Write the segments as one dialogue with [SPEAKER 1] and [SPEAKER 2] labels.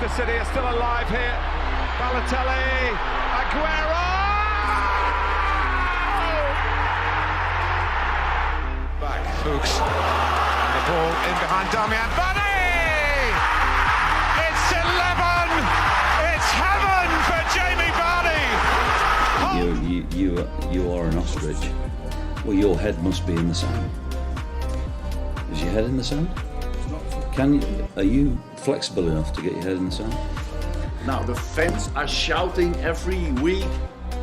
[SPEAKER 1] Manchester City are still alive here. Balotelli, Aguero! Back, Fuchs. And the ball in behind Damian Vardy! It's 11! It's heaven for Jamie Vardy!
[SPEAKER 2] You are an ostrich. Well, your head must be in the sand. Is your head in the sand? Are you flexible enough to get your head in the sand?
[SPEAKER 3] Now the fans are shouting every week,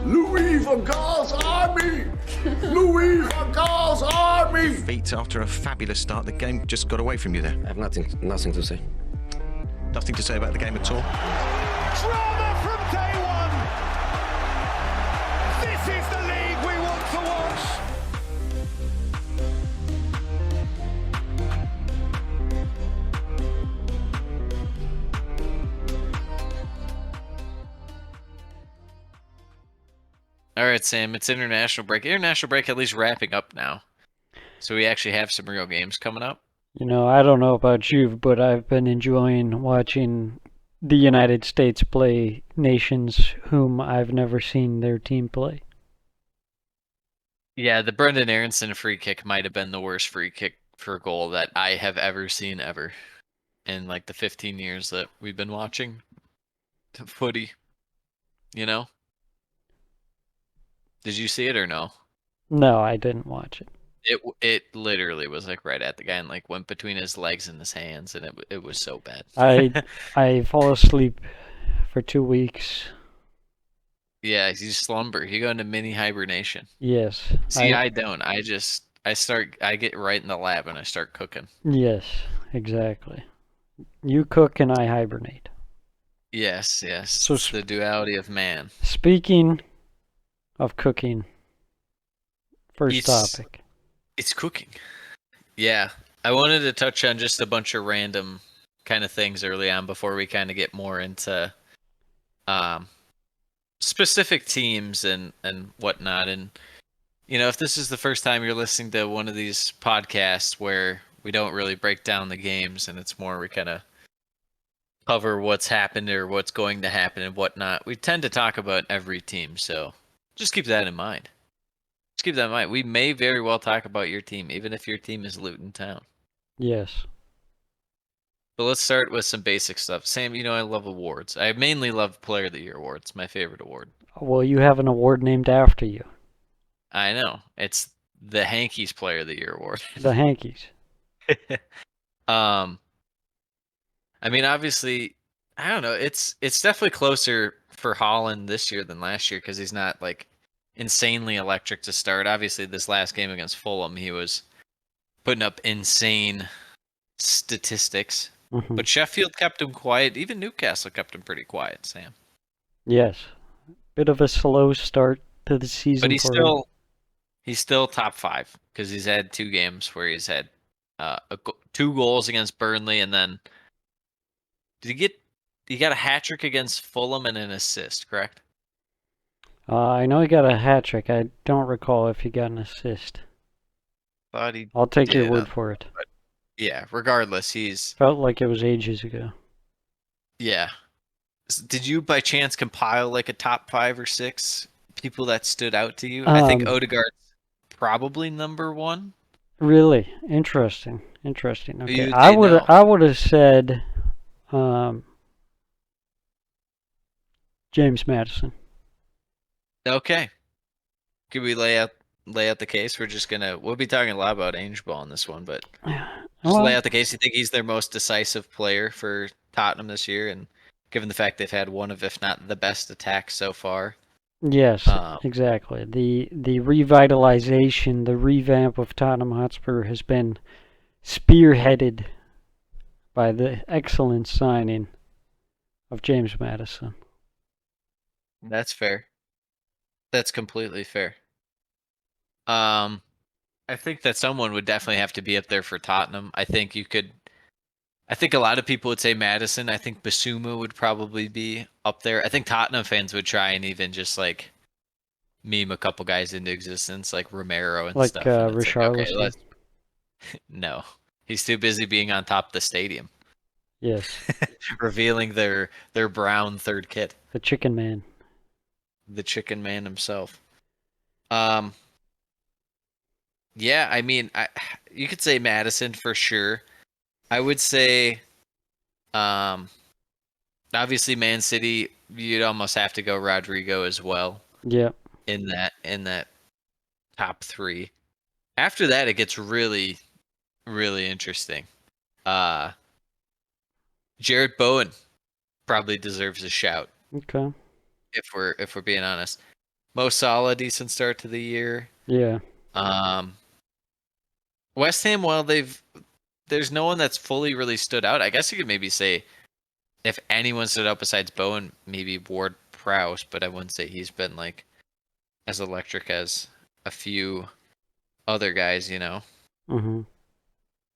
[SPEAKER 3] Louis van Gaal's army! Louis van Gaal's army!
[SPEAKER 4] Feet after a fabulous start. The game just got away from you there.
[SPEAKER 5] I have nothing to say.
[SPEAKER 4] Nothing to say about the game at all.
[SPEAKER 1] Drama from day one! This is the league we want to watch!
[SPEAKER 6] All right, Sam, it's international break. International break at least wrapping up now. So we actually have some real games coming up.
[SPEAKER 7] You know, I don't know about you, but I've been enjoying watching the United States play nations whom I've never seen their team play.
[SPEAKER 6] Yeah, the Brendan Aronson free kick might have been the worst free kick for a goal that I have ever seen ever in like the 15 years that we've been watching footy, you know? Did you see it or no?
[SPEAKER 7] No, I didn't watch it.
[SPEAKER 6] It literally was like right at the guy and like went between his legs and his hands, and it was so bad.
[SPEAKER 7] I fall asleep for 2 weeks.
[SPEAKER 6] Yeah, you slumber. You go into mini hibernation.
[SPEAKER 7] Yes.
[SPEAKER 6] See, I don't. I get right in the lab and I start cooking.
[SPEAKER 7] Yes, exactly. You cook and I hibernate.
[SPEAKER 6] Yes.
[SPEAKER 7] So
[SPEAKER 6] It's the duality of man.
[SPEAKER 7] Speaking of cooking, first topic.
[SPEAKER 6] It's cooking. Yeah. I wanted to touch on just a bunch of random kind of things early on before we kind of get more into specific teams and whatnot. And, you know, if this is the first time you're listening to one of these podcasts where we don't really break down the games and it's more we kind of cover what's happened or what's going to happen and whatnot, we tend to talk about every team. So just keep that in mind. Just keep that in mind. We may very well talk about your team, even if your team is Luton Town.
[SPEAKER 7] Yes.
[SPEAKER 6] But let's start with some basic stuff. Sam, you know I love awards. I mainly love Player of the Year awards. My favorite award.
[SPEAKER 7] Well, you have an award named after you.
[SPEAKER 6] I know. It's the Hankies Player of the Year award.
[SPEAKER 7] The Hankies.
[SPEAKER 6] I mean, obviously, I don't know. It's definitely closer for Haaland this year than last year because he's not like insanely electric to start. Obviously, this last game against Fulham, he was putting up insane statistics.
[SPEAKER 7] Mm-hmm.
[SPEAKER 6] But Sheffield kept him quiet. Even Newcastle kept him pretty quiet, Sam.
[SPEAKER 7] Yes. Bit of a slow start to the season.
[SPEAKER 6] But he's still top 5 because he's had 2 games where he's had 2 goals against Burnley, and then he got a hat trick against Fulham and an assist, correct?
[SPEAKER 7] I know he got a hat trick. I don't recall if he got an assist. I'll take your word for it.
[SPEAKER 6] But yeah, regardless, he's
[SPEAKER 7] felt like it was ages ago.
[SPEAKER 6] Yeah. Did you by chance compile like a top 5 or 6 people that stood out to you? I think Odegaard's probably number 1.
[SPEAKER 7] Really interesting. Okay,
[SPEAKER 6] You
[SPEAKER 7] I would have said James Maddison.
[SPEAKER 6] Okay. Could we lay out the case? We'll be talking a lot about Ange Ball in this one, but just lay out the case. You think he's their most decisive player for Tottenham this year, and given the fact they've had one of, if not the best attacks so far?
[SPEAKER 7] Yes, exactly. The revitalization, the revamp of Tottenham Hotspur has been spearheaded by the excellent signing of James Maddison.
[SPEAKER 6] That's fair. That's completely fair. I think that someone would definitely have to be up there for Tottenham. I think a lot of people would say Maddison. I think Basuma would probably be up there. I think Tottenham fans would try and even just like meme a couple guys into existence, like Romero and stuff.
[SPEAKER 7] Like Richarlison.
[SPEAKER 6] No, he's too busy being on top of the stadium.
[SPEAKER 7] Yes,
[SPEAKER 6] revealing their brown third kit,
[SPEAKER 7] the Chicken Man.
[SPEAKER 6] the Chicken Man himself. Yeah, I mean, you could say Madison for sure. I would say, obviously Man City. You'd almost have to go Rodrigo as well
[SPEAKER 7] Yep.
[SPEAKER 6] in that top three. After that, it gets really, really interesting. Jared Bowen probably deserves a shout
[SPEAKER 7] Okay.
[SPEAKER 6] if we're being honest. Mo Salah, decent start to the year.
[SPEAKER 7] Yeah.
[SPEAKER 6] West Ham, well, there's no one that's fully really stood out. I guess you could maybe say if anyone stood out besides Bowen, maybe Ward Prowse, but I wouldn't say he's been like as electric as a few other guys, you know.
[SPEAKER 7] Mm-hmm.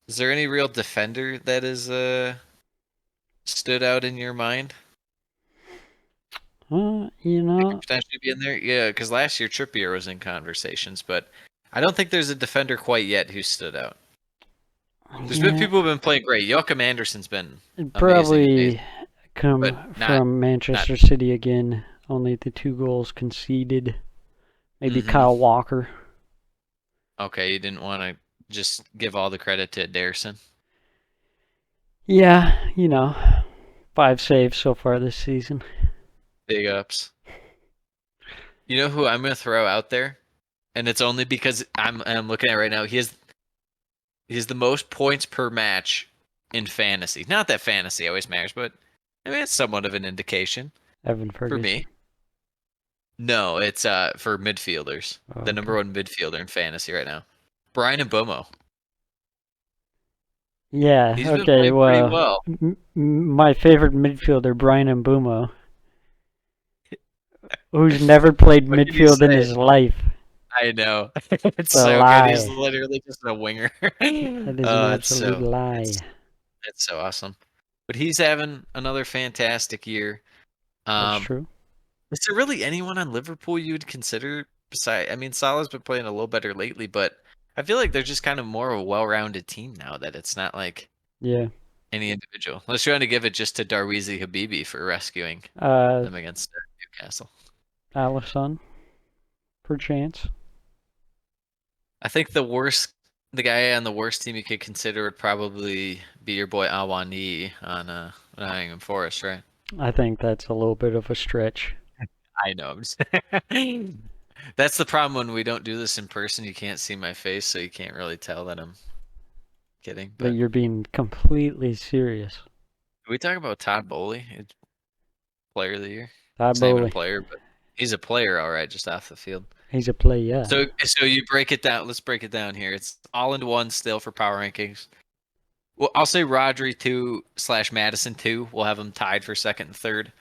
[SPEAKER 6] Is there any real defender that is stood out in your mind?
[SPEAKER 7] You
[SPEAKER 6] That
[SPEAKER 7] know,
[SPEAKER 6] could potentially be in there? Yeah, because last year Trippier was in conversations, but I don't think there's a defender quite yet who stood out. There's been
[SPEAKER 7] yeah,
[SPEAKER 6] people who've been playing great. Joachim Anderson's been
[SPEAKER 7] it'd
[SPEAKER 6] amazing.
[SPEAKER 7] probably come
[SPEAKER 6] But not-
[SPEAKER 7] from Manchester City again. Only the 2 goals conceded. Maybe
[SPEAKER 6] Mhm.
[SPEAKER 7] Kyle Walker.
[SPEAKER 6] Okay, you didn't want to just give all the credit to Ederson.
[SPEAKER 7] Yeah, 5 saves so far this season.
[SPEAKER 6] Big ups. You know who I'm going to throw out there? And it's only because I'm looking at it right now. He has the most points per match in fantasy. Not that fantasy always matters, but I mean it's somewhat of an indication
[SPEAKER 7] Evan Ferguson.
[SPEAKER 6] for me. No, it's for midfielders.
[SPEAKER 7] Oh,
[SPEAKER 6] The number one midfielder in fantasy right now. Brian Mbomo.
[SPEAKER 7] Yeah,
[SPEAKER 6] He's been
[SPEAKER 7] okay,
[SPEAKER 6] playing pretty
[SPEAKER 7] well,
[SPEAKER 6] well.
[SPEAKER 7] my favorite midfielder, Brian Mbumo, who's never played
[SPEAKER 6] What can you
[SPEAKER 7] midfield in
[SPEAKER 6] say?
[SPEAKER 7] his life.
[SPEAKER 6] I know. It's
[SPEAKER 7] a
[SPEAKER 6] so
[SPEAKER 7] lie.
[SPEAKER 6] good. He's literally just a winger.
[SPEAKER 7] That is an
[SPEAKER 6] It's
[SPEAKER 7] absolute lie.
[SPEAKER 6] It's so awesome. But he's having another fantastic year.
[SPEAKER 7] That's true.
[SPEAKER 6] Is there really anyone on Liverpool you would consider I mean, Salah's been playing a little better lately, but I feel like they're just kind of more of a well-rounded team now that it's not like
[SPEAKER 7] Yeah.
[SPEAKER 6] any individual. Let's try to give it just to Darweezy Habibi for rescuing
[SPEAKER 7] Uh,
[SPEAKER 6] them against Newcastle.
[SPEAKER 7] Alisson, perchance.
[SPEAKER 6] I think the guy on the worst team you could consider would probably be your boy Awani on Nottingham Forest, right?
[SPEAKER 7] I think that's a little bit of a stretch.
[SPEAKER 6] I know. That's the problem when we don't do this in person. You can't see my face, so you can't really tell that I'm kidding.
[SPEAKER 7] But
[SPEAKER 6] But
[SPEAKER 7] you're being completely serious.
[SPEAKER 6] can we talk about Todd Bowley, player of the year?
[SPEAKER 7] Todd
[SPEAKER 6] He's not even a
[SPEAKER 7] Bowley,
[SPEAKER 6] player, but he's a player, all right, just off the field.
[SPEAKER 7] he's a play, yeah.
[SPEAKER 6] So you break it down. Let's break it down here. It's all in one still for power rankings. Well, I'll say Rodri 2/Madison 2. We'll have them tied for second and third.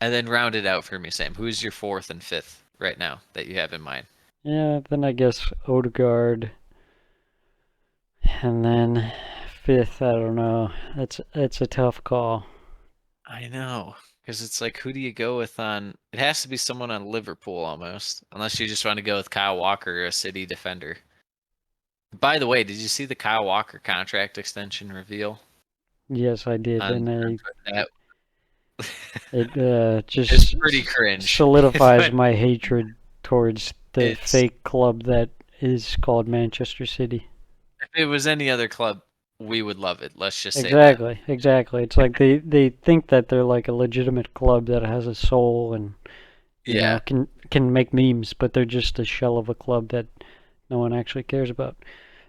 [SPEAKER 6] And then round it out for me, Sam. Who's your fourth and fifth right now that you have in mind?
[SPEAKER 7] Yeah, then I guess Odegaard. And then fifth, I don't know. It's a tough call.
[SPEAKER 6] I know. Because it's like, who do you go with on... It has to be someone on Liverpool almost. Unless you just want to go with Kyle Walker, a City defender. By the way, did you see the Kyle Walker contract extension reveal?
[SPEAKER 7] Yes, I did,
[SPEAKER 6] On-
[SPEAKER 7] and
[SPEAKER 6] That
[SPEAKER 7] it just
[SPEAKER 6] is pretty cringe.
[SPEAKER 7] solidifies
[SPEAKER 6] But
[SPEAKER 7] my hatred towards the
[SPEAKER 6] It's-
[SPEAKER 7] fake club that is called Manchester City.
[SPEAKER 6] if it was any other club, we would love it. Let's just say
[SPEAKER 7] Exactly. It's like they think that they're like a legitimate club that has a soul and
[SPEAKER 6] that.
[SPEAKER 7] you
[SPEAKER 6] Yeah.
[SPEAKER 7] know, can make memes, but they're just a shell of a club that no one actually cares about.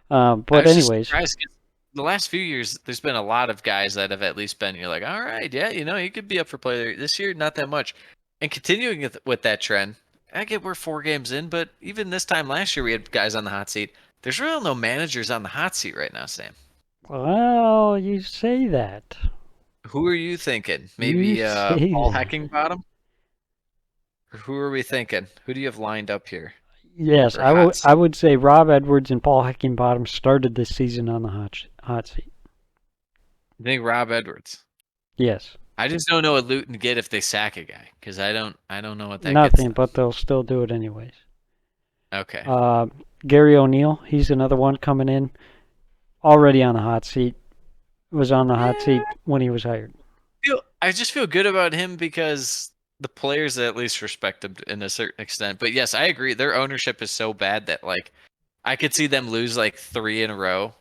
[SPEAKER 6] I
[SPEAKER 7] But
[SPEAKER 6] was just
[SPEAKER 7] anyways,
[SPEAKER 6] surprised 'cause the last few years, there's been a lot of guys that have at least been. You're like, all right, yeah, you could be up for player this year. Not that much, and continuing with that trend. I get we're 4 games in, but even this time last year, we had guys on the hot seat. There's really no managers on the hot seat right now, Sam.
[SPEAKER 7] well, you say that.
[SPEAKER 6] Who are you thinking? Maybe
[SPEAKER 7] You say
[SPEAKER 6] Paul
[SPEAKER 7] that.
[SPEAKER 6] Heckingbottom? Or who are we thinking? Who do you have lined up here?
[SPEAKER 7] Yes,
[SPEAKER 6] Or
[SPEAKER 7] I
[SPEAKER 6] hot
[SPEAKER 7] would.
[SPEAKER 6] seat.
[SPEAKER 7] I would say Rob Edwards and Paul Heckingbottom started this season on the hot seat.
[SPEAKER 6] I think Rob Edwards.
[SPEAKER 7] Yes,
[SPEAKER 6] I just don't know what Luton get if they sack a guy because I don't know what that gets
[SPEAKER 7] nothing,
[SPEAKER 6] them.
[SPEAKER 7] but they'll still do it anyways.
[SPEAKER 6] Okay.
[SPEAKER 7] Gary O'Neill, he's another one coming in, already on the hot seat. was on the hot seat when he was hired.
[SPEAKER 6] I just feel good about him because the players at least respect him in a certain extent. But yes, I agree. Their ownership is so bad that like I could see them lose like 3 in a row,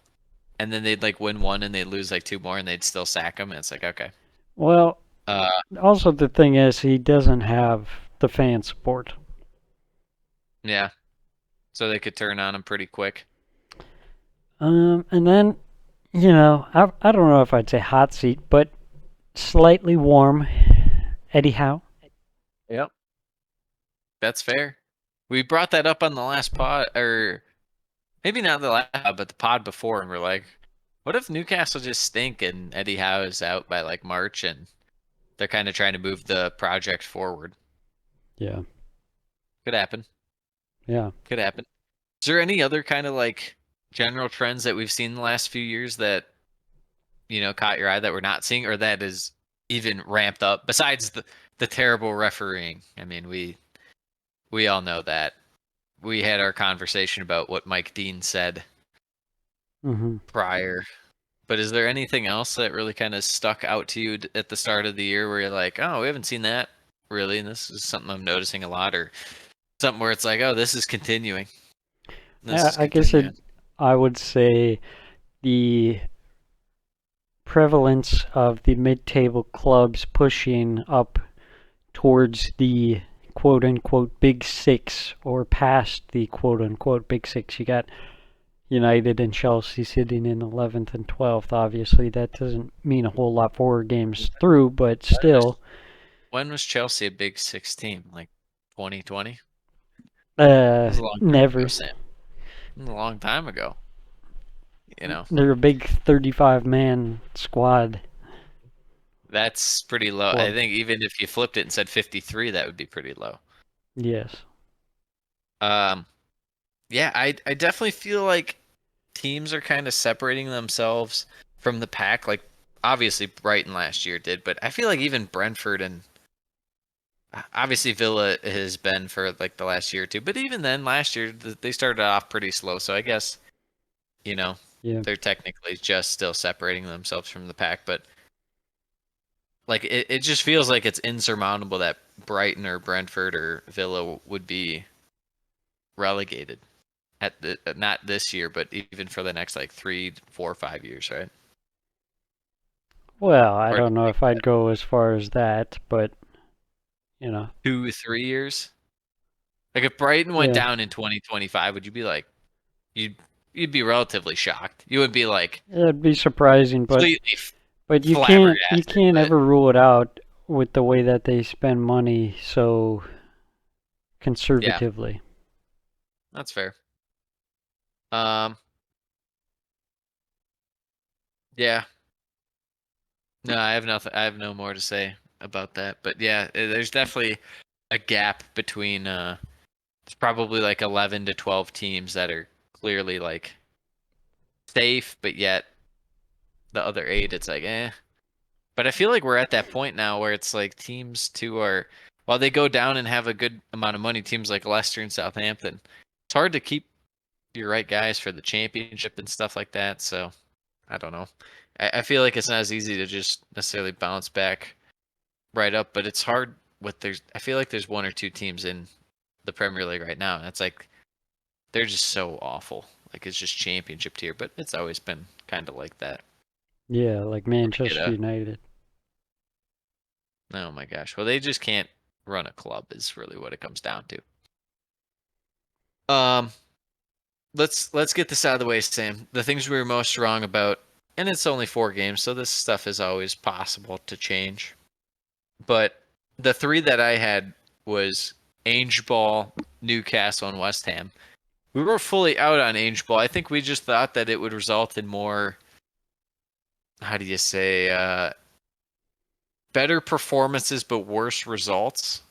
[SPEAKER 6] and then they'd like win one and they'd lose like 2 more and they'd still sack him. And it's like, okay.
[SPEAKER 7] Well,
[SPEAKER 6] Uh,
[SPEAKER 7] also the thing is he doesn't have the fan support.
[SPEAKER 6] yeah. So they could turn on him pretty quick.
[SPEAKER 7] And then, I don't know if I'd say hot seat, but slightly warm Eddie Howe.
[SPEAKER 6] Yep. That's fair. We brought that up on the last pod, or maybe not the last pod, but the pod before, and we're like, what if Newcastle just stink and Eddie Howe is out by like March and they're kind of trying to move the project forward?
[SPEAKER 7] Yeah.
[SPEAKER 6] Could happen.
[SPEAKER 7] Yeah.
[SPEAKER 6] Could happen. Is there any other kind of like general trends that we've seen in the last few years that, caught your eye that we're not seeing or that is even ramped up besides the terrible refereeing? I mean, we all know that. We had our conversation about what Mike Dean said prior. But is there anything else that really kind of stuck out to you at the start of the year where you're like, oh, we haven't seen that really, and this is something I'm noticing a lot, or something where it's like, oh, this is continuing?
[SPEAKER 7] I guess I would say the prevalence of the mid-table clubs pushing up towards the quote-unquote Big Six or past the quote-unquote Big Six. You got United and Chelsea sitting in 11th and 12th. Obviously, that doesn't mean a whole lot 4 games through, but still.
[SPEAKER 6] When was Chelsea a Big Six team? Like 2020?
[SPEAKER 7] Never.
[SPEAKER 6] A long time ago.
[SPEAKER 7] They're a big 35-man squad.
[SPEAKER 6] That's pretty low.
[SPEAKER 7] Well,
[SPEAKER 6] I think even if you flipped it and said 53, that would be pretty low.
[SPEAKER 7] Yes.
[SPEAKER 6] Yeah, I definitely feel like teams are kind of separating themselves from the pack. Like, obviously Brighton last year did, but I feel like even Brentford and obviously Villa has been for like the last year or two. But even then, last year they started off pretty slow. So I guess, they're technically just still separating themselves from the pack. But like it just feels like it's insurmountable that Brighton or Brentford or Villa would be relegated not this year, but even for the next like 3, 4, 5 years, right?
[SPEAKER 7] Well, I don't know if I'd go as far as that, but
[SPEAKER 6] 2, 3 years. Like if Brighton went down in 2025, would you be like, you'd be relatively shocked. You would be like,
[SPEAKER 7] it'd be surprising, but you can't ever rule it out with the way that they spend money so conservatively.
[SPEAKER 6] Yeah. That's fair. Yeah. No, I have nothing. I have no more to say about that. But yeah, there's definitely a gap between. It's probably like 11 to 12 teams that are clearly like safe, but yet the other 8, it's like eh. But I feel like we're at that point now where it's like teams too are, while they go down and have a good amount of money, teams like Leicester and Southampton, it's hard to keep your right guys for the championship and stuff like that. So I don't know. I feel like it's not as easy to just necessarily bounce back right up, but it's hard I feel like there's 1 or 2 teams in the Premier League right now, and it's like they're just so awful. Like it's just championship tier, but it's always been kind of like that.
[SPEAKER 7] Yeah, like Manchester United.
[SPEAKER 6] Oh my gosh. Well, they just can't run a club is really what it comes down to. Let's get this out of the way, Sam. The things we were most wrong about, and it's only 4 games, so this stuff is always possible to change. But the 3 that I had was Ange Ball, Newcastle, and West Ham. We were fully out on Ange Ball. I think we just thought that it would result in more, how do you say, better performances but worse results,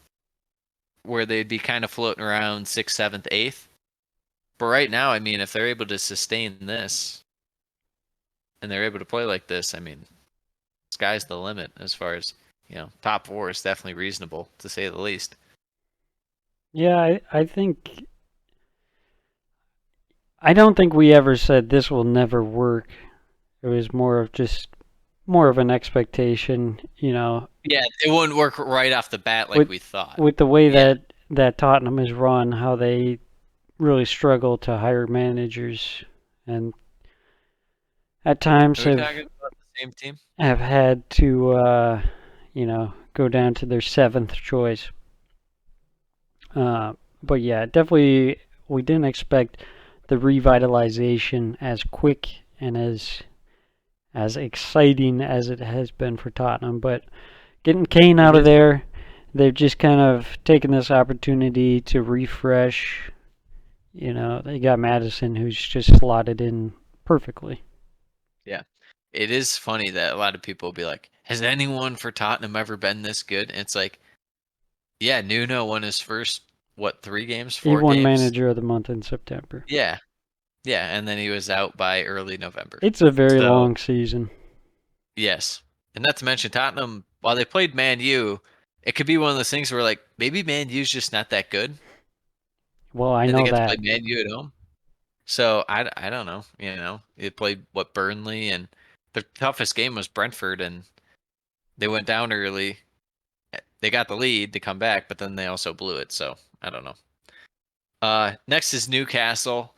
[SPEAKER 6] where they'd be kind of floating around 6th, 7th, 8th. But right now, I mean, if they're able to sustain this and they're able to play like this, I mean, sky's the limit as far as, top 4 is definitely reasonable, to say the least.
[SPEAKER 7] Yeah, I don't think we ever said this will never work. It was more of just more of an expectation,
[SPEAKER 6] Yeah, it wouldn't work right off the bat like
[SPEAKER 7] With-
[SPEAKER 6] we thought.
[SPEAKER 7] with the way
[SPEAKER 6] Yeah.
[SPEAKER 7] that Tottenham is run, how they really struggle to hire managers, and at times
[SPEAKER 6] Are we
[SPEAKER 7] have
[SPEAKER 6] talking about the same team?
[SPEAKER 7] had to go down to their seventh choice. But yeah, definitely we didn't expect the revitalization as quick and as exciting as it has been for Tottenham. But getting Kane out of there, they've just kind of taken this opportunity to refresh. They got Madison, who's just slotted in perfectly.
[SPEAKER 6] It is funny that a lot of people will be like, has anyone for Tottenham ever been this good? And it's like, yeah, Nuno won his first, 3 games, 4
[SPEAKER 7] He won
[SPEAKER 6] games?
[SPEAKER 7] Manager of the Month in September.
[SPEAKER 6] Yeah. Yeah, and then he was out by early November.
[SPEAKER 7] It's a very
[SPEAKER 6] So-
[SPEAKER 7] long season.
[SPEAKER 6] Yes. And not to mention Tottenham, while they played Man U, it could be one of those things where like maybe Man U's just not that good.
[SPEAKER 7] Well, I
[SPEAKER 6] And
[SPEAKER 7] know
[SPEAKER 6] they get
[SPEAKER 7] that.
[SPEAKER 6] to play Man U at home. So I don't know. They played Burnley, and the toughest game was Brentford, and they went down early. They got the lead to come back, but then they also blew it. So I don't know. Next is Newcastle.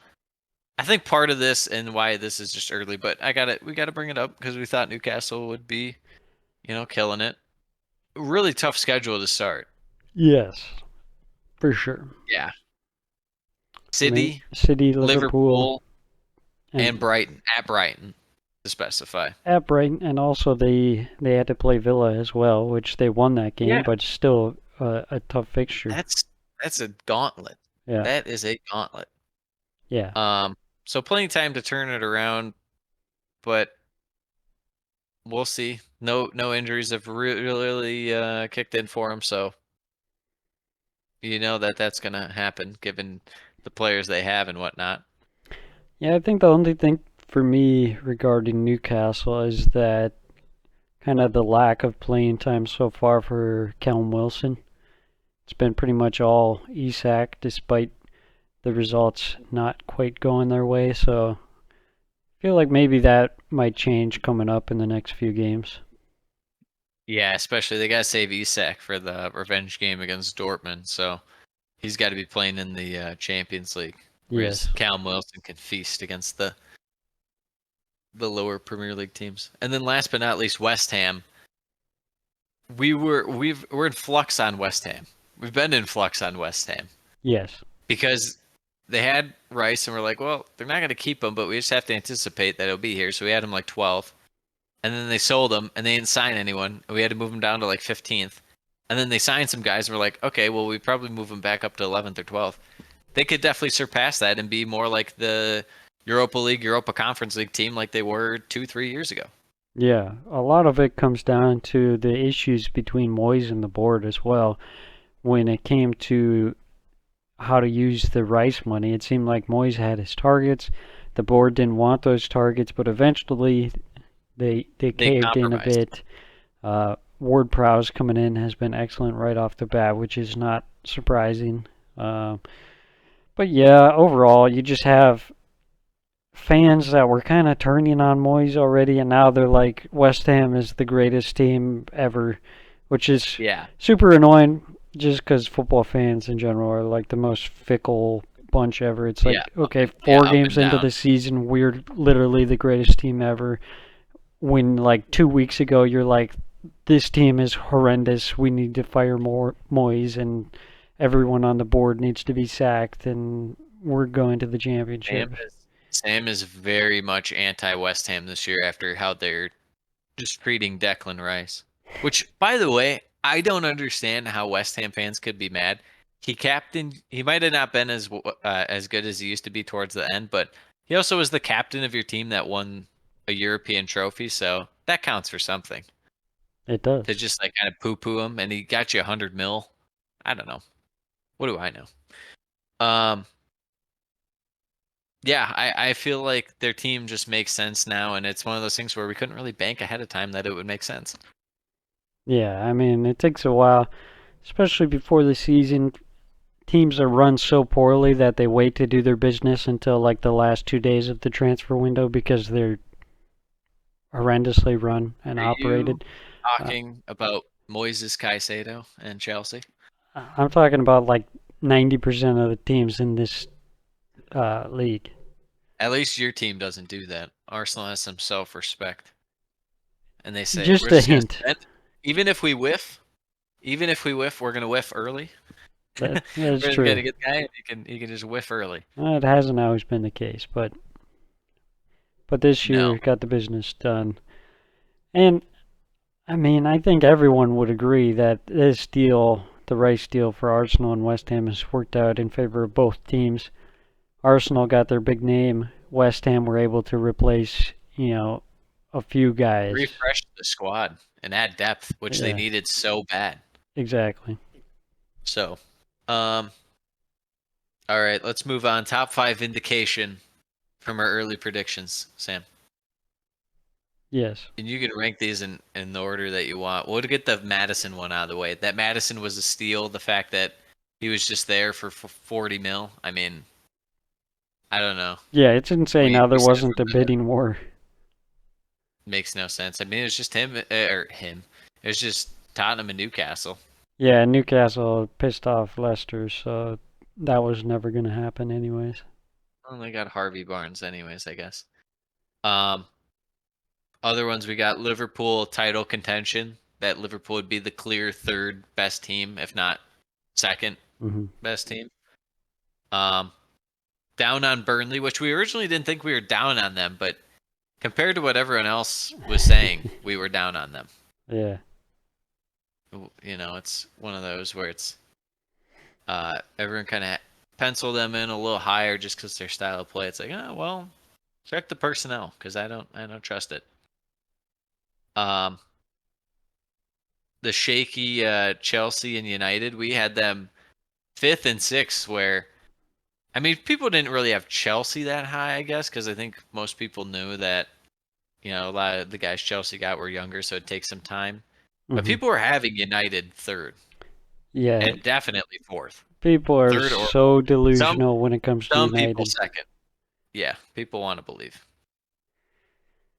[SPEAKER 6] I think part of this and why this is just early, but we got to bring it up because we thought Newcastle would be, killing it. Really tough schedule to start.
[SPEAKER 7] Yes, for sure.
[SPEAKER 6] Yeah.
[SPEAKER 7] I mean,
[SPEAKER 6] City,
[SPEAKER 7] City, Liverpool,
[SPEAKER 6] Liverpool, and Brighton at Brighton to specify.
[SPEAKER 7] at Brighton, and also they had to play Villa as well, which they won that game,
[SPEAKER 6] Yeah.
[SPEAKER 7] but still a tough fixture.
[SPEAKER 6] That's a gauntlet.
[SPEAKER 7] Yeah,
[SPEAKER 6] That is a gauntlet.
[SPEAKER 7] yeah.
[SPEAKER 6] So plenty of time to turn it around, but we'll see. No injuries have really kicked in for him, so that's gonna happen given the players they have and whatnot.
[SPEAKER 7] Yeah, I think the only thing for me regarding Newcastle is that kind of the lack of playing time so far for Callum Wilson. It's been pretty much all Isak, despite the results not quite going their way. So I feel like maybe that might change coming up in the next few games.
[SPEAKER 6] Yeah, especially they gotta save Isak for the revenge game against Dortmund, so he's got to be playing in the Champions League. Whereas
[SPEAKER 7] Yes.
[SPEAKER 6] Callum Wilson can feast against the lower Premier League teams. And then last but not least, West Ham. We're in flux on West Ham. We've been in flux on West Ham
[SPEAKER 7] Yes.
[SPEAKER 6] because they had Rice and we're like, well, they're not going to keep him, but we just have to anticipate that he'll be here. So we had him like 12th, and then they sold him and they didn't sign anyone. And we had to move him down to like 15th, and then they signed some guys and we're like, okay, well we probably move him back up to 11th or 12th. They could definitely surpass that and be more like the Europa League, Europa Conference League team like they were 2-3 years ago.
[SPEAKER 7] Yeah, a lot of it comes down to the issues between Moyes and the board as well. When it came to how to use the Rice money, it seemed like Moyes had his targets. The board didn't want those targets, but eventually they caved in a
[SPEAKER 6] compromised.
[SPEAKER 7] bit. Ward-Prowse coming in has been excellent right off the bat, which is not surprising. But yeah, overall, you just have fans that were kind of turning on Moyes already, and now they're like, West Ham is the greatest team ever, which is
[SPEAKER 6] Yeah.
[SPEAKER 7] super annoying just because football fans in general are like the most fickle bunch ever. It's like,
[SPEAKER 6] Yeah.
[SPEAKER 7] okay,
[SPEAKER 6] Yeah,
[SPEAKER 7] 4
[SPEAKER 6] up
[SPEAKER 7] games
[SPEAKER 6] and
[SPEAKER 7] into
[SPEAKER 6] down.
[SPEAKER 7] the season, we're literally the greatest team ever. When like 2 weeks ago, you're like, this team is horrendous. We need to fire more Moyes, and everyone on the board needs to be sacked, and we're going to the championship.
[SPEAKER 6] Sam is very much anti-West Ham this year after how they're just treating Declan Rice. Which, by the way, I don't understand how West Ham fans could be mad. He might have not been as good as he used to be towards the end, but he also was the captain of your team that won a European trophy, so that counts for something.
[SPEAKER 7] It does.
[SPEAKER 6] To just like kind of poo-poo him, and he got you 100 mil. I don't know. What do I know? Yeah, I feel like their team just makes sense now, and it's one of those things where we couldn't really bank ahead of time that it would make sense.
[SPEAKER 7] Yeah, I mean, it takes a while, especially before the season. Teams are run so poorly that they wait to do their business until like the last 2 days of the transfer window because they're horrendously run and
[SPEAKER 6] Are
[SPEAKER 7] operated.
[SPEAKER 6] you talking about Moises Caicedo and Chelsea?
[SPEAKER 7] I'm talking about like 90% of the teams in this league.
[SPEAKER 6] At least your team doesn't do that. Arsenal has some self-respect, and they say
[SPEAKER 7] Just
[SPEAKER 6] we're
[SPEAKER 7] a
[SPEAKER 6] just going to
[SPEAKER 7] hint.
[SPEAKER 6] spend. Even if we whiff, we're going to whiff early.
[SPEAKER 7] That's
[SPEAKER 6] We're going
[SPEAKER 7] true.
[SPEAKER 6] to get the guy. He can just whiff early.
[SPEAKER 7] It hasn't always been the case, but this year
[SPEAKER 6] No.
[SPEAKER 7] got the business done. And I mean, I think everyone would agree that this deal, the Rice deal for Arsenal and West Ham, has worked out in favor of both teams. Arsenal got their big name. West Ham were able to replace, a few guys.
[SPEAKER 6] Refresh the squad and add depth, which they
[SPEAKER 7] Yeah.
[SPEAKER 6] needed so bad.
[SPEAKER 7] Exactly.
[SPEAKER 6] So, all right, let's move on. Top 5 indication from our early predictions, Sam.
[SPEAKER 7] Yes.
[SPEAKER 6] And you can rank these in the order that you want. We'll get the Madison one out of the way. That Madison was a steal. The fact that he was just there for 40 mil. I mean, I don't know.
[SPEAKER 7] Yeah, it's insane
[SPEAKER 6] We-
[SPEAKER 7] how
[SPEAKER 6] we
[SPEAKER 7] there
[SPEAKER 6] said
[SPEAKER 7] wasn't
[SPEAKER 6] from
[SPEAKER 7] a
[SPEAKER 6] the-
[SPEAKER 7] bidding war.
[SPEAKER 6] Makes no sense. I mean, it was just him. It was just Tottenham and Newcastle.
[SPEAKER 7] Yeah, Newcastle pissed off Leicester, so that was never going to happen anyways.
[SPEAKER 6] Well, they got Harvey Barnes anyways, I guess. Other ones, we got Liverpool title contention. That Liverpool would be the clear third best team, if not second
[SPEAKER 7] Hmm.
[SPEAKER 6] best team. Down on Burnley, which we originally didn't think we were down on them, but compared to what everyone else was saying, we were down on them.
[SPEAKER 7] Yeah.
[SPEAKER 6] It's one of those where it's everyone kind of penciled them in a little higher just because their style of play. It's like, oh well, check the personnel because I don't trust it. The shaky Chelsea and United, we had them 5th and 6th. Where, I mean, people didn't really have Chelsea that high, I guess, because I think most people knew that a lot of the guys Chelsea got were younger, so it'd take some time. But
[SPEAKER 7] Mhm.
[SPEAKER 6] people were having United 3rd.
[SPEAKER 7] Yeah,
[SPEAKER 6] And definitely 4th.
[SPEAKER 7] people are
[SPEAKER 6] third or
[SPEAKER 7] so delusional when it comes to
[SPEAKER 6] Some
[SPEAKER 7] United.
[SPEAKER 6] people 2nd. Yeah, people want to believe.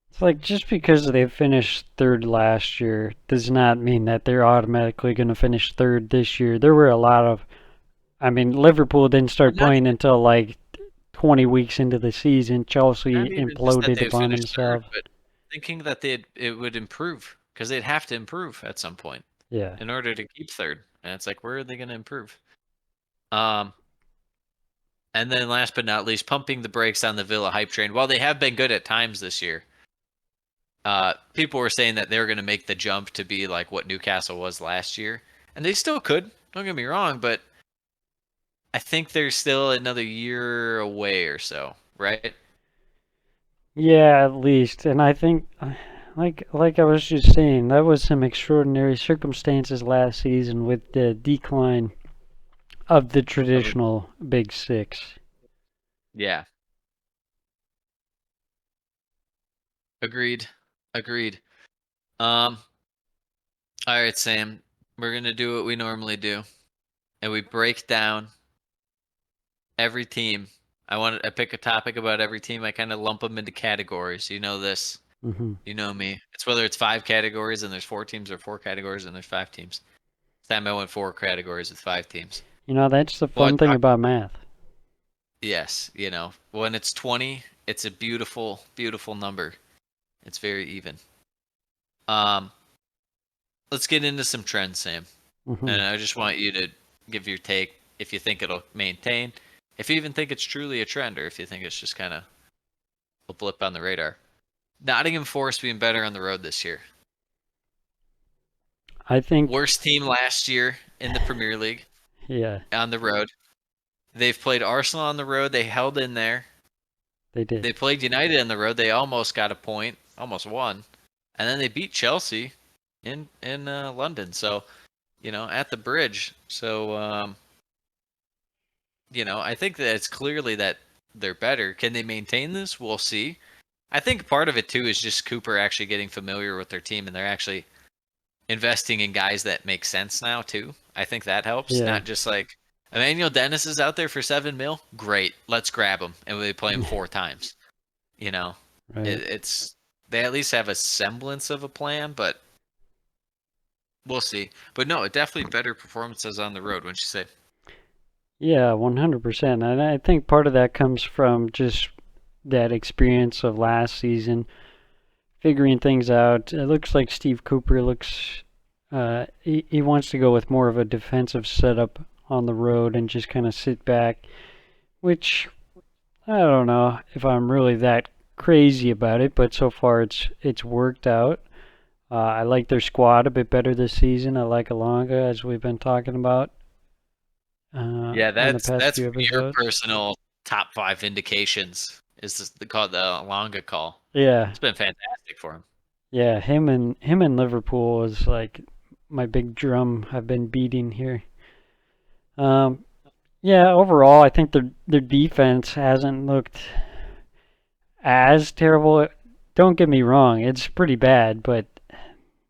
[SPEAKER 7] It's like just because they finished third last year does not mean that they're automatically going to finish third this year. There were a lot of, I mean, Liverpool didn't start
[SPEAKER 6] Not
[SPEAKER 7] playing until like 20 weeks into the season. Chelsea
[SPEAKER 6] Not even just that
[SPEAKER 7] imploded
[SPEAKER 6] they'd
[SPEAKER 7] upon
[SPEAKER 6] finish third,
[SPEAKER 7] themselves.
[SPEAKER 6] but thinking that it would improve because they'd have to improve at some point
[SPEAKER 7] Yeah,
[SPEAKER 6] in order to keep third. And it's like, where are they going to improve? And then last but not least, pumping the brakes on the Villa hype train. While they have been good at times this year, people were saying that they're going to make the jump to be like what Newcastle was last year. And they still could, don't get me wrong, but I think they're still another year away or so, right?
[SPEAKER 7] yeah, at least. And I think, like I was just saying, that was some extraordinary circumstances last season with the decline of the traditional Big Six.
[SPEAKER 6] Yeah. Agreed. All right, Sam. We're gonna do what we normally do, and we break down every team. I pick a topic about every team. I kind of lump them into categories. You know this.
[SPEAKER 7] Hmm.
[SPEAKER 6] You know me. It's whether it's 5 categories and there's 4 teams, or 4 categories and there's 5 teams. This time I went 4 categories with 5 teams.
[SPEAKER 7] That's the
[SPEAKER 6] Well,
[SPEAKER 7] fun thing about math.
[SPEAKER 6] Yes, when it's 20, it's a beautiful, beautiful number. It's very even. Let's get into some trends, Sam.
[SPEAKER 7] Hmm.
[SPEAKER 6] And I just want you to give your take if you think it'll maintain, if you even think it's truly a trend, or if you think it's just kind of a blip on the radar. Nottingham Forest being better on the road this year.
[SPEAKER 7] I think,
[SPEAKER 6] Worst team last year in the Premier League
[SPEAKER 7] yeah,
[SPEAKER 6] on the road. They've played Arsenal on the road. They held in there.
[SPEAKER 7] they did.
[SPEAKER 6] They played United on the road. They almost got a point, almost won. And then they beat Chelsea in London. So, at the bridge. So, I think that it's clearly that they're better. Can they maintain this? We'll see. I think part of it, too, is just Cooper actually getting familiar with their team, and they're actually investing in guys that make sense now, too. I think that helps.
[SPEAKER 7] Yeah.
[SPEAKER 6] Not just like, Emmanuel Dennis is out there for 7 mil. Great. Let's grab him. And we play him 4 times.
[SPEAKER 7] Right.
[SPEAKER 6] It's they at least have a semblance of a plan, but we'll see. But no, definitely better performances on the road, wouldn't you say?
[SPEAKER 7] Yeah, 100%. And I think part of that comes from just that experience of last season, figuring things out. It looks like Steve Cooper he wants to go with more of a defensive setup on the road and just kind of sit back, which I don't know if I'm really that crazy about it, but so far it's worked out. I like their squad a bit better this season. I like Alonga, as we've been talking about.
[SPEAKER 6] Yeah,
[SPEAKER 7] in the past
[SPEAKER 6] that's
[SPEAKER 7] few
[SPEAKER 6] your
[SPEAKER 7] episodes.
[SPEAKER 6] personal top 5 indications. Is this called the Alonga call?
[SPEAKER 7] Yeah,
[SPEAKER 6] It's been fantastic for him.
[SPEAKER 7] yeah. Him and Liverpool is like my big drum I've been beating here. Um, yeah. Overall, I think their defense hasn't looked as terrible. Don't get me wrong; it's pretty bad, but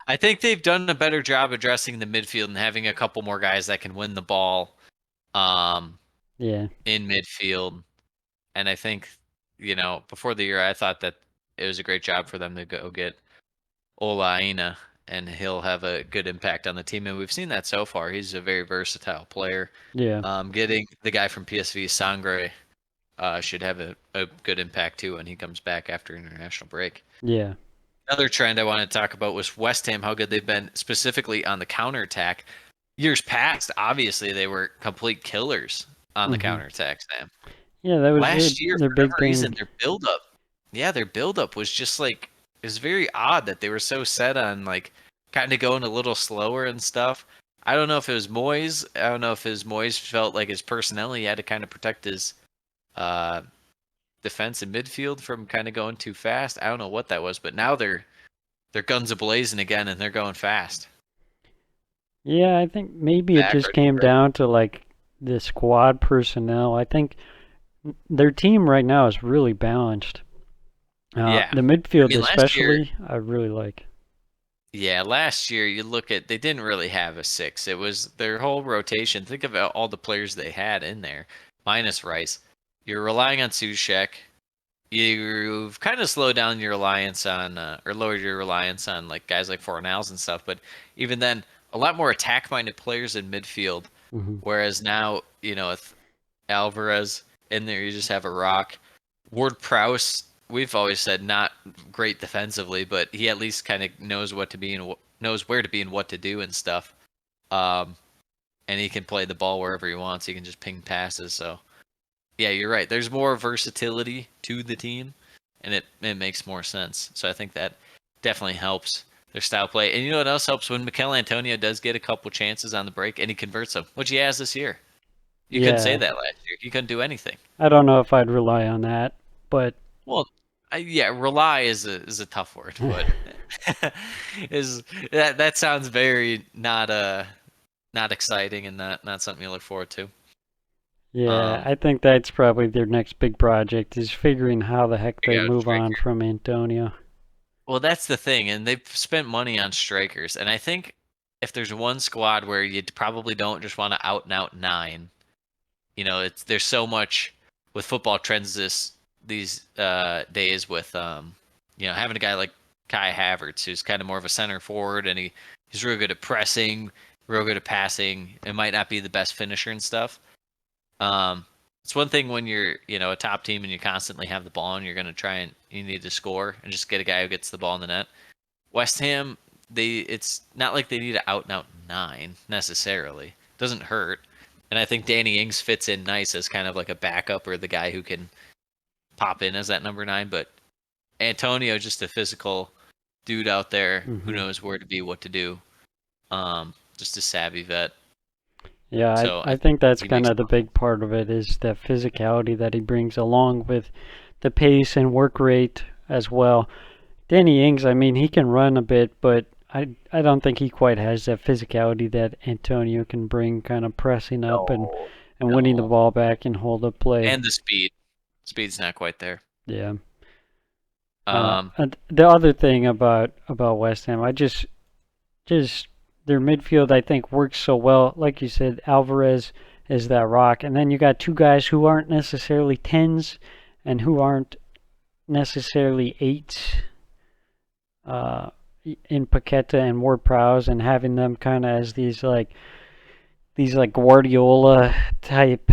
[SPEAKER 6] I think they've done a better job addressing the midfield and having a couple more guys that can win the ball
[SPEAKER 7] yeah,
[SPEAKER 6] in midfield. And I think, before the year, I thought that it was a great job for them to go get Ola Aina, and he'll have a good impact on the team. And we've seen that so far. He's a very versatile player.
[SPEAKER 7] yeah,
[SPEAKER 6] Getting the guy from PSV, Sangre, should have a good impact too when he comes back after international break.
[SPEAKER 7] yeah,
[SPEAKER 6] Another trend I wanted to talk about was West Ham, how good they've been specifically on the counterattack. Years past, obviously, they were complete killers on the counterattack, Sam.
[SPEAKER 7] yeah. That was
[SPEAKER 6] Last year,
[SPEAKER 7] their
[SPEAKER 6] for
[SPEAKER 7] big
[SPEAKER 6] whatever
[SPEAKER 7] thing.
[SPEAKER 6] reason, their build-up was just like, it was very odd that they were so set on like kind of going a little slower and stuff. I don't know if it was Moyes. I don't know if Moyes felt like his personnel, he had to kind of protect his defense and midfield from kind of going too fast. I don't know what that was, but now they're guns a-blazing again and they're going fast.
[SPEAKER 7] Yeah, I think maybe it just came down to like the squad personnel. I think their team right now is really balanced.
[SPEAKER 6] Yeah.
[SPEAKER 7] The midfield
[SPEAKER 6] I mean, last year-
[SPEAKER 7] especially, I really like.
[SPEAKER 6] Yeah, last year you look at, they didn't really have a 6. It was their whole rotation. Think about all the players they had in there, minus Rice. You're relying on Soucek. You've kind of slowed down your reliance on, or lowered your reliance on like guys like Fornals and stuff. But even then, a lot more attack-minded players in midfield.
[SPEAKER 7] Hmm.
[SPEAKER 6] Whereas now, with Alvarez in there, you just have a rock. Ward-Prowse, we've always said not great defensively, but he at least kind of knows what to be and knows where to be and what to do and stuff. And he can play the ball wherever he wants. He can just ping passes. So, yeah, you're right. There's more versatility to the team, and it makes more sense. So I think that definitely helps their style play. And you know what else helps? When Mikel Antonio does get a couple chances on the break and he converts them, which he has this year. You couldn't say that last year. He couldn't do anything.
[SPEAKER 7] I don't know if I'd rely on that, but
[SPEAKER 6] Well, rely is a tough word, but that sounds very not exciting and not something you look forward to.
[SPEAKER 7] yeah, I think that's probably their next big project is figuring how the heck they
[SPEAKER 6] Yeah,
[SPEAKER 7] move on
[SPEAKER 6] striker.
[SPEAKER 7] from Antonio.
[SPEAKER 6] Well, that's the thing, and they've spent money on strikers, and I think if there's one squad where you probably don't just want to out and out 9, there's so much with football trends these days with having a guy like Kai Havertz, who's kind of more of a center forward, and he's real good at pressing, real good at passing. It might not be the best finisher and stuff. It's one thing when you're a top team and you constantly have the ball and you're going to try and you need to score and just get a guy who gets the ball in the net. West Ham, it's not like they need an out and out 9 necessarily. Doesn't hurt. And I think Danny Ings fits in nice as kind of like a backup or the guy who can pop in as that number 9. But Antonio, just a physical dude out there who knows where to be, what to do. Just a savvy vet.
[SPEAKER 7] Yeah,
[SPEAKER 6] So
[SPEAKER 7] I think that's
[SPEAKER 6] he
[SPEAKER 7] kind
[SPEAKER 6] makes
[SPEAKER 7] of the big part of it is the physicality that he brings along with the pace and work rate as well. Danny Ings, I mean, he can run a bit, but I don't think he quite has that physicality that Antonio can bring, kind of pressing up and winning the ball back and hold up play.
[SPEAKER 6] And the speed. Speed's not quite there.
[SPEAKER 7] Yeah.
[SPEAKER 6] Um,
[SPEAKER 7] The other thing about West Ham, I just their midfield, I think, works so well. Like you said, Alvarez is that rock. And then you got 2 guys who aren't necessarily 10s and who aren't necessarily 8s. in Paqueta and Ward-Prowse, and having them kind of as these like Guardiola type,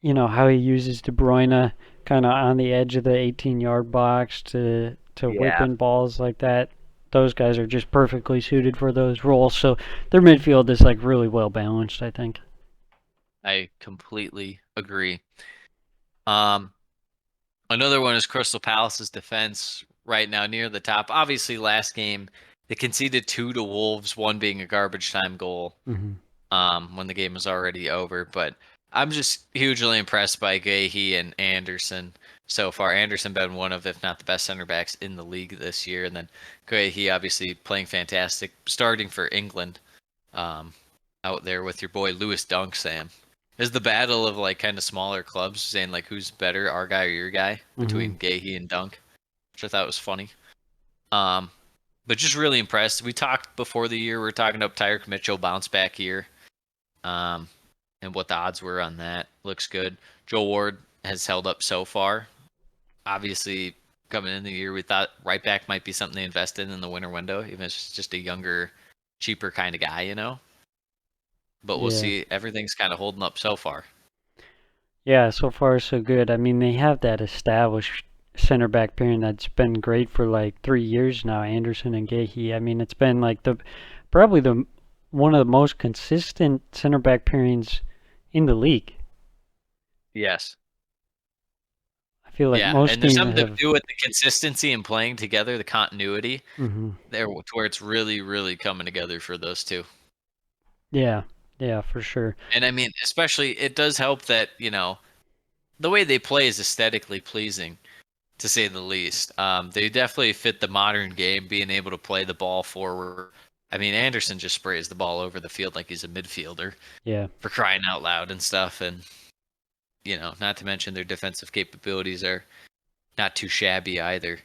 [SPEAKER 7] how he uses De Bruyne kind of on the edge of the 18-yard box to whip
[SPEAKER 6] Yeah.
[SPEAKER 7] in balls like that. Those guys are just perfectly suited for those roles. So their midfield is like really well balanced, I think.
[SPEAKER 6] I completely agree. Another one is Crystal Palace's defense right now near the top. Obviously, last game they conceded 2 to Wolves, one being a garbage time goal. When the game was already over. But I'm just hugely impressed by Gahey and Anderson so far. Anderson been one of, if not the best center backs in the league this year, and then Gahey obviously playing fantastic, starting for England, out there with your boy Lewis Dunk. Sam, is the battle of like kind of smaller clubs saying like who's better, our guy or your guy, between Gahey and Dunk, which I thought was funny. But just really impressed. We talked before the year. We were talking about Tyreek Mitchell bounce back year, and what the odds were on that. Looks good. Joe Ward has held up so far. Obviously, coming in the year, we thought right back might be something they invested in the winter window, even if it's just a younger, cheaper kind of guy, But we'll see. Everything's kind of holding up so far.
[SPEAKER 7] Yeah, so far so good. I mean, they have that established center back pairing that's been great for like 3 years now, Anderson and Gahey. I mean, it's been like probably the one of the most consistent center back pairings in the league.
[SPEAKER 6] Yes.
[SPEAKER 7] I feel like most
[SPEAKER 6] and there's
[SPEAKER 7] teams
[SPEAKER 6] something
[SPEAKER 7] have.
[SPEAKER 6] to do with the consistency and playing together, the continuity
[SPEAKER 7] Mhm.
[SPEAKER 6] there, to where it's really, really coming together for those two.
[SPEAKER 7] Yeah, for sure.
[SPEAKER 6] And I mean, especially, it does help that, the way they play is aesthetically pleasing, to say the least. They definitely fit the modern game, being able to play the ball forward. I mean, Anderson just sprays the ball over the field like he's a midfielder,
[SPEAKER 7] Yeah.
[SPEAKER 6] for crying out loud and stuff. And, not to mention their defensive capabilities are not too shabby either.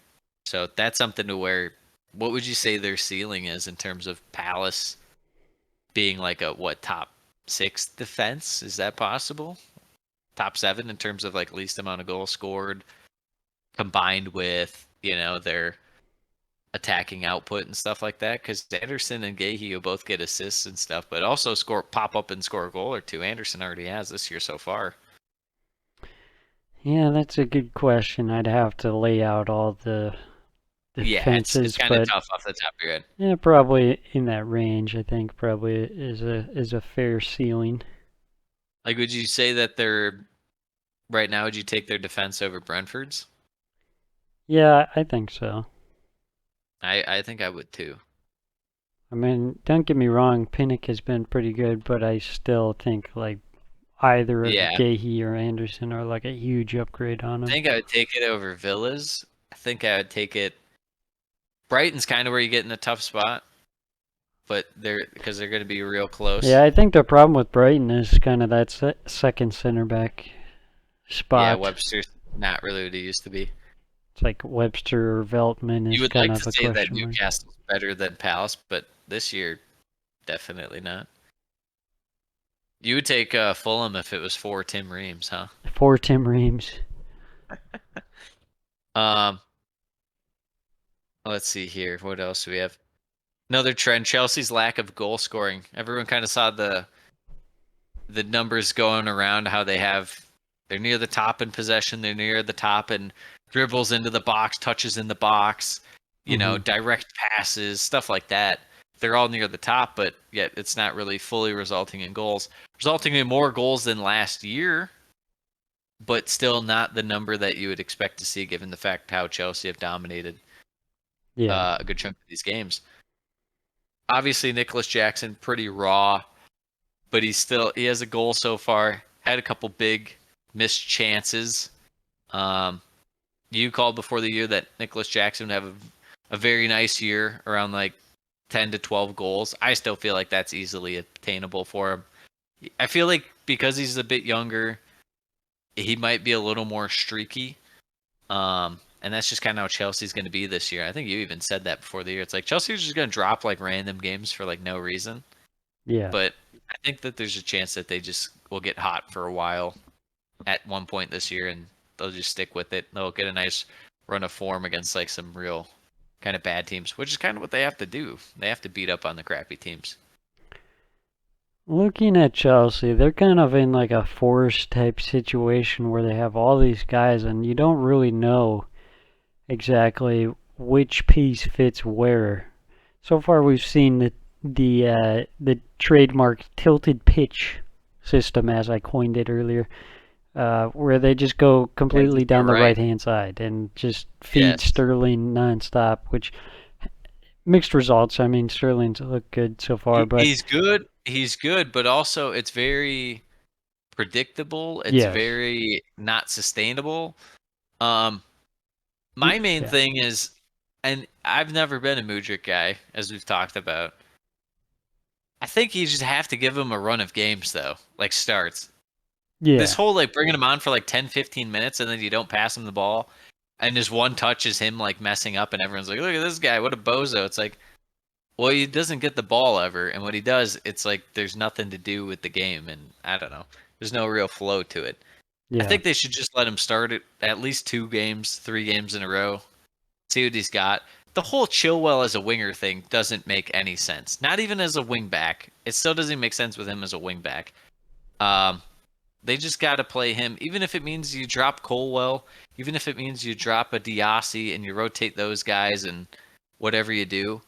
[SPEAKER 6] So that's something to where, what would you say their ceiling is in terms of Palace being like a, top 6 defense? Is that possible? Top 7 in terms of like least amount of goals scored, combined with, their attacking output and stuff like that? Because Anderson and Gahey will both get assists and stuff, but also pop up and score a goal or two. Anderson already has this year so far.
[SPEAKER 7] Yeah, that's a good question. I'd have to lay out all the defenses,
[SPEAKER 6] it's kind of tough off the top of your head.
[SPEAKER 7] Yeah, probably in that range. I think probably is a fair ceiling.
[SPEAKER 6] Like, would you say that they're right now? Would you take their defense over Brentford's?
[SPEAKER 7] Yeah, I think so.
[SPEAKER 6] I think I would too.
[SPEAKER 7] I mean, don't get me wrong, Pinnock has been pretty good, but I still think like either of Gahey or Anderson are like a huge upgrade on him.
[SPEAKER 6] I think I would take it over Villas. I think I would take it. Brighton's kind of where you get in a tough spot, but because they're going to be real close.
[SPEAKER 7] Yeah, I think the problem with Brighton is kind of that second center back spot.
[SPEAKER 6] Yeah, Webster's not really what he used to be.
[SPEAKER 7] It's like Webster or Veltman is
[SPEAKER 6] You would
[SPEAKER 7] kind
[SPEAKER 6] like
[SPEAKER 7] of
[SPEAKER 6] to
[SPEAKER 7] a
[SPEAKER 6] say that
[SPEAKER 7] question mark.
[SPEAKER 6] Newcastle's better than Palace, but this year, definitely not. You would take Fulham if it was for Tim Reams, huh?
[SPEAKER 7] For Tim Reams.
[SPEAKER 6] Let's see here. What else do we have? Another trend: Chelsea's lack of goal scoring. Everyone kind of saw the numbers going around, how they're near the top in possession, they're near the top in dribbles into the box, touches in the box, direct passes, stuff like that. They're all near the top, but yet it's not really fully resulting in goals. Resulting in more goals than last year, but still not the number that you would expect to see given the fact how Chelsea have dominated a good chunk of these games. Obviously, Nicholas Jackson, pretty raw, but he has a goal so far. Had a couple big missed chances. You called before the year that Nicholas Jackson would have a very nice year, around like 10 to 12 goals. I still feel like that's easily attainable for him. I feel like because he's a bit younger, he might be a little more streaky. And that's just kind of how Chelsea's going to be this year. I think you even said that before the year. It's like Chelsea's just going to drop like random games for like no reason.
[SPEAKER 7] Yeah.
[SPEAKER 6] But I think that there's a chance that they just will get hot for a while at one point this year, and they'll just stick with it. They'll get a nice run of form against like some real kind of bad teams, which is kind of what they have to do. They have to beat up on the crappy teams.
[SPEAKER 7] Looking at Chelsea, they're kind of in like a force type situation where they have all these guys and you don't really know exactly which piece fits where. So far we've seen the trademark tilted pitch system, as I coined it earlier, where they just go completely down the right-hand side and just feed Sterling nonstop, which mixed results. I mean, Sterling's looked good so far, but
[SPEAKER 6] he's good. He's good, but also it's very predictable. It's very not sustainable. My main thing is, and I've never been a Mudryk guy, as we've talked about. I think you just have to give him a run of games, though, like starts.
[SPEAKER 7] Yeah.
[SPEAKER 6] This whole like bringing him on for like 10, 15 minutes and then you don't pass him the ball, and just one touch is him like messing up, and everyone's like, "Look at this guy, what a bozo!" It's like, well, he doesn't get the ball ever, and what he does, it's like there's nothing to do with the game, and I don't know. There's no real flow to it.
[SPEAKER 7] Yeah.
[SPEAKER 6] I think they should just let him start it at least 2 games, 3 games in a row, see what he's got. The whole Chilwell as a winger thing doesn't make any sense. Not even as a wing back. It still doesn't make sense with him as a wing back. They just got to play him, even if it means you drop Colwell, even if it means you drop a Diassi and you rotate those guys and whatever you do.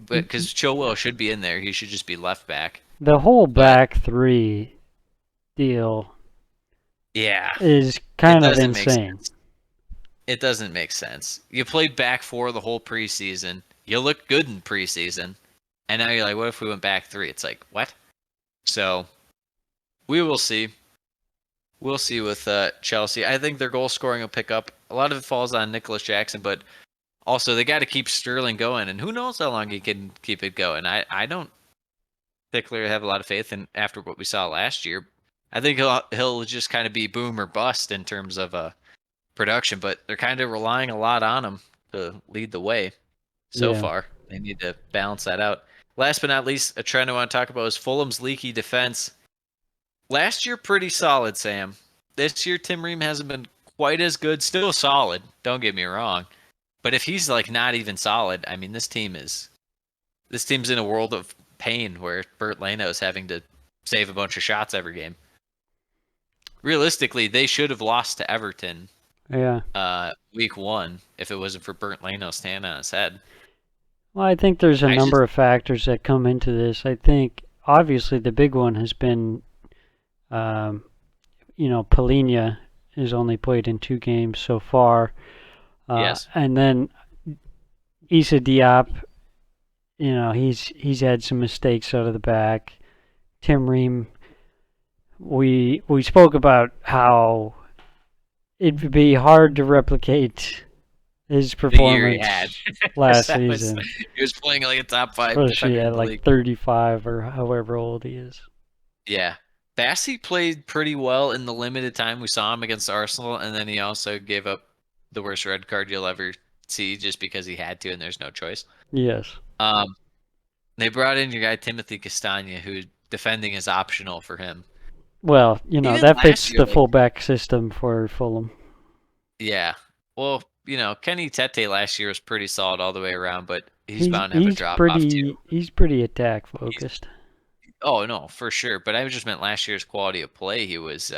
[SPEAKER 6] But because Chilwell should be in there, he should just be left back.
[SPEAKER 7] The whole back three deal is kind of insane.
[SPEAKER 6] It doesn't make sense. You played back 4 the whole preseason. You looked good in preseason. And now you're like, what if we went back 3? It's like, what? So, we will see. We'll see with Chelsea. I think their goal scoring will pick up. A lot of it falls on Nicholas Jackson, but also they got to keep Sterling going. And who knows how long he can keep it going. I don't particularly have a lot of faith in after what we saw last year. I think he'll just kind of be boom or bust in terms of production, but they're kind of relying a lot on him to lead the way so far. They need to balance that out. Last but not least, a trend I want to talk about is Fulham's leaky defense. Last year, pretty solid, Sam. This year, Tim Ream hasn't been quite as good. Still solid, don't get me wrong. But if he's like not even solid, I mean, this team's in a world of pain where Bert Leno is having to save a bunch of shots every game. Realistically, they should have lost to Everton week 1 if it wasn't for Bert Leno standing on his head.
[SPEAKER 7] Well, I think there's a number of factors that come into this. I think, obviously, the big one has been, Palhinha has only played in 2 games so far. And then Issa Diop, he's had some mistakes out of the back. Tim Ream, we spoke about how it would be hard to replicate his performance last season.
[SPEAKER 6] He was playing like a top 5.
[SPEAKER 7] Especially at like 35 or however old he is.
[SPEAKER 6] Yeah. Bassey played pretty well in the limited time we saw him against Arsenal, and then he also gave up the worst red card you'll ever see just because he had to and there's no choice.
[SPEAKER 7] Yes.
[SPEAKER 6] They brought in your guy Timothy Castagna, who defending is optional for him.
[SPEAKER 7] Well, that fits the fullback system for Fulham.
[SPEAKER 6] Yeah. Well, Kenny Tete last year was pretty solid all the way around, but he's bound to have a drop off too.
[SPEAKER 7] He's pretty attack focused.
[SPEAKER 6] Oh no, for sure. But I just meant last year's quality of play. He was,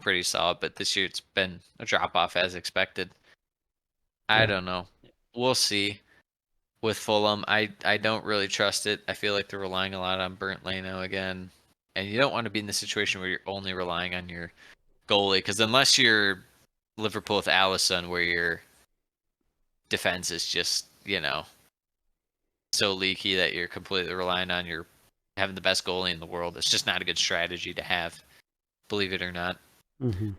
[SPEAKER 6] pretty solid. But this year it's been a drop off as expected. I don't know. We'll see. With Fulham, I don't really trust it. I feel like they're relying a lot on Bernd Leno again. And you don't want to be in the situation where you're only relying on your goalie, because unless you're Liverpool with Alisson, where your defense is just, so leaky that you're completely relying on your having the best goalie in the world, it's just not a good strategy to have, believe it or not.
[SPEAKER 7] Mm-hmm.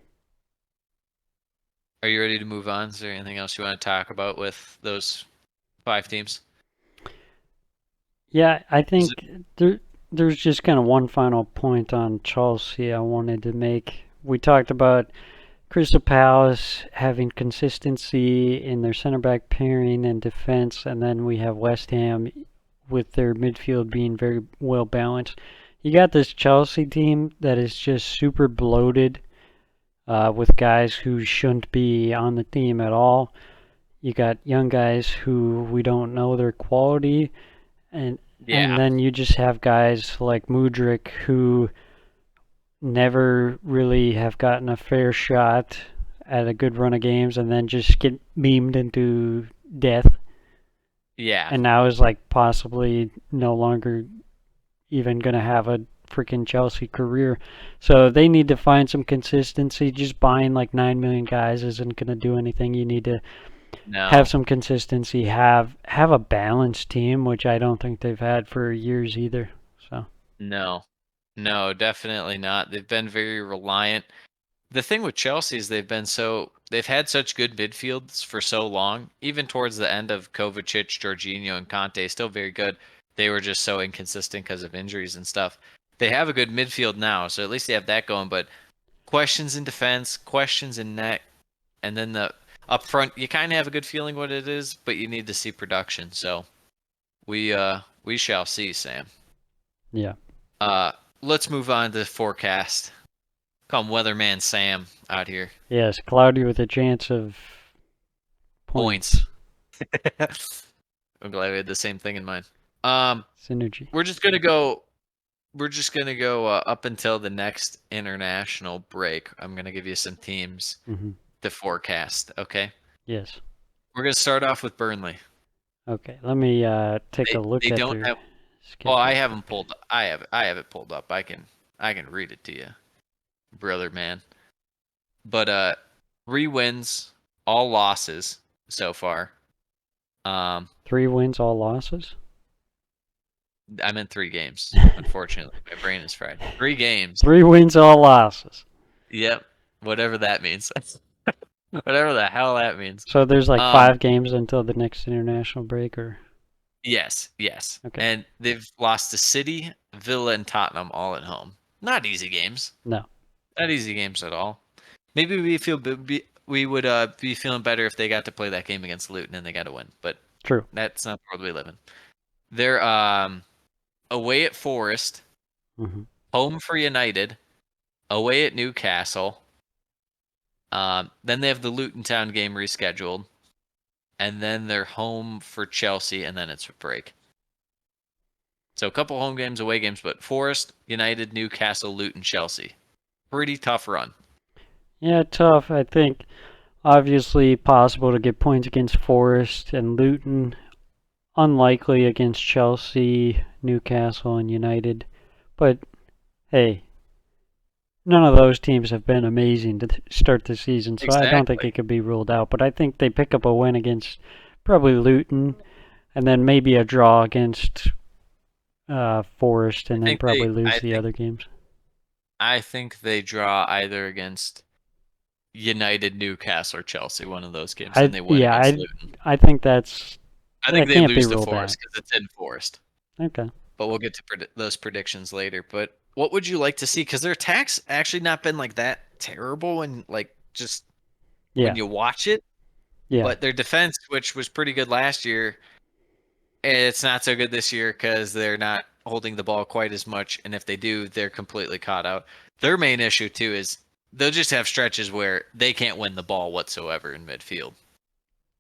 [SPEAKER 6] Are you ready to move on? Is there anything else you want to talk about with those 5 teams?
[SPEAKER 7] Yeah, I think there's just kind of one final point on Chelsea I wanted to make. We talked about Crystal Palace having consistency in their center back pairing and defense, and then we have West Ham with their midfield being very well balanced. You got this Chelsea team that is just super bloated with guys who shouldn't be on the team at all. You got young guys who we don't know their quality, and
[SPEAKER 6] Yeah.
[SPEAKER 7] then you just have guys like Mudryk who never really have gotten a fair shot at a good run of games, and then just get beamed into death,
[SPEAKER 6] Yeah.
[SPEAKER 7] and now is like possibly no longer even going to have a freaking Chelsea career. So they need to find some consistency. Just buying like 9 million guys isn't going to do anything. You need to
[SPEAKER 6] No.
[SPEAKER 7] have some consistency, have a balanced team, which I don't think they've had for years either. So
[SPEAKER 6] No. No, definitely not. They've been very reliant. The thing with Chelsea is they've had such good midfields for so long. Even towards the end of Kovacic, Jorginho, and Conte, still very good. They were just so inconsistent because of injuries and stuff. They have a good midfield now, so at least they have that going. But questions in defense, questions in net, and then the up front, you kind of have a good feeling what it is, but you need to see production. So we shall see, Sam.
[SPEAKER 7] yeah,
[SPEAKER 6] Let's move on to the forecast. Call him Weatherman Sam out here.
[SPEAKER 7] yes, cloudy with a chance of
[SPEAKER 6] Points. I'm glad we had the same thing in mind.
[SPEAKER 7] Synergy.
[SPEAKER 6] We're just gonna go. We're just gonna go up until the next international break. I'm gonna give you some teams
[SPEAKER 7] Hmm.
[SPEAKER 6] to forecast. Okay.
[SPEAKER 7] Yes.
[SPEAKER 6] We're gonna start off with Burnley.
[SPEAKER 7] Okay. Let me take a look
[SPEAKER 6] They
[SPEAKER 7] at
[SPEAKER 6] don't
[SPEAKER 7] their
[SPEAKER 6] have.
[SPEAKER 7] schedule.
[SPEAKER 6] Oh, I have them pulled. I have it pulled up. I can read it to you, brother man. But 3 wins, all losses so far.
[SPEAKER 7] 3 wins, all losses.
[SPEAKER 6] I meant 3 games. Unfortunately, my brain is fried. 3 games.
[SPEAKER 7] 3 wins, all losses.
[SPEAKER 6] Yep. Whatever that means. Whatever the hell that means.
[SPEAKER 7] So there's like
[SPEAKER 6] Um,
[SPEAKER 7] 5 games until the next international break, or
[SPEAKER 6] Yes.
[SPEAKER 7] Okay.
[SPEAKER 6] And they've lost to City, Villa, and Tottenham all at home. Not easy games.
[SPEAKER 7] no.
[SPEAKER 6] Not easy games at all. Maybe we would be feeling better if they got to play that game against Luton and they got to win. But
[SPEAKER 7] True.
[SPEAKER 6] that's not the world we live in. They're away at Forest,
[SPEAKER 7] Hmm.
[SPEAKER 6] home for United, away at Newcastle. Then they have the Luton Town game rescheduled, and then they're home for Chelsea, and then it's a break. So a couple home games, away games, but Forest, United, Newcastle, Luton, Chelsea. Pretty tough run.
[SPEAKER 7] Yeah, tough. I think obviously possible to get points against Forest and Luton. Unlikely against Chelsea, Newcastle, and United. But hey, none of those teams have been amazing to start the season, so I don't think
[SPEAKER 6] Exactly.
[SPEAKER 7] it could be ruled out. But I think they pick up a win against probably Luton, and then maybe a draw against Forest, and
[SPEAKER 6] I
[SPEAKER 7] then
[SPEAKER 6] think
[SPEAKER 7] probably
[SPEAKER 6] they-
[SPEAKER 7] lose
[SPEAKER 6] I
[SPEAKER 7] the
[SPEAKER 6] think-
[SPEAKER 7] other games.
[SPEAKER 6] I think they draw either against United, Newcastle, or Chelsea, one of those games, and they win against Luton.
[SPEAKER 7] I think that's
[SPEAKER 6] I think
[SPEAKER 7] that
[SPEAKER 6] they
[SPEAKER 7] can't be
[SPEAKER 6] lose to
[SPEAKER 7] ruled
[SPEAKER 6] Forest because it's in Forest.
[SPEAKER 7] okay.
[SPEAKER 6] But we'll get to those predictions later. But what would you like to see? Because their attack's actually not been like that terrible, and like just
[SPEAKER 7] Yeah,
[SPEAKER 6] when you watch it.
[SPEAKER 7] yeah,
[SPEAKER 6] But their defense, which was pretty good last year, it's not so good this year because they're not holding the ball quite as much. And if they do, they're completely caught out. Their main issue too is they'll just have stretches where they can't win the ball whatsoever in midfield.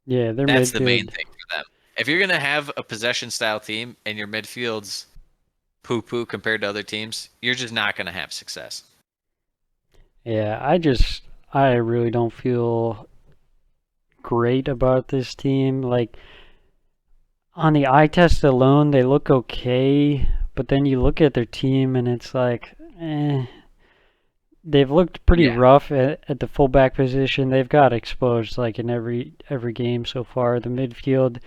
[SPEAKER 7] yeah. Their
[SPEAKER 6] That's
[SPEAKER 7] midfield.
[SPEAKER 6] the main thing for them. If you're gonna have a possession style team and your midfield's poo-poo compared to other teams, you're just not gonna have success.
[SPEAKER 7] Yeah, I really don't feel great about this team. Like on the eye test alone, they look okay, but then you look at their team and it's like, they've looked pretty
[SPEAKER 6] Yeah.
[SPEAKER 7] rough at the fullback position. They've got exposed like in every game so far. The midfield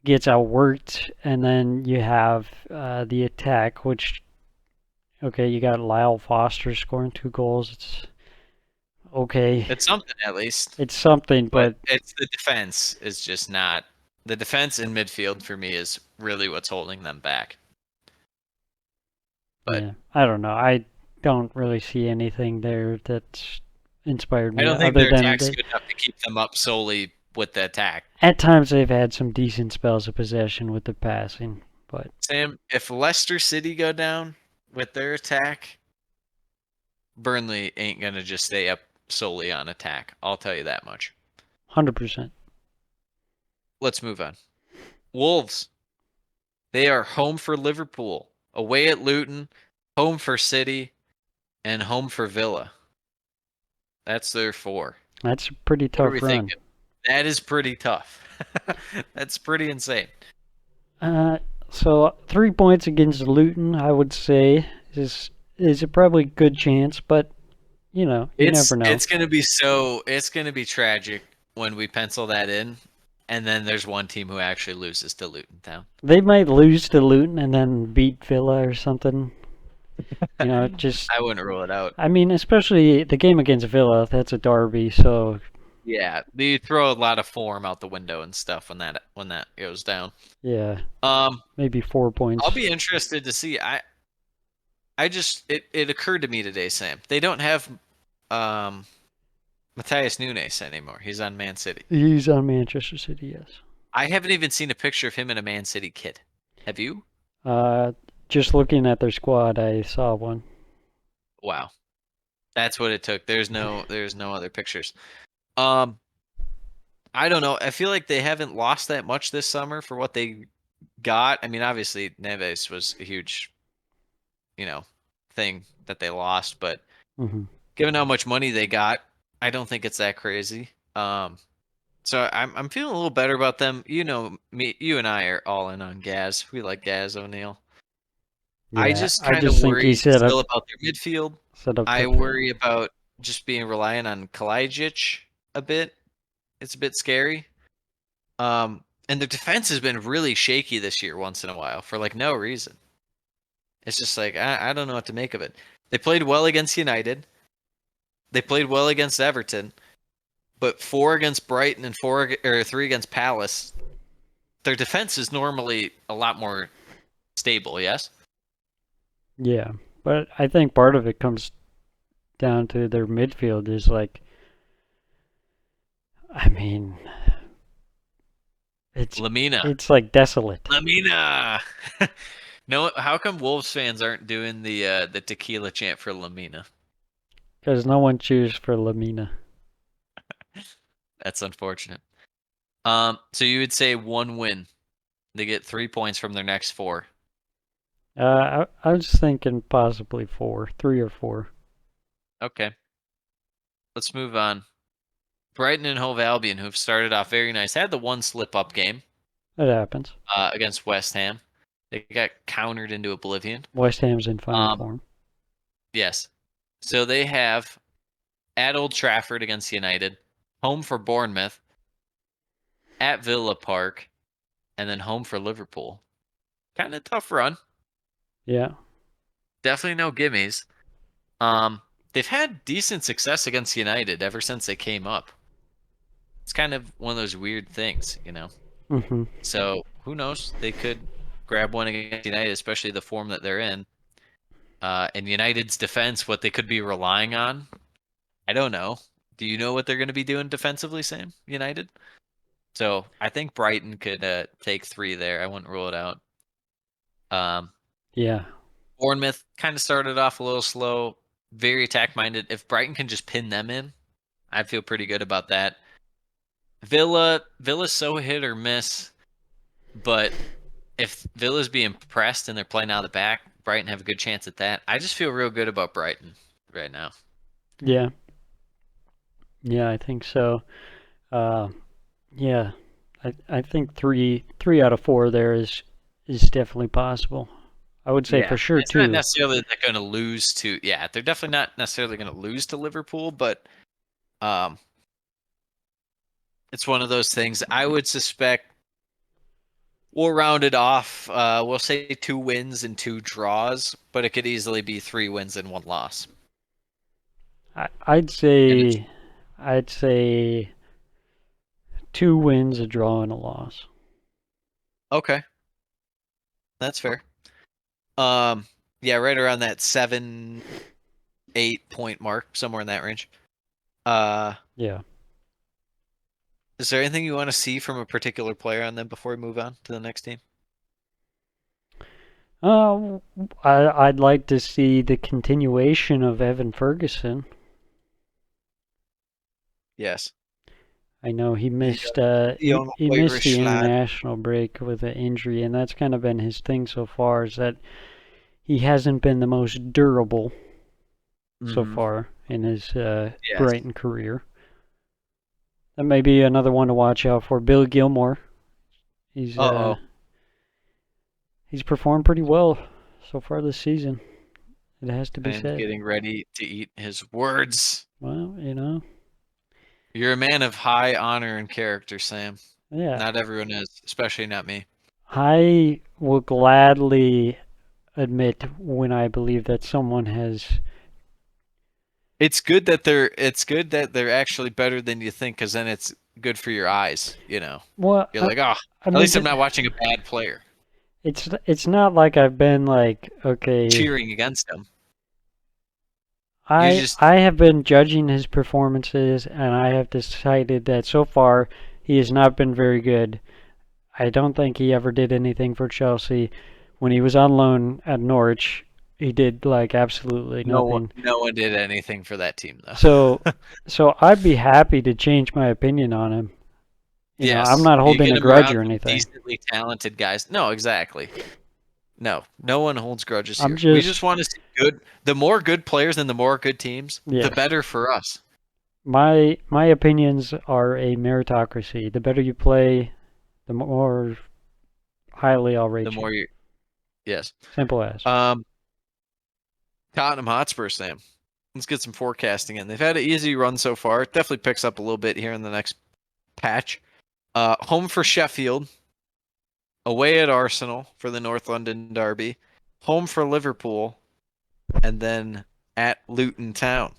[SPEAKER 7] gets outworked, and then you have the attack, which okay, you got Lyle Foster scoring 2 goals. It's okay.
[SPEAKER 6] It's something at least.
[SPEAKER 7] It's something,
[SPEAKER 6] But
[SPEAKER 7] but
[SPEAKER 6] it's the defense is just not. The defense in midfield for me is really what's holding them back. But
[SPEAKER 7] yeah, I don't know. I don't really see anything there that's inspired me.
[SPEAKER 6] I don't think
[SPEAKER 7] other
[SPEAKER 6] their
[SPEAKER 7] than
[SPEAKER 6] attack's good enough to keep them up solely with the attack.
[SPEAKER 7] at times they've had some decent spells of possession with the passing, but
[SPEAKER 6] Sam, if Leicester City go down with their attack, Burnley ain't gonna just stay up solely on attack. I'll tell you that much.
[SPEAKER 7] 100%.
[SPEAKER 6] let's move on. Wolves. They are home for Liverpool, away at Luton, home for City, and home for Villa. That's their 4.
[SPEAKER 7] That's a pretty
[SPEAKER 6] What are
[SPEAKER 7] tough
[SPEAKER 6] we
[SPEAKER 7] run.
[SPEAKER 6] thinking? That is pretty tough. That's pretty insane.
[SPEAKER 7] So 3 points against Luton, I would say, is a probably good chance, but you never know.
[SPEAKER 6] It's gonna be tragic when we pencil that in, and then there's one team who actually loses to Luton Town.
[SPEAKER 7] They might lose to Luton and then beat Villa or something. Just
[SPEAKER 6] I wouldn't rule it out.
[SPEAKER 7] I mean, especially the game against Villa, that's a derby, so
[SPEAKER 6] Yeah, you throw a lot of form out the window and stuff when that goes down.
[SPEAKER 7] yeah,
[SPEAKER 6] Um,
[SPEAKER 7] maybe 4 points.
[SPEAKER 6] I'll be interested to see. It occurred to me today, Sam. They don't have Matthias Nunes anymore. He's on Man City.
[SPEAKER 7] He's on Manchester City, yes.
[SPEAKER 6] I haven't even seen a picture of him in a Man City kit. Have you?
[SPEAKER 7] Just looking at their squad, I saw one.
[SPEAKER 6] Wow. That's what it took. There's no other pictures. I don't know. I feel like they haven't lost that much this summer for what they got. I mean, obviously Neves was a huge, thing that they lost, but
[SPEAKER 7] Hmm.
[SPEAKER 6] given how much money they got, I don't think it's that crazy. So I'm feeling a little better about them. Me, you and I are all in on Gaz. We like Gaz O'Neill. I
[SPEAKER 7] Yeah,
[SPEAKER 6] just
[SPEAKER 7] I
[SPEAKER 6] kind
[SPEAKER 7] just
[SPEAKER 6] of
[SPEAKER 7] think
[SPEAKER 6] worry
[SPEAKER 7] he set
[SPEAKER 6] still
[SPEAKER 7] up
[SPEAKER 6] about their midfield. I
[SPEAKER 7] the
[SPEAKER 6] worry about just being reliant on Kalajic a bit. It's a bit scary. And their defense has been really shaky this year once in a while for no reason. It's just I don't know what to make of it. They played well against United. They played well against Everton, but 4 against Brighton and 3 against Palace. Their defense is normally a lot more stable, yes?
[SPEAKER 7] Yeah, but I think part of it comes down to their midfield is I mean,
[SPEAKER 6] Lamina.
[SPEAKER 7] it's desolate.
[SPEAKER 6] Lamina. No, how come Wolves fans aren't doing the tequila chant for Lamina?
[SPEAKER 7] Because no one cheers for Lamina.
[SPEAKER 6] That's unfortunate. So you would say 1 win. They get 3 points from their next 4.
[SPEAKER 7] I was thinking possibly 3 or 4.
[SPEAKER 6] Okay. Let's move on. Brighton and Hove Albion, who've started off very nice, had the one slip-up game
[SPEAKER 7] It happens.
[SPEAKER 6] against West Ham. They got countered into oblivion.
[SPEAKER 7] West Ham's in final form.
[SPEAKER 6] Yes. So they have at Old Trafford against United, home for Bournemouth, at Villa Park, and then home for Liverpool. Kind of tough run.
[SPEAKER 7] Yeah.
[SPEAKER 6] Definitely no gimmies. They've had decent success against United ever since they came up. It's kind of one of those weird things,
[SPEAKER 7] Mm-hmm.
[SPEAKER 6] So who knows? They could grab one against United, especially the form that they're in. And United's defense, what they could be relying on, I don't know. Do you know what they're going to be doing defensively, Sam? United? So I think Brighton could take 3 there. I wouldn't rule it out.
[SPEAKER 7] Yeah.
[SPEAKER 6] Bournemouth kind of started off a little slow, very attack-minded. If Brighton can just pin them in, I feel pretty good about that. Villa's so hit or miss, but if Villa's being pressed and they're playing out of the back, Brighton have a good chance at that. I just feel real good about Brighton right now.
[SPEAKER 7] Yeah. Yeah, I think so. Yeah. I think 3 out of 4 there is definitely possible. I would say for sure
[SPEAKER 6] it's
[SPEAKER 7] 2.
[SPEAKER 6] not necessarily that they're going to lose to. Yeah, they're definitely not necessarily going to lose to Liverpool, but it's one of those things. I would suspect we'll round it off. We'll say 2 wins and 2 draws, but it could easily be 3 wins and 1 loss.
[SPEAKER 7] I'd say 2 wins, a draw, and a loss.
[SPEAKER 6] Okay, that's fair. Yeah, right around that 7-8 point mark, somewhere in that range.
[SPEAKER 7] Yeah.
[SPEAKER 6] Is there anything you want to see from a particular player on them before we move on to the next team?
[SPEAKER 7] I'd like to see the continuation of Evan Ferguson.
[SPEAKER 6] Yes.
[SPEAKER 7] I know he missed
[SPEAKER 6] young
[SPEAKER 7] he missed the
[SPEAKER 6] Irish lad.
[SPEAKER 7] international break with an injury, and that's kind of been his thing so far. Is that he hasn't been the most durable so
[SPEAKER 6] Mhm.
[SPEAKER 7] far in his
[SPEAKER 6] Yes.
[SPEAKER 7] Brighton career. That may be another one to watch out for. Bill Gilmore. He's
[SPEAKER 6] Uh-oh.
[SPEAKER 7] he's performed pretty well so far this season. It has to be
[SPEAKER 6] And
[SPEAKER 7] said.
[SPEAKER 6] getting ready to eat his words.
[SPEAKER 7] Well, you know,
[SPEAKER 6] You're a man of high honor and character, Sam.
[SPEAKER 7] yeah.
[SPEAKER 6] Not everyone is, especially not me.
[SPEAKER 7] I will gladly admit when I believe that someone has.
[SPEAKER 6] It's good that they're actually better than you think, because then it's good for your eyes. You know,
[SPEAKER 7] Well,
[SPEAKER 6] you're like, oh,
[SPEAKER 7] I
[SPEAKER 6] at
[SPEAKER 7] mean,
[SPEAKER 6] least I'm not watching a bad player,
[SPEAKER 7] it's not like I've been like, okay,
[SPEAKER 6] cheering against them.
[SPEAKER 7] I
[SPEAKER 6] just-
[SPEAKER 7] I have been judging his performances, and I have decided that so far he has not been very good. I don't think he ever did anything for Chelsea. When he was on loan at Norwich, he did like absolutely nothing.
[SPEAKER 6] No one did anything for that team though.
[SPEAKER 7] So I'd be happy to change my opinion on him. You know,
[SPEAKER 6] Yes,
[SPEAKER 7] I'm not
[SPEAKER 6] you
[SPEAKER 7] holding
[SPEAKER 6] get
[SPEAKER 7] a
[SPEAKER 6] him
[SPEAKER 7] grudge
[SPEAKER 6] around
[SPEAKER 7] or
[SPEAKER 6] some
[SPEAKER 7] anything.
[SPEAKER 6] Decently talented guys. No, exactly. No one holds grudges
[SPEAKER 7] I'm
[SPEAKER 6] here. We
[SPEAKER 7] just-
[SPEAKER 6] just want to see good. The more good players and the more good teams,
[SPEAKER 7] Yes.
[SPEAKER 6] the better for us.
[SPEAKER 7] My opinions are a meritocracy. The better you play, the more highly I'll rate
[SPEAKER 6] The
[SPEAKER 7] you.
[SPEAKER 6] more you, yes.
[SPEAKER 7] Simple as.
[SPEAKER 6] Tottenham Hotspur, Sam. Let's get some forecasting in. They've had an easy run so far. It definitely picks up a little bit here in the next patch. Home for Sheffield. Away at Arsenal for the North London derby. Home for Liverpool. And then at Luton Town.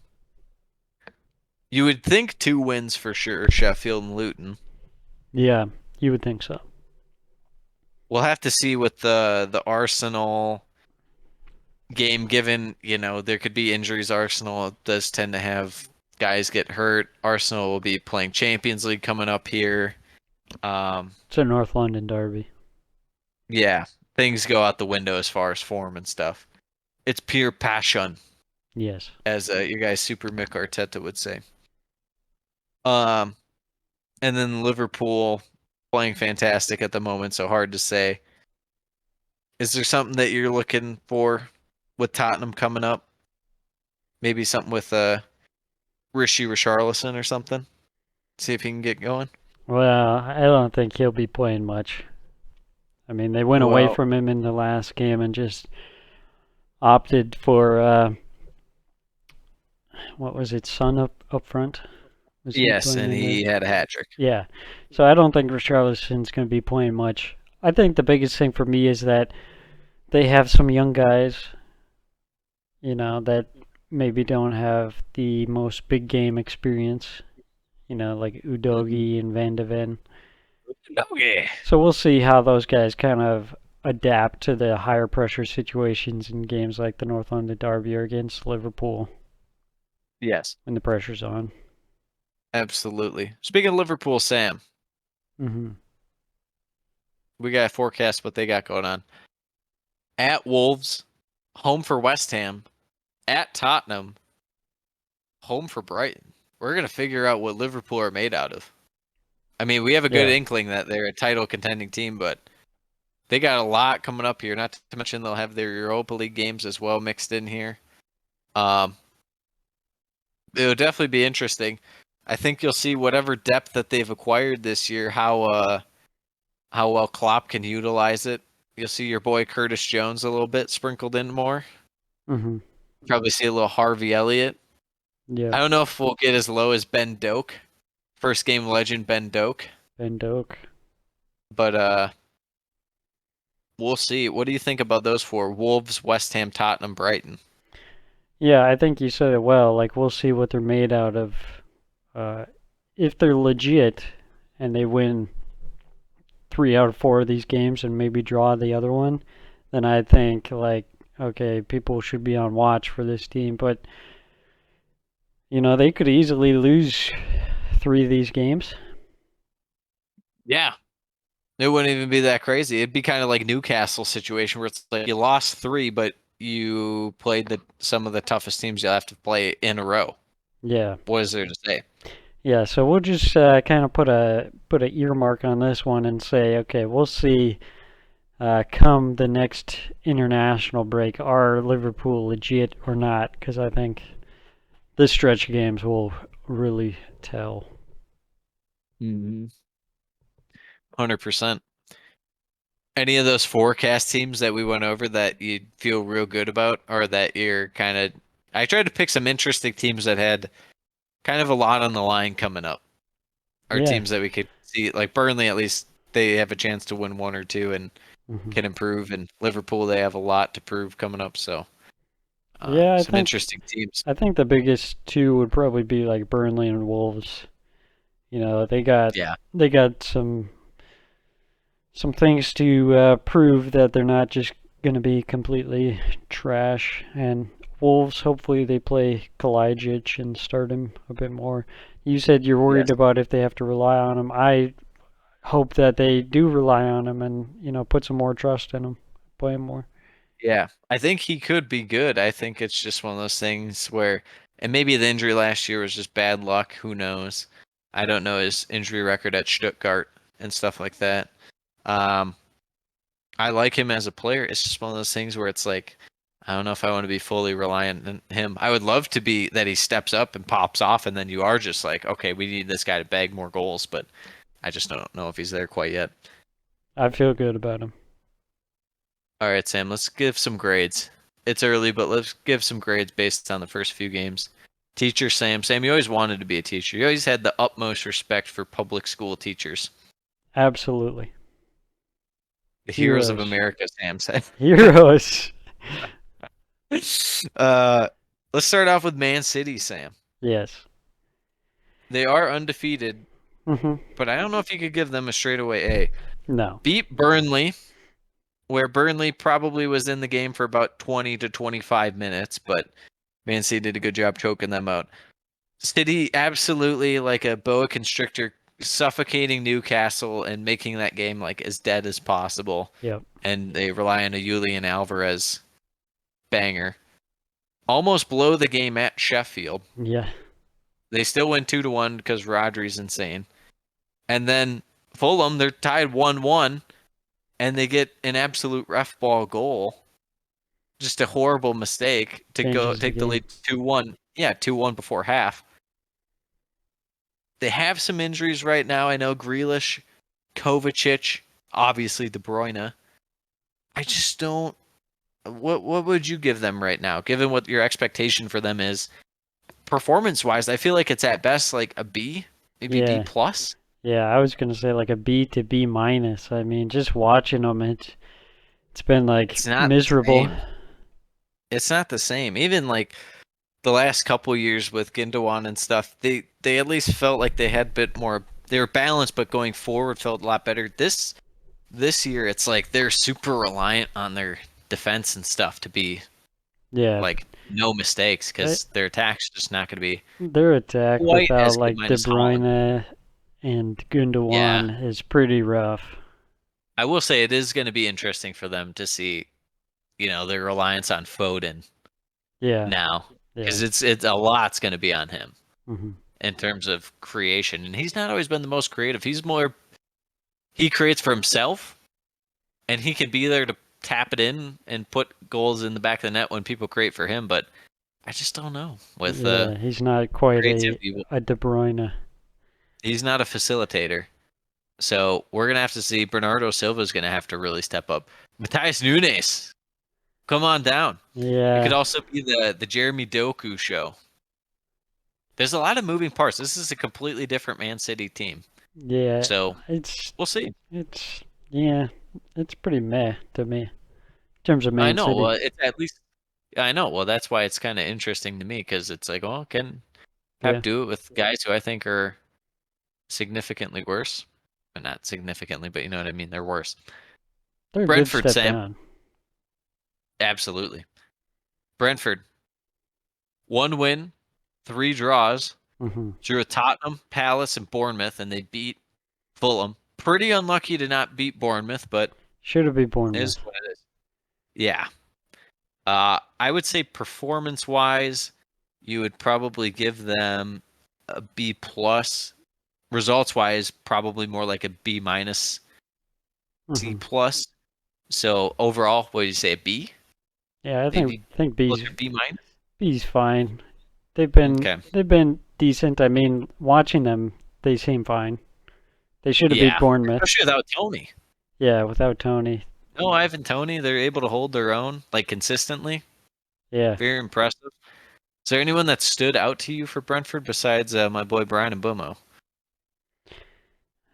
[SPEAKER 6] You would think 2 wins for sure, Sheffield and Luton.
[SPEAKER 7] Yeah, you would think so.
[SPEAKER 6] We'll have to see with the Arsenal game, given, there could be injuries. Arsenal does tend to have guys get hurt. Arsenal will be playing Champions League coming up here.
[SPEAKER 7] It's a North London derby.
[SPEAKER 6] Yeah, things go out the window as far as form and stuff. It's pure passion,
[SPEAKER 7] Yes.
[SPEAKER 6] as your guy Super Mick Arteta would say. And then Liverpool playing fantastic at the moment, so hard to say. Is there something that you're looking for with Tottenham coming up? Maybe something with Rishi Richarlison or something? See if he can get going?
[SPEAKER 7] Well, I don't think he'll be playing much. I mean, they went away
[SPEAKER 6] Well-
[SPEAKER 7] from him in the last game and just opted for what was it, Son up front? Was he
[SPEAKER 6] Yes,
[SPEAKER 7] playing
[SPEAKER 6] and
[SPEAKER 7] in
[SPEAKER 6] he
[SPEAKER 7] there?
[SPEAKER 6] had a hat trick.
[SPEAKER 7] Yeah. So I don't think Richarlison's going to be playing much. I think the biggest thing for me is that they have some young guys, that maybe don't have the most big game experience, like Udogi and Van de Ven.
[SPEAKER 6] Oh, yeah.
[SPEAKER 7] So we'll see how those guys kind of adapt to the higher pressure situations in games like the North London derby or against Liverpool
[SPEAKER 6] Yes,
[SPEAKER 7] when the pressure's on.
[SPEAKER 6] absolutely. Speaking of Liverpool, Sam,
[SPEAKER 7] Hmm.
[SPEAKER 6] we got a forecast what they got going on. At Wolves, home for West Ham, at Tottenham, home for Brighton. We're going to figure out what Liverpool are made out of. I mean, we have a good
[SPEAKER 7] Yeah.
[SPEAKER 6] inkling that they're a title contending team, but they got a lot coming up here. Not to mention they'll have their Europa League games as well mixed in here. It'll definitely be interesting. I think you'll see whatever depth that they've acquired this year, how well Klopp can utilize it. You'll see your boy Curtis Jones a little bit sprinkled in more.
[SPEAKER 7] Hmm.
[SPEAKER 6] Probably see a little Harvey Elliott. I
[SPEAKER 7] Yeah.
[SPEAKER 6] don't know if we'll get as low as Ben Doak, first game legend Ben Doak,
[SPEAKER 7] Ben Doak.
[SPEAKER 6] but we'll see. What do you think about those four? Wolves, West Ham, Tottenham, Brighton.
[SPEAKER 7] Yeah, I think you said it well. Like, we'll see what they're made out of. If they're legit and they win 3 out of 4 of these games and maybe draw the other one, then I think, like, okay, people should be on watch for this team. But, they could easily lose 3 of these games.
[SPEAKER 6] Yeah. It wouldn't even be that crazy. It'd be kind of like Newcastle situation where it's like you lost 3, but you played some of the toughest teams you'll have to play in a row.
[SPEAKER 7] Yeah.
[SPEAKER 6] What is there to say?
[SPEAKER 7] Yeah, so we'll just kind of put a earmark on this one and say, okay, we'll see come the next international break, are Liverpool legit or not? Because I think this stretch of games will really tell.
[SPEAKER 6] 100%. Any of those forecast teams that we went over that you feel real good about, or that you're kind of? I tried to pick some interesting teams that had kind of a lot on the line coming up, or
[SPEAKER 7] Yeah.
[SPEAKER 6] teams that we could see, like Burnley. At least they have a chance to win one or two and
[SPEAKER 7] Mhm.
[SPEAKER 6] can improve, and Liverpool they have a lot to prove coming up. So,
[SPEAKER 7] Yeah,
[SPEAKER 6] some interesting teams.
[SPEAKER 7] I think the biggest two would probably be like Burnley and Wolves. You know, they got
[SPEAKER 6] Yeah.
[SPEAKER 7] some things to prove that they're not just going to be completely trash. And Wolves, hopefully they play Kalajic and start him a bit more. You said you're worried
[SPEAKER 6] Yes.
[SPEAKER 7] about if they have to rely on him. I hope that they do rely on him and, you know, put some more trust in him, play him more.
[SPEAKER 6] Yeah, I think he could be good. I think it's just one of those things where, and maybe the injury last year was just bad luck. Who knows? I don't know his injury record at Stuttgart and stuff like that. Um, I like him as a player. It's just one of those things where it's like, I don't know if I want to be fully reliant on him. I would love to be that he steps up and pops off, and then you are just like, okay, we need this guy to bag more goals, but I just don't know if he's there quite yet.
[SPEAKER 7] I feel good about him.
[SPEAKER 6] All right, Sam, let's give some grades. It's early, but let's give some grades based on the first few games. Teacher Sam. Sam, you always wanted to be a teacher. You always had the utmost respect for public school teachers.
[SPEAKER 7] Absolutely.
[SPEAKER 6] The heroes of
[SPEAKER 7] Heroes.
[SPEAKER 6] America, Sam said.
[SPEAKER 7] Heroes.
[SPEAKER 6] Let's start off with Man City, Sam.
[SPEAKER 7] Yes.
[SPEAKER 6] They are undefeated,
[SPEAKER 7] Hmm.
[SPEAKER 6] but I don't know if you could give them a straightaway A.
[SPEAKER 7] No.
[SPEAKER 6] Beat Burnley, where Burnley probably was in the game for about 20 to 25 minutes, but Man City did a good job choking them out. City absolutely like a boa constrictor, suffocating Newcastle and making that game like as dead as possible.
[SPEAKER 7] Yep.
[SPEAKER 6] And they rely on a Julian Alvarez banger. Almost blow the game at Sheffield.
[SPEAKER 7] Yeah.
[SPEAKER 6] They still win 2-1 because Rodri's insane. And then Fulham, they're tied 1-1, and they get an absolute ref ball goal. Just a horrible mistake to go
[SPEAKER 7] Changes the
[SPEAKER 6] take the lead 2-1. Yeah, 2-1 before half. They have some injuries right now. I know Grealish, Kovacic, obviously De Bruyne. I just don't. What would you give them right now, given what your expectation for them is? Performance-wise, I feel like it's at best like a B, maybe
[SPEAKER 7] Yeah.
[SPEAKER 6] D plus.
[SPEAKER 7] Yeah, I was gonna say like a B to B minus. I mean, just watching them, it's been like
[SPEAKER 6] It's not the
[SPEAKER 7] miserable.
[SPEAKER 6] same. It's not the same. Even like the last couple years with Gundogan and stuff, they at least felt like they had a bit more. They were balanced, but going forward felt a lot better. This year, it's like they're super reliant on their defense and stuff to be
[SPEAKER 7] Yeah,
[SPEAKER 6] like no mistakes because their attack's just not going to be.
[SPEAKER 7] their attack
[SPEAKER 6] Quite
[SPEAKER 7] without
[SPEAKER 6] as good
[SPEAKER 7] like De
[SPEAKER 6] minus Haaland.
[SPEAKER 7] Bruyne and Gundogan is pretty rough.
[SPEAKER 6] I will say it is going to be interesting for them to see, their reliance on Foden
[SPEAKER 7] Yeah,
[SPEAKER 6] now
[SPEAKER 7] yeah.
[SPEAKER 6] because it's a lot's going to be on him
[SPEAKER 7] Hmm.
[SPEAKER 6] in terms of creation, and he's not always been the most creative. He creates for himself, and he can be there to tap it in and put goals in the back of the net when people create for him. But I just don't know with
[SPEAKER 7] Yeah, he's not quite
[SPEAKER 6] creativity.
[SPEAKER 7] a De Bruyne.
[SPEAKER 6] He's not a facilitator. So we're going to have to see. Bernardo Silva's going to have to really step up. Matthias Nunes, come on down. It
[SPEAKER 7] Yeah,
[SPEAKER 6] could also be the Jeremy Doku show. There's a lot of moving parts. This is a completely different Man City team.
[SPEAKER 7] yeah.
[SPEAKER 6] So
[SPEAKER 7] It's
[SPEAKER 6] we'll see.
[SPEAKER 7] it's pretty meh to me in terms of Man
[SPEAKER 6] I know.
[SPEAKER 7] City.
[SPEAKER 6] Well, it's at least I know. Well, that's why it's kind of interesting to me because it's like, well, can Pep
[SPEAKER 7] Yeah.
[SPEAKER 6] do it with guys who I think are significantly worse? But not significantly, but you know what I mean. They're worse.
[SPEAKER 7] They're a
[SPEAKER 6] Brentford,
[SPEAKER 7] good step
[SPEAKER 6] Sam.
[SPEAKER 7] down.
[SPEAKER 6] Absolutely. Brentford, 1 win, 3 draws.
[SPEAKER 7] Hmm.
[SPEAKER 6] Drew with Tottenham, Palace, and Bournemouth, and they beat Fulham. Pretty unlucky to not beat Bournemouth, but
[SPEAKER 7] Should have been
[SPEAKER 6] it
[SPEAKER 7] Bournemouth.
[SPEAKER 6] is what it is. Yeah. I would say performance-wise, you would probably give them a B plus. Results wise, probably more like a B minus, C
[SPEAKER 7] Mhm.
[SPEAKER 6] plus. So overall, what do you say, a B?
[SPEAKER 7] Yeah, I
[SPEAKER 6] Maybe
[SPEAKER 7] think
[SPEAKER 6] look
[SPEAKER 7] B's
[SPEAKER 6] at B minus.
[SPEAKER 7] B's fine.
[SPEAKER 6] Okay.
[SPEAKER 7] They've been decent. I mean, watching them, they seem fine. They should have beat
[SPEAKER 6] Yeah,
[SPEAKER 7] Bournemouth.
[SPEAKER 6] especially without Tony.
[SPEAKER 7] Yeah, without Tony.
[SPEAKER 6] No, Ivan Tony, they're able to hold their own like consistently.
[SPEAKER 7] Yeah.
[SPEAKER 6] Very impressive. Is there anyone that stood out to you for Brentford besides my boy Brian and Mbomo?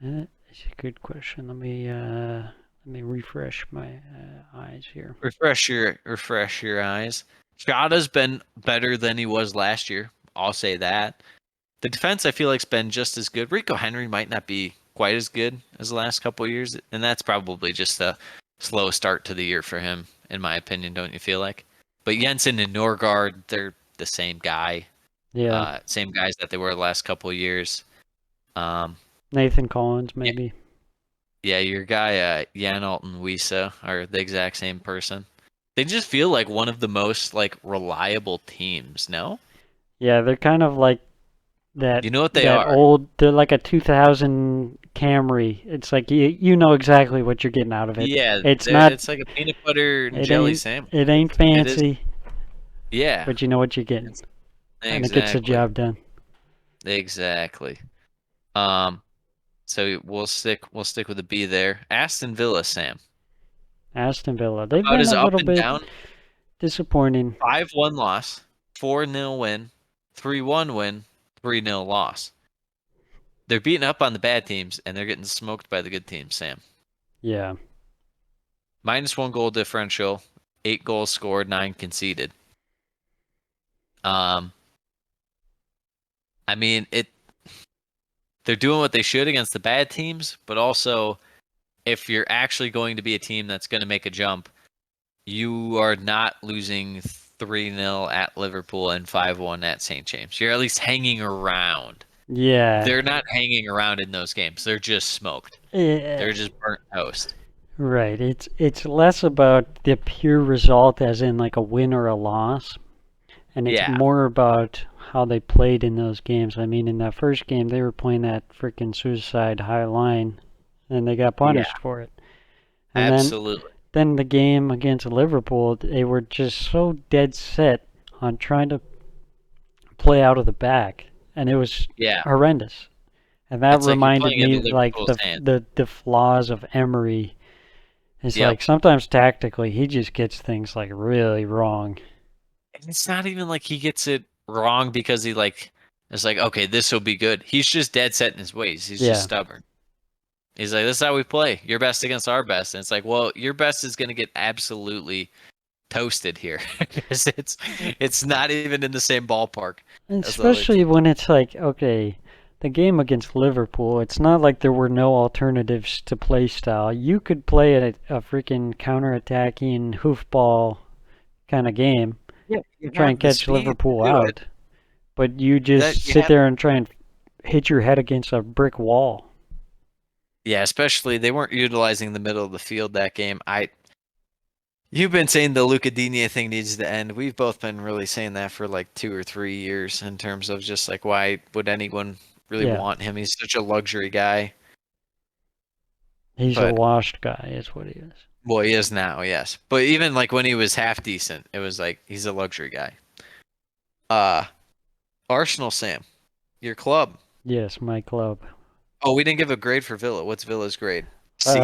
[SPEAKER 7] It's a good question. Let me refresh my eyes here.
[SPEAKER 6] Refresh your eyes. Shada's been better than he was last year. I'll say that. The defense I feel like's been just as good. Rico Henry might not be quite as good as the last couple of years, and that's probably just a slow start to the year for him, in my opinion. Don't you feel like? But Jensen and Norgard, they're the same guy.
[SPEAKER 7] Yeah.
[SPEAKER 6] Same guys that they were the last couple of years.
[SPEAKER 7] Nathan Collins, maybe.
[SPEAKER 6] Yeah, your guy Jan Alton Wisa are the exact same person. They just feel like one of the most like reliable teams. No,
[SPEAKER 7] Yeah, they're kind of like that.
[SPEAKER 6] you know what they
[SPEAKER 7] that
[SPEAKER 6] are.
[SPEAKER 7] old. They're like a 2000 Camry. It's like you know exactly what you're getting out of it.
[SPEAKER 6] Yeah,
[SPEAKER 7] It's not.
[SPEAKER 6] It's like a peanut butter and
[SPEAKER 7] It
[SPEAKER 6] jelly
[SPEAKER 7] ain't.
[SPEAKER 6] sandwich.
[SPEAKER 7] It ain't
[SPEAKER 6] It is.
[SPEAKER 7] fancy,
[SPEAKER 6] Yeah,
[SPEAKER 7] but you know what you're getting, and it gets the
[SPEAKER 6] exactly.
[SPEAKER 7] job done.
[SPEAKER 6] Exactly. So we'll stick with a B there. Aston Villa, Sam.
[SPEAKER 7] Aston Villa. They've
[SPEAKER 6] About
[SPEAKER 7] been
[SPEAKER 6] as
[SPEAKER 7] a
[SPEAKER 6] up
[SPEAKER 7] little
[SPEAKER 6] and
[SPEAKER 7] bit
[SPEAKER 6] down.
[SPEAKER 7] disappointing.
[SPEAKER 6] 5-1 loss, 4-0 win, 3-1 win, 3-0 loss. They're beating up on the bad teams, and they're getting smoked by the good teams, Sam.
[SPEAKER 7] Yeah.
[SPEAKER 6] -1 goal differential, 8 goals scored, 9 conceded. I mean, they're doing what they should against the bad teams, but also if you're actually going to be a team that's going to make a jump, you are not losing 3-0 at Liverpool and 5-1 at St. James. You're at least hanging around.
[SPEAKER 7] Yeah.
[SPEAKER 6] They're not hanging around in those games. They're just smoked.
[SPEAKER 7] Yeah.
[SPEAKER 6] They're just burnt toast.
[SPEAKER 7] Right. It's less about the pure result as in like a win or a loss. And it's
[SPEAKER 6] Yeah.
[SPEAKER 7] more about how they played in those games. I mean, in that first game they were playing that freaking suicide high line and they got punished for it. And
[SPEAKER 6] Absolutely.
[SPEAKER 7] then the game against Liverpool, they were just so dead set on trying to play out of the back, and it was
[SPEAKER 6] Yeah.
[SPEAKER 7] horrendous. And that
[SPEAKER 6] It's like you're
[SPEAKER 7] reminded
[SPEAKER 6] playing into
[SPEAKER 7] me like
[SPEAKER 6] Liverpool's hand.
[SPEAKER 7] the flaws of Emery. It's
[SPEAKER 6] Yep.
[SPEAKER 7] like sometimes tactically he just gets things like really wrong.
[SPEAKER 6] And it's not even like he gets it wrong because he like it's like, okay, this will be good. He's just dead set in his ways. He's
[SPEAKER 7] Yeah.
[SPEAKER 6] just stubborn. He's like, this is how we play. Your best against our best. And it's like, well, your best is gonna get absolutely toasted here. Because it's not even in the same ballpark.
[SPEAKER 7] And
[SPEAKER 6] That's the other
[SPEAKER 7] especially when it's like, okay, the game against Liverpool, it's not like there were no alternatives to play style. You could play a freaking counter-attacking hoofball kind of game.
[SPEAKER 6] Yeah,
[SPEAKER 7] Try and catch Liverpool out. But you just
[SPEAKER 6] you
[SPEAKER 7] sit
[SPEAKER 6] have-
[SPEAKER 7] there and try and hit your head against a brick wall.
[SPEAKER 6] Yeah, especially they weren't utilizing the middle of the field that game. You've been saying the Luca Digne thing needs to end. We've both been really saying that for like 2 or 3 years in terms of just like why would anyone really
[SPEAKER 7] Yeah.
[SPEAKER 6] want him? He's such a luxury guy.
[SPEAKER 7] He's a
[SPEAKER 6] But-
[SPEAKER 7] washed guy, is what he is.
[SPEAKER 6] Well, he is now, yes. But even like when he was half decent, it was like he's a luxury guy. Arsenal, Sam, your club.
[SPEAKER 7] Yes, my club.
[SPEAKER 6] Oh, we didn't give a grade for Villa. What's Villa's grade? C.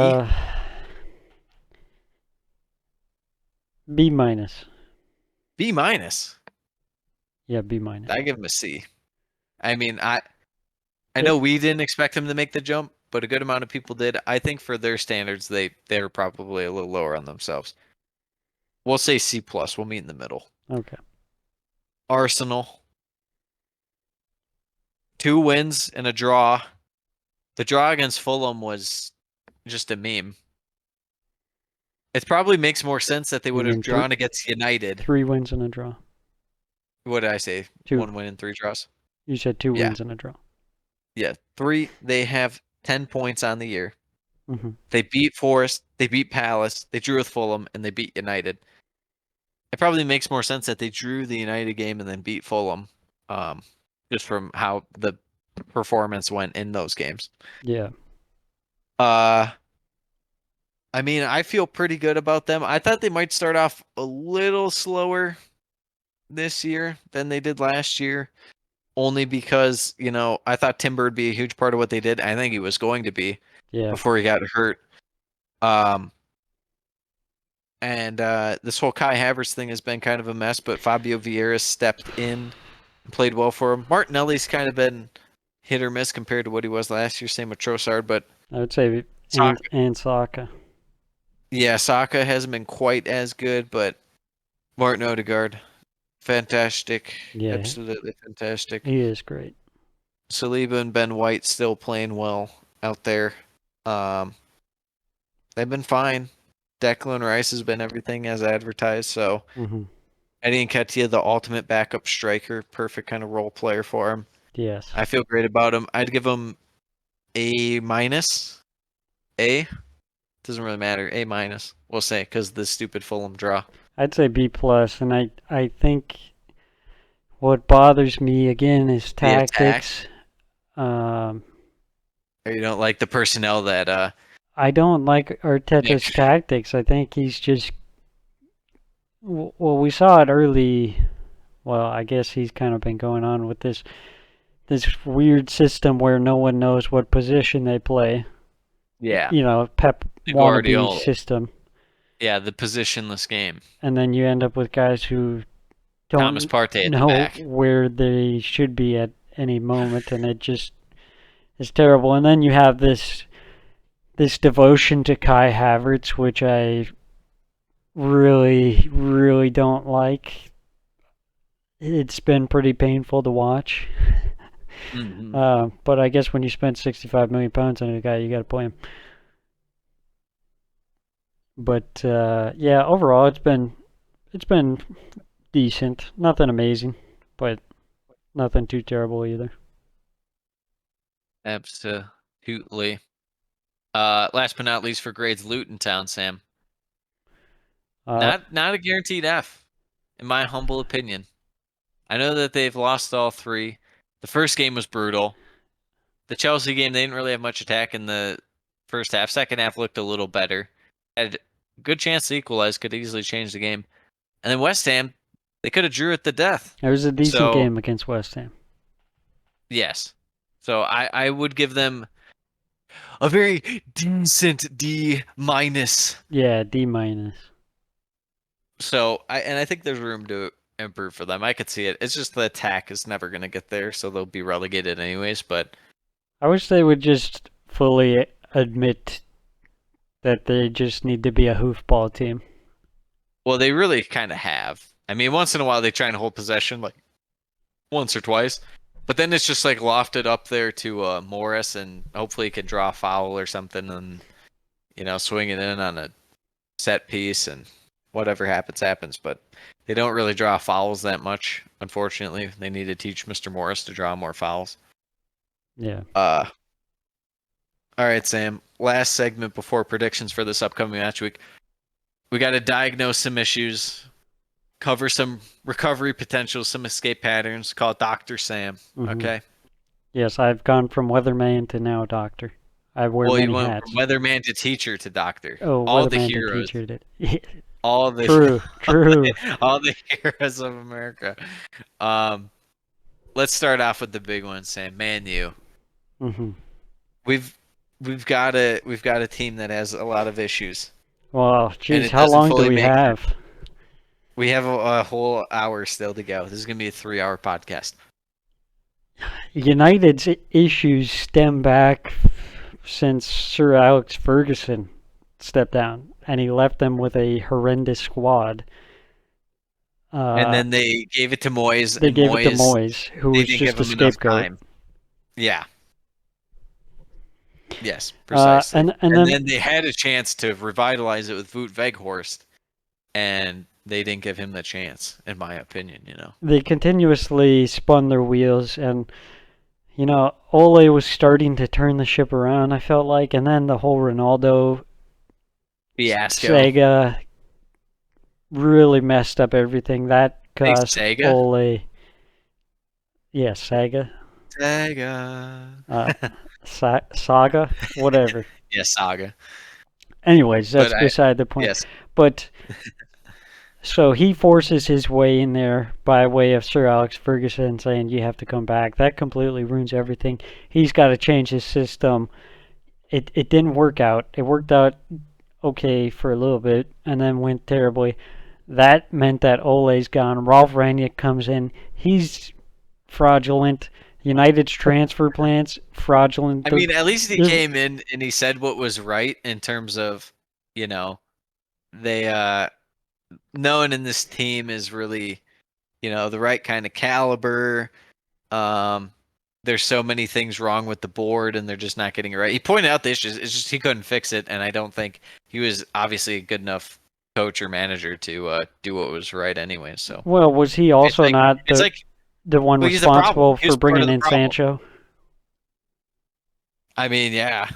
[SPEAKER 7] B minus.
[SPEAKER 6] B minus.
[SPEAKER 7] Yeah, B minus.
[SPEAKER 6] I give him a C. I mean, I know we didn't expect him to make the jump, but a good amount of people did. I think for their standards, they're probably a little lower on themselves. We'll say C plus. We'll meet in the middle.
[SPEAKER 7] Okay.
[SPEAKER 6] Arsenal. 2 wins and a draw. The draw against Fulham was just a meme. It probably makes more sense that they would have
[SPEAKER 7] mean
[SPEAKER 6] drawn against United.
[SPEAKER 7] 3 wins and a draw.
[SPEAKER 6] What did I say?
[SPEAKER 7] 2.
[SPEAKER 6] 1 win and 3 draws.
[SPEAKER 7] You said 2
[SPEAKER 6] Yeah.
[SPEAKER 7] wins and a draw.
[SPEAKER 6] Yeah, 3. They have 10 points on the year.
[SPEAKER 7] hmm
[SPEAKER 6] They beat Forest, they beat Palace, they drew with Fulham, and they beat United. It probably makes more sense that they drew the United game and then beat Fulham. just from how the performance went in those games.
[SPEAKER 7] Yeah.
[SPEAKER 6] I mean, I feel pretty good about them. I thought they might start off a little slower this year than they did last year, only because, I thought Timber would be a huge part of what they did. I think he was going to be
[SPEAKER 7] Yeah.
[SPEAKER 6] before he got hurt. And this whole Kai Havertz thing has been kind of a mess, but Fabio Vieira stepped in and played well for him. Martinelli's kind of been hit or miss compared to what he was last year. Same with Trossard, but
[SPEAKER 7] I would say
[SPEAKER 6] Saka.
[SPEAKER 7] and Saka.
[SPEAKER 6] Yeah, Saka hasn't been quite as good, but Martin Odegaard, fantastic.
[SPEAKER 7] Yeah.
[SPEAKER 6] Absolutely fantastic.
[SPEAKER 7] He is great.
[SPEAKER 6] Saliba and Ben White still playing well out there. They've been fine. Declan Rice has been everything as advertised, so
[SPEAKER 7] Hmm.
[SPEAKER 6] Eddie Nketiah, the ultimate backup striker, perfect kind of role player for him.
[SPEAKER 7] Yes.
[SPEAKER 6] I feel great about him. I'd give him A minus. A? Doesn't really matter. A minus. We'll say, because the stupid Fulham draw.
[SPEAKER 7] I'd say B plus, and I think what bothers me again is
[SPEAKER 6] The attack.
[SPEAKER 7] tactics.
[SPEAKER 6] Or you don't like the personnel that
[SPEAKER 7] I don't like Arteta's
[SPEAKER 6] Nick.
[SPEAKER 7] tactics. I think he's just. Well, we saw it early. Well, I guess he's kind of been going on with this weird system where no one knows what position they play.
[SPEAKER 6] Yeah.
[SPEAKER 7] Pep
[SPEAKER 6] The
[SPEAKER 7] wannabe
[SPEAKER 6] Guardiola.
[SPEAKER 7] system,
[SPEAKER 6] Yeah, the positionless game.
[SPEAKER 7] and then you end up with guys who don't
[SPEAKER 6] Thomas Partey at the
[SPEAKER 7] know
[SPEAKER 6] back.
[SPEAKER 7] where they should be at any moment, and it just is terrible. And then you have this devotion to Kai Havertz, which I really, really don't like. It's been pretty painful to watch.
[SPEAKER 6] Mhm.
[SPEAKER 7] But I guess when you spend £65 million on a guy, you got to play him. But yeah, overall, it's been decent. Nothing amazing, but nothing too terrible either.
[SPEAKER 6] Absolutely. Last but not least for grades, Luton Town, Sam. Not a guaranteed F, in my humble opinion. I know that they've lost all three. The first game was brutal. The Chelsea game, they didn't really have much attack in the first half. Second half looked a little better. Had a good chance to equalize, could easily change the game. And then West Ham, they could have drew it to death.
[SPEAKER 7] It was a decent
[SPEAKER 6] So-
[SPEAKER 7] game against West Ham.
[SPEAKER 6] Yes. So I would give them a very decent D minus.
[SPEAKER 7] Yeah, D minus.
[SPEAKER 6] So I think there's room to improve for them. I could see it. It's just the attack is never going to get there, so they'll be relegated anyways. But
[SPEAKER 7] I wish they would just fully admit that they just need to be a hoofball team.
[SPEAKER 6] well, they really kind of have. I mean, once in a while they try and hold possession, like once or twice, but then it's just like lofted up there to Morris, and hopefully he can draw a foul or something, and swing it in on a set piece, and whatever happens. But they don't really draw fouls that much, unfortunately. They need to teach Mr. Morris to draw more fouls.
[SPEAKER 7] Yeah.
[SPEAKER 6] All right, Sam. Last segment before predictions for this upcoming match week. We got to diagnose some issues, cover some recovery potential, some escape patterns. Call it Dr. Sam.
[SPEAKER 7] Mhm.
[SPEAKER 6] Okay.
[SPEAKER 7] Yes, I've gone from weatherman to now doctor. I wear
[SPEAKER 6] Well, you
[SPEAKER 7] many
[SPEAKER 6] went
[SPEAKER 7] hats.
[SPEAKER 6] from weather to teacher to doctor.
[SPEAKER 7] Oh,
[SPEAKER 6] all the
[SPEAKER 7] weatherman to
[SPEAKER 6] heroes.
[SPEAKER 7] teacher did.
[SPEAKER 6] All the
[SPEAKER 7] True.
[SPEAKER 6] all the heroes of America. Let's start off with the big one, Sam. Man U.
[SPEAKER 7] Hmm.
[SPEAKER 6] We've got a team that has a lot of issues.
[SPEAKER 7] Well,
[SPEAKER 6] And
[SPEAKER 7] geez,
[SPEAKER 6] it
[SPEAKER 7] how
[SPEAKER 6] doesn't
[SPEAKER 7] long do
[SPEAKER 6] fully
[SPEAKER 7] we
[SPEAKER 6] make
[SPEAKER 7] have?
[SPEAKER 6] We have a whole hour still to go. This is gonna be a 3-hour podcast.
[SPEAKER 7] United's issues stem back since Sir Alex Ferguson stepped down, and he left them with a horrendous squad.
[SPEAKER 6] And then they gave it to Moyes.
[SPEAKER 7] they
[SPEAKER 6] and
[SPEAKER 7] gave it to Moyes, who
[SPEAKER 6] They
[SPEAKER 7] was
[SPEAKER 6] didn't
[SPEAKER 7] just
[SPEAKER 6] give
[SPEAKER 7] a
[SPEAKER 6] him enough
[SPEAKER 7] scapegoat.
[SPEAKER 6] time. Yeah. Yes, precisely.
[SPEAKER 7] And
[SPEAKER 6] And
[SPEAKER 7] then
[SPEAKER 6] then they had a chance to revitalize it with Wout Weghorst, and they didn't give him the chance, in my opinion.
[SPEAKER 7] they continuously spun their wheels, and Ole was starting to turn the ship around, I felt like, and then the whole Ronaldo
[SPEAKER 6] Fiasco.
[SPEAKER 7] saga really messed up everything. That
[SPEAKER 6] Big
[SPEAKER 7] cost
[SPEAKER 6] saga?
[SPEAKER 7] Ole. Yeah, Saga.
[SPEAKER 6] Sega.
[SPEAKER 7] Saga, whatever.
[SPEAKER 6] Yeah, Saga.
[SPEAKER 7] Anyways,
[SPEAKER 6] But
[SPEAKER 7] that's beside the point.
[SPEAKER 6] yes,
[SPEAKER 7] But so he forces his way in there by way of Sir Alex Ferguson saying you have to come back. That completely ruins everything. He's got to change his system. It didn't work out. It worked out okay for a little bit and then went terribly. That meant that Ole's gone. Ralph Rangnick comes in. He's fraudulent. United's transfer plans fraudulent.
[SPEAKER 6] I mean, at least he
[SPEAKER 7] there's-
[SPEAKER 6] came in and he said what was right in terms of, you know, they no one in this team is really, the right kind of caliber. There's so many things wrong with the board and they're just not getting it right. He pointed out the issues. It's just he couldn't fix it, and I don't think he was obviously a good enough coach or manager to do what was right anyway. So
[SPEAKER 7] Well, was he also
[SPEAKER 6] like-
[SPEAKER 7] not
[SPEAKER 6] it's
[SPEAKER 7] the,
[SPEAKER 6] like,
[SPEAKER 7] the one
[SPEAKER 6] well, he's the problem.
[SPEAKER 7] responsible
[SPEAKER 6] He was
[SPEAKER 7] for
[SPEAKER 6] part of
[SPEAKER 7] bringing
[SPEAKER 6] the
[SPEAKER 7] in
[SPEAKER 6] problem.
[SPEAKER 7] Sancho?
[SPEAKER 6] I mean, yeah,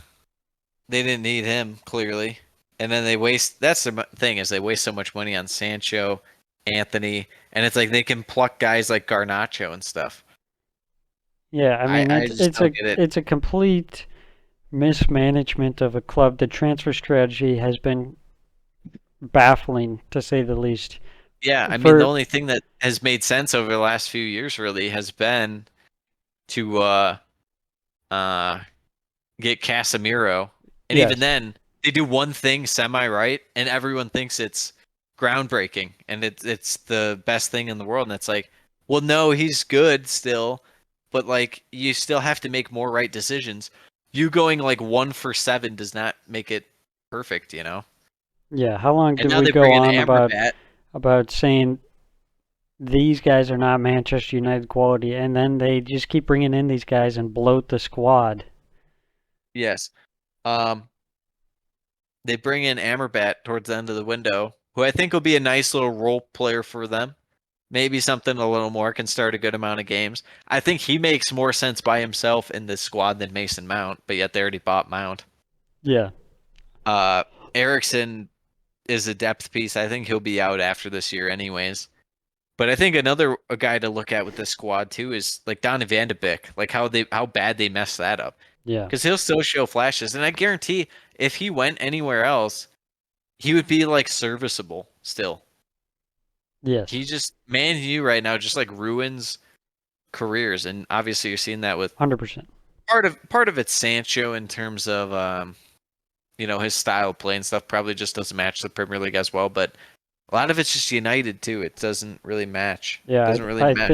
[SPEAKER 6] they didn't need him clearly, and then they waste. That's the thing is they waste so much money on Sancho, Anthony, and it's like they can pluck guys like Garnacho and stuff.
[SPEAKER 7] Yeah, I mean
[SPEAKER 6] I
[SPEAKER 7] it's
[SPEAKER 6] just
[SPEAKER 7] it's
[SPEAKER 6] don't
[SPEAKER 7] a
[SPEAKER 6] get it.
[SPEAKER 7] it's a complete mismanagement of a club. The transfer strategy has been baffling to say the least.
[SPEAKER 6] Yeah, I mean
[SPEAKER 7] For-
[SPEAKER 6] the only thing that has made sense over the last few years really has been to get Casemiro, and
[SPEAKER 7] Yes.
[SPEAKER 6] even then they do one thing semi right, and everyone thinks it's groundbreaking and it's the best thing in the world, and it's like, well, no, he's good still, but like you still have to make more right decisions. You going like 1 for 7 does not make it perfect,
[SPEAKER 7] Yeah, how long
[SPEAKER 6] And
[SPEAKER 7] did
[SPEAKER 6] now
[SPEAKER 7] we
[SPEAKER 6] they
[SPEAKER 7] go
[SPEAKER 6] bring in
[SPEAKER 7] on
[SPEAKER 6] Amrabat.
[SPEAKER 7] about saying these guys are not Manchester United quality, and then they just keep bringing in these guys and bloat the squad?
[SPEAKER 6] Yes. They bring in Amrabat towards the end of the window, who I think will be a nice little role player for them. Maybe something a little more, can start a good amount of games. I think he makes more sense by himself in this squad than Mason Mount, but yet they already bought Mount.
[SPEAKER 7] Yeah,
[SPEAKER 6] Ericsson is a depth piece. I think he'll be out after this year anyways. But I think a guy to look at with this squad too is like Donny van de Beek, like how bad they messed that up.
[SPEAKER 7] yeah.
[SPEAKER 6] Because he'll still show flashes, and I guarantee if he went anywhere else, he would be like serviceable still.
[SPEAKER 7] Yes.
[SPEAKER 6] He just Man U right now just like ruins careers, and obviously you're seeing that with
[SPEAKER 7] 100%.
[SPEAKER 6] part of it's Sancho in terms of his style of play and stuff probably just doesn't match the Premier League as well, but a lot of it's just United too. It doesn't really match.
[SPEAKER 7] Yeah,
[SPEAKER 6] Doesn't really
[SPEAKER 7] I
[SPEAKER 6] match.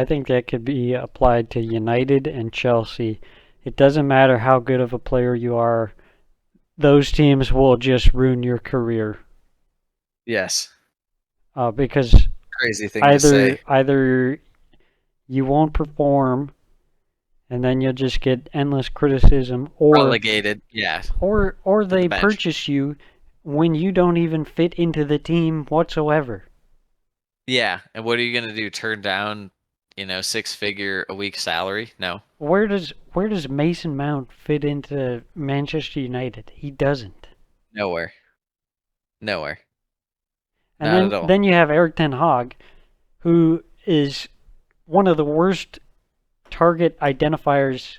[SPEAKER 7] think that could be applied to United and Chelsea. It doesn't matter how good of a player you are; those teams will just ruin your career.
[SPEAKER 6] Yes.
[SPEAKER 7] Because
[SPEAKER 6] Crazy thing to say.
[SPEAKER 7] either you won't perform, and then you'll just get endless criticism, or
[SPEAKER 6] Relegated. Yeah.
[SPEAKER 7] or they
[SPEAKER 6] bench.
[SPEAKER 7] purchase you when you don't even fit into the team whatsoever.
[SPEAKER 6] Yeah. And what are you gonna do? Turn down, 6-figure a week salary? No.
[SPEAKER 7] Where does Mason Mount fit into Manchester United? He doesn't.
[SPEAKER 6] Nowhere. Nowhere.
[SPEAKER 7] And
[SPEAKER 6] Not at all.
[SPEAKER 7] then you have Eric Ten Hag, who is one of the worst target identifiers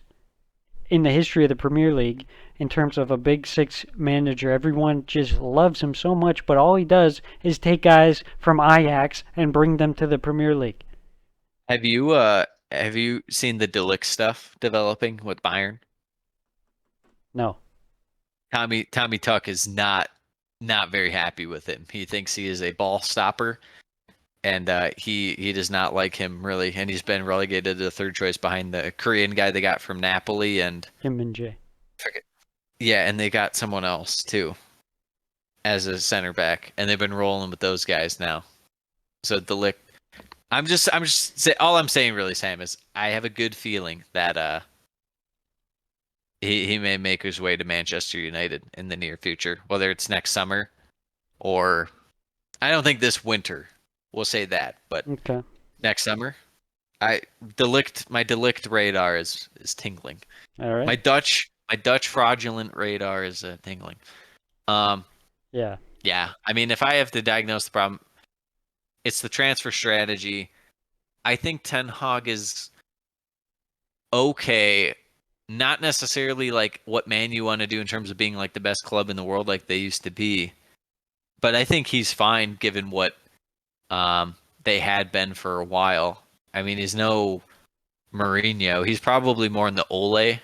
[SPEAKER 7] in the history of the Premier League in terms of a Big Six manager. Everyone just loves him so much, but all he does is take guys from Ajax and bring them to the Premier League.
[SPEAKER 6] Have you seen the De Ligt stuff developing with Bayern?
[SPEAKER 7] No.
[SPEAKER 6] Tommy Tuck is not very happy with him. He thinks he is a ball stopper, and he does not like him really. And he's been relegated to the third choice behind the Korean guy they got from Napoli, and
[SPEAKER 7] Kim and Jay.
[SPEAKER 6] yeah, and they got someone else too as a center back, and they've been rolling with those guys now. So De Ligt, all I'm saying really, Sam, is I have a good feeling that he may make his way to Manchester United in the near future, whether it's next summer or I don't think this winter. We'll say that, but
[SPEAKER 7] Okay.
[SPEAKER 6] next summer, my De Ligt radar is tingling.
[SPEAKER 7] All right.
[SPEAKER 6] My Dutch fraudulent radar is tingling.
[SPEAKER 7] Yeah.
[SPEAKER 6] Yeah, I mean, if I have to diagnose the problem, it's the transfer strategy. I think Ten Hag is okay. Not necessarily like what Man U want to do in terms of being like the best club in the world like they used to be. But I think he's fine given what they had been for a while. I mean, he's no Mourinho. He's probably more in the Ole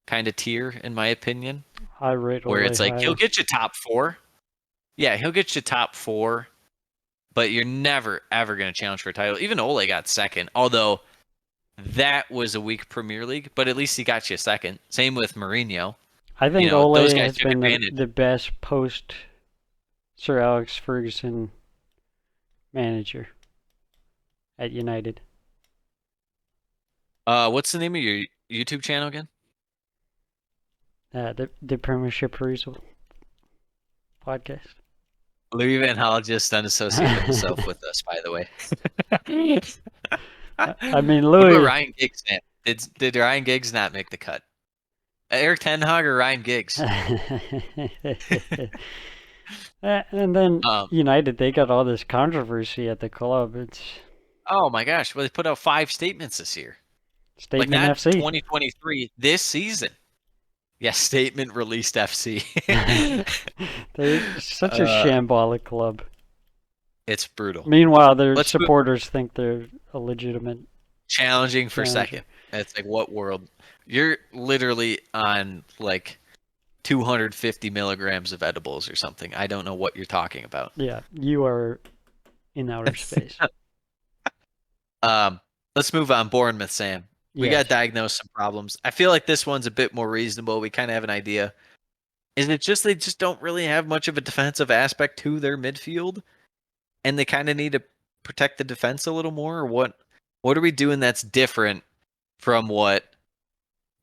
[SPEAKER 6] kind of tier, in my opinion,
[SPEAKER 7] I rate
[SPEAKER 6] where
[SPEAKER 7] Ole
[SPEAKER 6] it's like
[SPEAKER 7] high.
[SPEAKER 6] he'll get you top 4. Yeah, he'll get you top 4, but you're never ever going to challenge for a title. Even Ole got second, although that was a weak Premier League, but at least he got you second. Same with Mourinho.
[SPEAKER 7] I think
[SPEAKER 6] Ole
[SPEAKER 7] Ole
[SPEAKER 6] those guys
[SPEAKER 7] has
[SPEAKER 6] took
[SPEAKER 7] been
[SPEAKER 6] advantage.
[SPEAKER 7] the best post Sir Alex Ferguson manager at United.
[SPEAKER 6] What's the name of your YouTube channel again?
[SPEAKER 7] The Premiership Perusal podcast.
[SPEAKER 6] Louis Van Gaal just unassociated himself with us, by the way.
[SPEAKER 7] I mean,
[SPEAKER 6] What about
[SPEAKER 7] Louis.
[SPEAKER 6] Ryan Giggs, man? Did Ryan Giggs not make the cut? Eric Ten Hag or Ryan Giggs?
[SPEAKER 7] And then
[SPEAKER 6] Um,
[SPEAKER 7] United, they got all this controversy at the club. It's
[SPEAKER 6] Oh my gosh! Well, they put out 5 statements this year.
[SPEAKER 7] Statement
[SPEAKER 6] Like not
[SPEAKER 7] FC.
[SPEAKER 6] 2023, this season. Yes, statement released FC.
[SPEAKER 7] They're such a shambolic club.
[SPEAKER 6] It's brutal.
[SPEAKER 7] Meanwhile, their
[SPEAKER 6] Let's move-
[SPEAKER 7] supporters think they're a legitimate.
[SPEAKER 6] Challenging for
[SPEAKER 7] Challenging.
[SPEAKER 6] second. It's like, what world? You're literally on like 250 milligrams of edibles or something. I don't know what you're talking about.
[SPEAKER 7] Yeah, you are in outer space.
[SPEAKER 6] Let's move on. Bournemouth, Sam. We got
[SPEAKER 7] Yes.
[SPEAKER 6] to diagnose some problems. I feel like this one's a bit more reasonable. We kind of have an idea. Is it just they just don't really have much of a defensive aspect to their midfield, and they kind of need to protect the defense a little more, or what? What are we doing that's different from what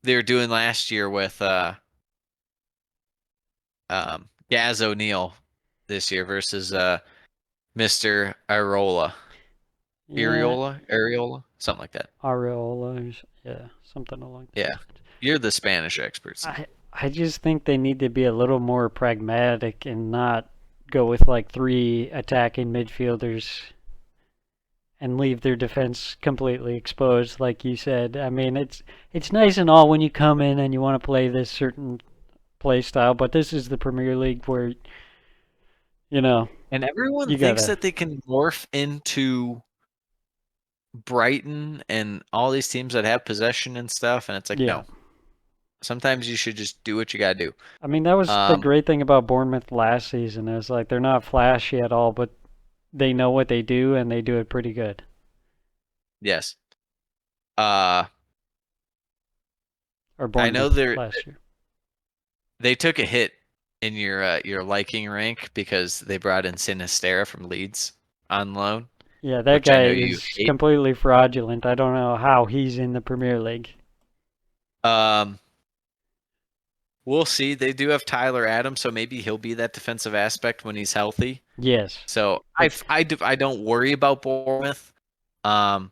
[SPEAKER 6] they were doing last year with Gaz O'Neill this year versus Mr. Areola? Areola, something like that.
[SPEAKER 7] Areola, yeah, something along those
[SPEAKER 6] Yeah.
[SPEAKER 7] lines.
[SPEAKER 6] You're the Spanish experts.
[SPEAKER 7] I just think they need to be a little more pragmatic and not go with like 3 attacking midfielders and leave their defense completely exposed, like you said. I mean, it's nice and all when you come in and you want to play this certain play style, but this is the Premier League where, you know,
[SPEAKER 6] And everyone
[SPEAKER 7] You
[SPEAKER 6] thinks
[SPEAKER 7] gotta-
[SPEAKER 6] that they can morph into Brighton and all these teams that have possession and stuff, and it's like,
[SPEAKER 7] Yeah.
[SPEAKER 6] no. Sometimes you should just do what you gotta do.
[SPEAKER 7] I mean, that was the great thing about Bournemouth last season is like they're not flashy at all, but they know what they do and they do it pretty good.
[SPEAKER 6] Yes.
[SPEAKER 7] Or Bournemouth
[SPEAKER 6] I know they're-
[SPEAKER 7] last year.
[SPEAKER 6] They took a hit in your liking rank because they brought in Sinistera from Leeds on loan.
[SPEAKER 7] Yeah, that
[SPEAKER 6] which I
[SPEAKER 7] guy
[SPEAKER 6] know you
[SPEAKER 7] is
[SPEAKER 6] hate.
[SPEAKER 7] completely fraudulent. I don't know how he's in the Premier League.
[SPEAKER 6] We'll see. They do have Tyler Adams, so maybe he'll be that defensive aspect when he's healthy.
[SPEAKER 7] Yes.
[SPEAKER 6] So I don't worry about Bournemouth. I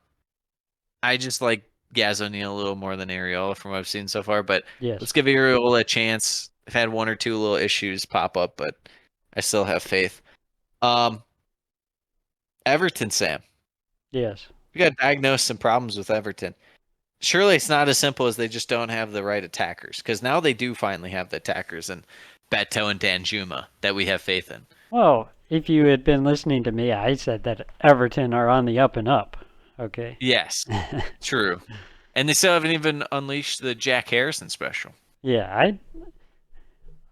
[SPEAKER 6] just like Gaz O'Neill a little more than Areola from what I've seen so far. But
[SPEAKER 7] Yes.
[SPEAKER 6] let's give Areola a chance. I've had 1 or 2 little issues pop up, but I still have faith. Everton, Sam.
[SPEAKER 7] Yes.
[SPEAKER 6] We got to diagnose some problems with Everton. Surely it's not as simple as they just don't have the right attackers, because now they do finally have the attackers and Beto and Danjuma that we have faith in.
[SPEAKER 7] Well, if you had been listening to me, I said that Everton are on the up and up. Okay.
[SPEAKER 6] Yes, true. And they still haven't even unleashed the Jack Harrison special.
[SPEAKER 7] Yeah,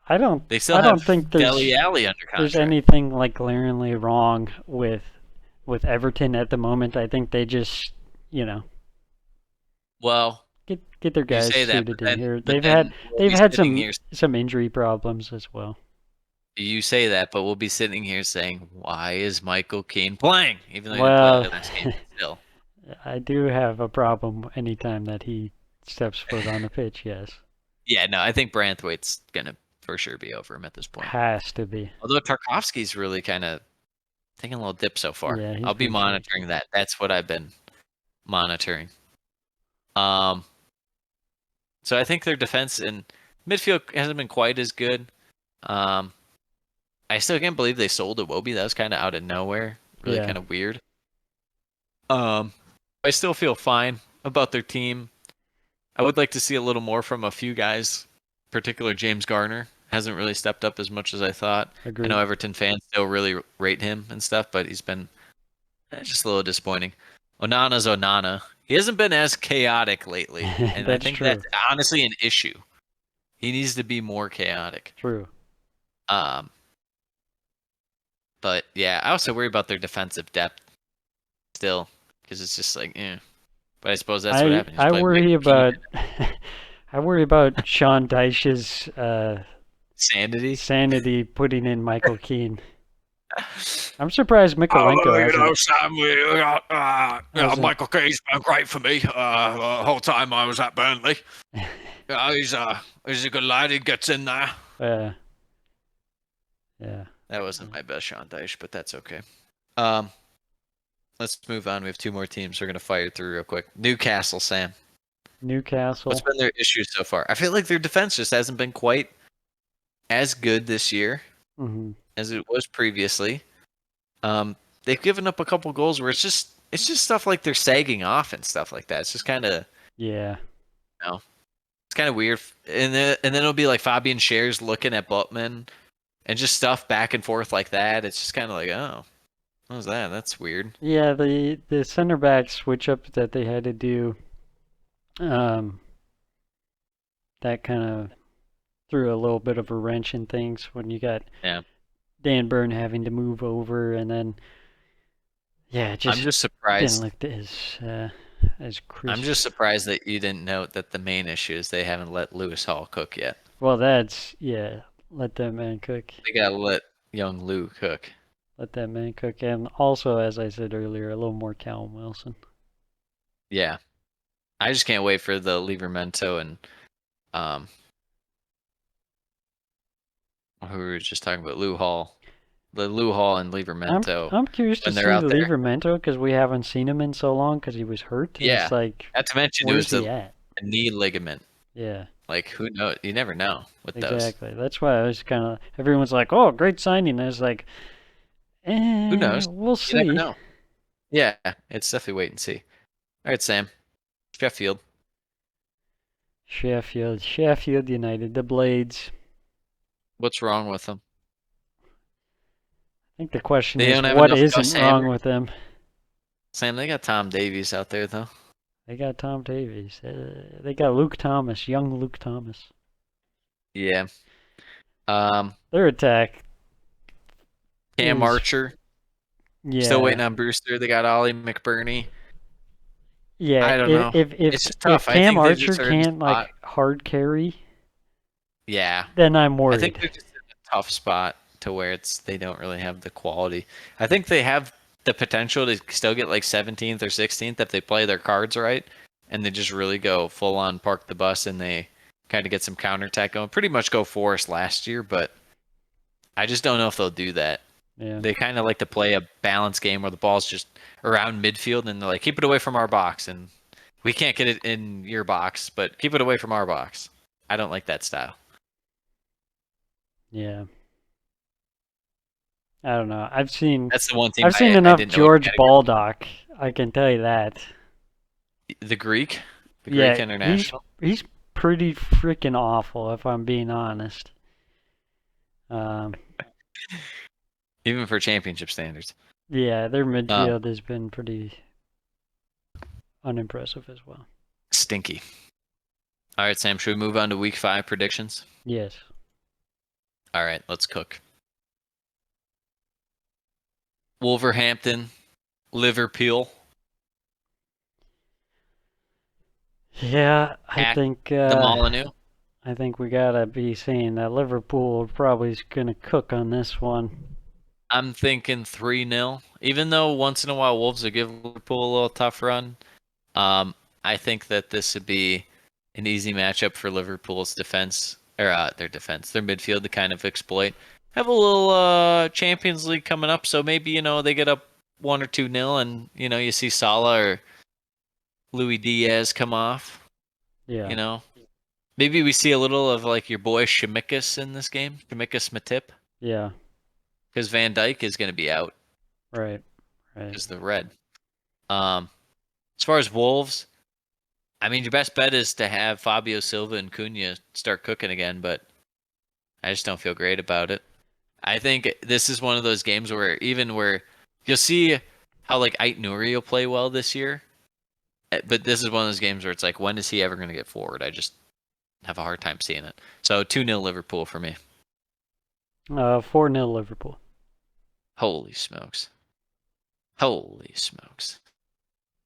[SPEAKER 7] I don't
[SPEAKER 6] They still
[SPEAKER 7] I
[SPEAKER 6] have
[SPEAKER 7] don't think
[SPEAKER 6] Dele Alli under
[SPEAKER 7] there's
[SPEAKER 6] contract.
[SPEAKER 7] anything like glaringly wrong with Everton at the moment. I think they just, you know,
[SPEAKER 6] Well,
[SPEAKER 7] get their
[SPEAKER 6] you
[SPEAKER 7] guys
[SPEAKER 6] say that,
[SPEAKER 7] suited
[SPEAKER 6] but
[SPEAKER 7] in
[SPEAKER 6] then,
[SPEAKER 7] here.
[SPEAKER 6] but
[SPEAKER 7] They've
[SPEAKER 6] then
[SPEAKER 7] had
[SPEAKER 6] we'll be
[SPEAKER 7] had
[SPEAKER 6] sitting here-
[SPEAKER 7] some injury problems as well.
[SPEAKER 6] You say that, but we'll be sitting here saying, "Why is Michael Keane playing?" Even though he
[SPEAKER 7] Well,
[SPEAKER 6] didn't play last game, still.
[SPEAKER 7] I do have a problem anytime that he steps foot on the pitch. Yes,
[SPEAKER 6] Yeah, no, I think Branthwaite's gonna for sure be over him at this point.
[SPEAKER 7] has to be.
[SPEAKER 6] Although Tarkovsky's really kind of taking a little dip so far.
[SPEAKER 7] Yeah, he's
[SPEAKER 6] I'll be
[SPEAKER 7] been
[SPEAKER 6] monitoring that. That's what I've been monitoring. So I think their defense and midfield hasn't been quite as good. I still can't believe they sold Iwobi. That was kind of out of nowhere. Really
[SPEAKER 7] Yeah.
[SPEAKER 6] kind of weird. I still feel fine about their team. I would like to see a little more from a few guys. Particular James Garner hasn't really stepped up as much as I thought.
[SPEAKER 7] Agreed.
[SPEAKER 6] I know Everton fans still really rate him and stuff, but he's been just a little disappointing. Onana's Onana. He hasn't been as chaotic lately, and I
[SPEAKER 7] That's
[SPEAKER 6] think
[SPEAKER 7] true.
[SPEAKER 6] that's honestly an issue. He needs to be more chaotic.
[SPEAKER 7] True.
[SPEAKER 6] But yeah, I also worry about their defensive depth still, because it's just like, But I suppose that's what happened.
[SPEAKER 7] I worry about I worry about Sean Dyche's
[SPEAKER 6] sanity.
[SPEAKER 7] sanity putting in Michael Keane. I'm surprised Mikolenko hasn't.
[SPEAKER 1] Sam,
[SPEAKER 7] How's that?
[SPEAKER 1] Michael Key's been great for me the whole time I was at Burnley. He's a good lad. He gets in there.
[SPEAKER 7] Yeah.
[SPEAKER 6] That wasn't my best Sean Dyche, but that's okay. Let's move on. We have two more teams we're going to fire through real quick. Newcastle, Sam.
[SPEAKER 7] Newcastle.
[SPEAKER 6] What's been their issues so far? I feel like their defense just hasn't been quite as good this year
[SPEAKER 7] Hmm.
[SPEAKER 6] as it was previously. They've given up a couple goals where it's just stuff like they're sagging off and stuff like that. It's just kind of
[SPEAKER 7] Yeah.
[SPEAKER 6] it's kind of weird. And then it'll be like Fabian Schär's looking at Butman and just stuff back and forth like that. It's just kind of like, oh, what was that? That's weird.
[SPEAKER 7] Yeah, the center back switch up that they had to do, that kind of threw a little bit of a wrench in things when you got Dan Burn having to move over, and then it
[SPEAKER 6] I'm just
[SPEAKER 7] didn't
[SPEAKER 6] surprised.
[SPEAKER 7] look as crisp.
[SPEAKER 6] I'm just surprised that you didn't note that the main issue is they haven't let Lewis Hall cook yet.
[SPEAKER 7] Well, let that man cook.
[SPEAKER 6] They gotta let young Lou cook.
[SPEAKER 7] Let that man cook, and also, as I said earlier, a little more Callum Wilson.
[SPEAKER 6] Yeah, I just can't wait for the Livramento and who we were just talking about, Lou Hall. The Lou Hall and Livramento.
[SPEAKER 7] I'm curious to
[SPEAKER 6] when
[SPEAKER 7] see
[SPEAKER 6] they're out there.
[SPEAKER 7] Livramento because we haven't seen him in so long because he was hurt.
[SPEAKER 6] Yeah.
[SPEAKER 7] It's like,
[SPEAKER 6] Not to mention it
[SPEAKER 7] where's
[SPEAKER 6] was
[SPEAKER 7] he at?
[SPEAKER 6] a knee ligament.
[SPEAKER 7] Yeah,
[SPEAKER 6] Like, who knows? You never know with those.
[SPEAKER 7] exactly. That's why I was kind of. Everyone's like, "Oh, great signing." I was like,
[SPEAKER 6] Who knows?
[SPEAKER 7] We'll
[SPEAKER 6] You
[SPEAKER 7] see."
[SPEAKER 6] never know. Yeah, it's definitely wait and see. All right, Sam. Sheffield.
[SPEAKER 7] Sheffield United, the Blades.
[SPEAKER 6] What's wrong with them?
[SPEAKER 7] I think the question
[SPEAKER 6] They
[SPEAKER 7] is,
[SPEAKER 6] don't have
[SPEAKER 7] what
[SPEAKER 6] enough
[SPEAKER 7] isn't
[SPEAKER 6] Gus
[SPEAKER 7] wrong
[SPEAKER 6] Hammer.
[SPEAKER 7] with them?
[SPEAKER 6] Sam, they got Tom Davies out there, though.
[SPEAKER 7] They got Tom Davies. They got Luke Thomas, young Luke Thomas.
[SPEAKER 6] Yeah.
[SPEAKER 7] Their attack.
[SPEAKER 6] Cam
[SPEAKER 7] is-
[SPEAKER 6] Archer.
[SPEAKER 7] Yeah.
[SPEAKER 6] Still waiting on Brewster. They got Ollie McBurney.
[SPEAKER 7] Yeah,
[SPEAKER 6] I don't know.
[SPEAKER 7] If
[SPEAKER 6] It's just tough.
[SPEAKER 7] if
[SPEAKER 6] I
[SPEAKER 7] Cam
[SPEAKER 6] think they
[SPEAKER 7] Archer
[SPEAKER 6] just are in a
[SPEAKER 7] can't like
[SPEAKER 6] spot-
[SPEAKER 7] hard carry,
[SPEAKER 6] Yeah.
[SPEAKER 7] then I'm
[SPEAKER 6] I
[SPEAKER 7] worried.
[SPEAKER 6] think they're just in a tough spot to where they don't really have the quality. I think they have the potential to still get like 17th or 16th if they play their cards right and they just really go full on park the bus and they kind of get some counterattack going. Pretty much go Forest last year, but I just don't know if they'll do that.
[SPEAKER 7] Yeah.
[SPEAKER 6] They kind of like to play a balanced game where the ball's just around midfield and they're like, keep it away from our box. And we can't get it in your box, but keep it away from our box. I don't like that style.
[SPEAKER 7] Yeah. I don't know. I've seen
[SPEAKER 6] That's the one thing
[SPEAKER 7] I've seen
[SPEAKER 6] I
[SPEAKER 7] enough
[SPEAKER 6] didn't know
[SPEAKER 7] George
[SPEAKER 6] category.
[SPEAKER 7] Baldock. I can tell you that.
[SPEAKER 6] The Greek? The
[SPEAKER 7] Yeah,
[SPEAKER 6] Greek International?
[SPEAKER 7] He's pretty freaking awful, if I'm being honest.
[SPEAKER 6] Even for championship standards.
[SPEAKER 7] Yeah, their midfield has been pretty unimpressive as well.
[SPEAKER 6] Stinky. All right, Sam, should we move on to week 5 predictions?
[SPEAKER 7] Yes.
[SPEAKER 6] All right, let's cook. Wolverhampton, Liverpool.
[SPEAKER 7] Yeah, I
[SPEAKER 6] At
[SPEAKER 7] think
[SPEAKER 6] The Molyneux.
[SPEAKER 7] I think we gotta be saying that Liverpool probably is gonna cook on this one.
[SPEAKER 6] I'm thinking 3-0. Even though once in a while Wolves will give Liverpool a little tough run, I think that this would be an easy matchup for Liverpool's defense, or their midfield to kind of exploit. Have a little Champions League coming up, so maybe they get up 1 or 2-0, and you see Salah or Luis Diaz come off.
[SPEAKER 7] Yeah.
[SPEAKER 6] Maybe we see a little of like your boy Shimikas in this game, Shimikas Matip,
[SPEAKER 7] Yeah.
[SPEAKER 6] because Van Dijk is going to be out.
[SPEAKER 7] Right.
[SPEAKER 6] Is the red. As far as Wolves, I mean, your best bet is to have Fabio Silva and Cunha start cooking again, but I just don't feel great about it. I think this is one of those games where you'll see how like Ait Nouri will play well this year, but this is one of those games where it's like, when is he ever going to get forward? I just have a hard time seeing it. So 2-0 Liverpool for me.
[SPEAKER 7] 4-0 Liverpool.
[SPEAKER 6] Holy smokes. Holy smokes.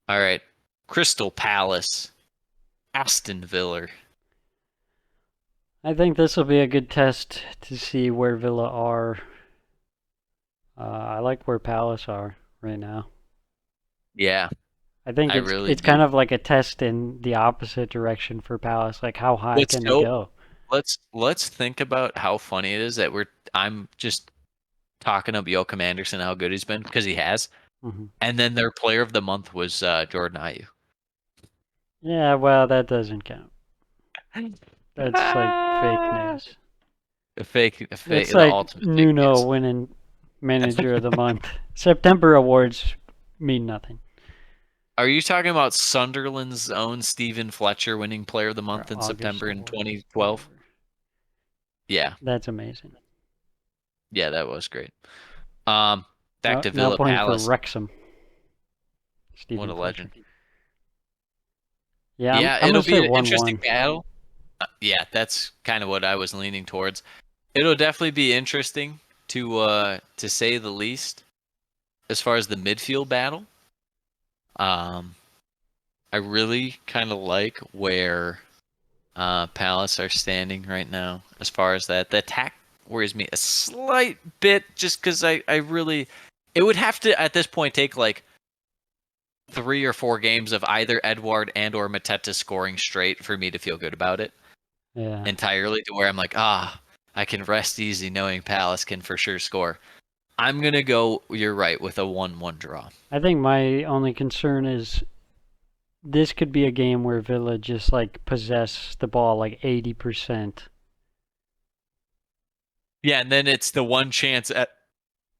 [SPEAKER 6] All right. Crystal Palace. Aston Villa.
[SPEAKER 7] I think this will be a good test to see where Villa are. I like where Palace are right now.
[SPEAKER 6] Yeah.
[SPEAKER 7] I think
[SPEAKER 6] I
[SPEAKER 7] it's
[SPEAKER 6] really
[SPEAKER 7] it's
[SPEAKER 6] do.
[SPEAKER 7] kind of like a test in the opposite direction for Palace. Like, how high
[SPEAKER 6] Let's
[SPEAKER 7] can they
[SPEAKER 6] go.
[SPEAKER 7] go?
[SPEAKER 6] Let's think about how funny it is that I'm just talking up Joachim Anderson, how good he's been, because he has.
[SPEAKER 7] Hmm.
[SPEAKER 6] And then their player of the month was Jordan Ayew.
[SPEAKER 7] Yeah, well, that doesn't count. That's like fake news.
[SPEAKER 6] Fake,
[SPEAKER 7] It's
[SPEAKER 6] the
[SPEAKER 7] like
[SPEAKER 6] ultimate fake
[SPEAKER 7] Nuno
[SPEAKER 6] news.
[SPEAKER 7] winning Manager of the Month. September awards mean nothing.
[SPEAKER 6] Are you talking about Sunderland's own Stephen Fletcher winning Player of the Month in
[SPEAKER 7] August
[SPEAKER 6] September in
[SPEAKER 7] awards,
[SPEAKER 6] 2012?
[SPEAKER 7] whatever.
[SPEAKER 6] Yeah,
[SPEAKER 7] That's amazing.
[SPEAKER 6] yeah, that was great. Back to
[SPEAKER 7] Now
[SPEAKER 6] Villa
[SPEAKER 7] playing
[SPEAKER 6] Palace.
[SPEAKER 7] for Wrexham. Stephen
[SPEAKER 6] What a
[SPEAKER 7] Fletcher.
[SPEAKER 6] legend.
[SPEAKER 7] Yeah,
[SPEAKER 6] Yeah,
[SPEAKER 7] I'm
[SPEAKER 6] it'll
[SPEAKER 7] gonna say
[SPEAKER 6] be an
[SPEAKER 7] 1-1.
[SPEAKER 6] interesting battle. Yeah, that's kind of what I was leaning towards. It'll definitely be interesting to say the least as far as the midfield battle. I really kind of like where Palace are standing right now as far as that. The attack worries me a slight bit just because it would have to at this point take like 3 or 4 games of either Edouard and or Mateta scoring straight for me to feel good about it
[SPEAKER 7] Yeah.
[SPEAKER 6] entirely, to where I'm like, I can rest easy knowing Palace can for sure score. I'm going to go, you're right, with a 1-1 draw.
[SPEAKER 7] I think my only concern is this could be a game where Villa just like possess the ball like 80%.
[SPEAKER 6] Yeah, and then it's the one chance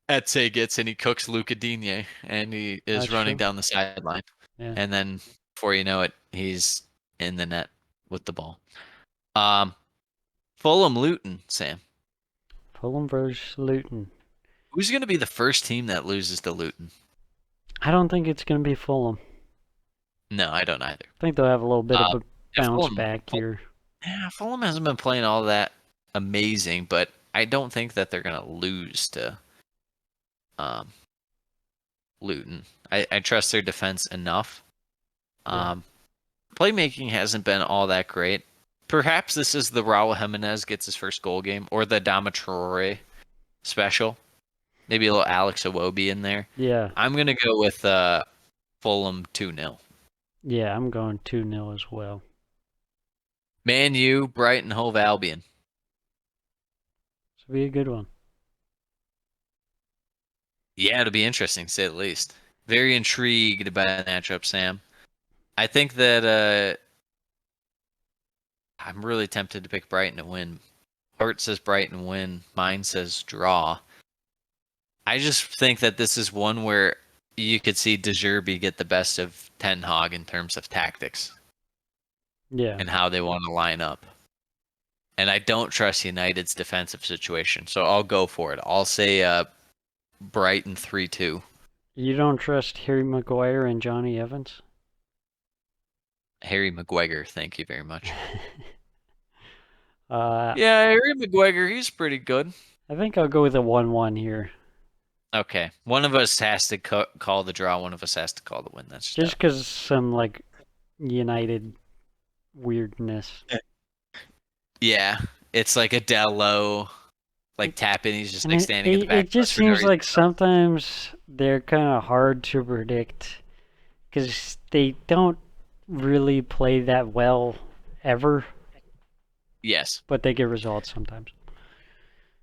[SPEAKER 6] Etse gets and he cooks Luca Digne and he is
[SPEAKER 7] That's
[SPEAKER 6] running
[SPEAKER 7] true.
[SPEAKER 6] down the sideline.
[SPEAKER 7] Yeah.
[SPEAKER 6] And then before you know it, he's in the net with the ball. Fulham Luton, Sam.
[SPEAKER 7] Fulham versus Luton.
[SPEAKER 6] Who's going to be the first team that loses to Luton?
[SPEAKER 7] I don't think it's going to be Fulham.
[SPEAKER 6] No, I don't either.
[SPEAKER 7] I think they'll have a little bit of a bounce
[SPEAKER 6] Fulham,
[SPEAKER 7] back here.
[SPEAKER 6] Yeah, Fulham hasn't been playing all that amazing, but I don't think that they're going to lose to Luton. I trust their defense enough.
[SPEAKER 7] Yeah.
[SPEAKER 6] Playmaking hasn't been all that great. Perhaps this is the Raul Jimenez gets his first goal game, or the Adama Traore special. Maybe a little Alex Iwobi in there.
[SPEAKER 7] Yeah.
[SPEAKER 6] I'm going to go with Fulham 2-0.
[SPEAKER 7] Yeah, I'm going 2-0 as well.
[SPEAKER 6] Man U, Brighton, Hove Albion.
[SPEAKER 7] This will be a good one.
[SPEAKER 6] Yeah, it'll be interesting, to say the least. Very intrigued by that matchup, Sam. I think that I'm really tempted to pick Brighton to win. Heart says Brighton win. Mine says draw. I just think that this is one where you could see De Zerbi get the best of Ten Hag in terms of tactics
[SPEAKER 7] Yeah.
[SPEAKER 6] and how they want to line up. And I don't trust United's defensive situation, so I'll go for it. I'll say Brighton 3-2.
[SPEAKER 7] You don't trust Harry Maguire and Johnny Evans?
[SPEAKER 6] Harry Maguire, thank you very much.
[SPEAKER 7] Yeah,
[SPEAKER 6] Harry Maguire, he's pretty good.
[SPEAKER 7] I think I'll go with a 1-1 here.
[SPEAKER 6] Okay, one of us has to call the draw. One of us has to call the win. That's
[SPEAKER 7] Just because some like United weirdness.
[SPEAKER 6] Yeah, it's like a Dello, like tapping. He's just
[SPEAKER 7] And
[SPEAKER 6] like standing in the back.
[SPEAKER 7] it just seems like sometimes they're kind of hard to predict because they don't really play that well ever,
[SPEAKER 6] Yes.
[SPEAKER 7] but they get results sometimes.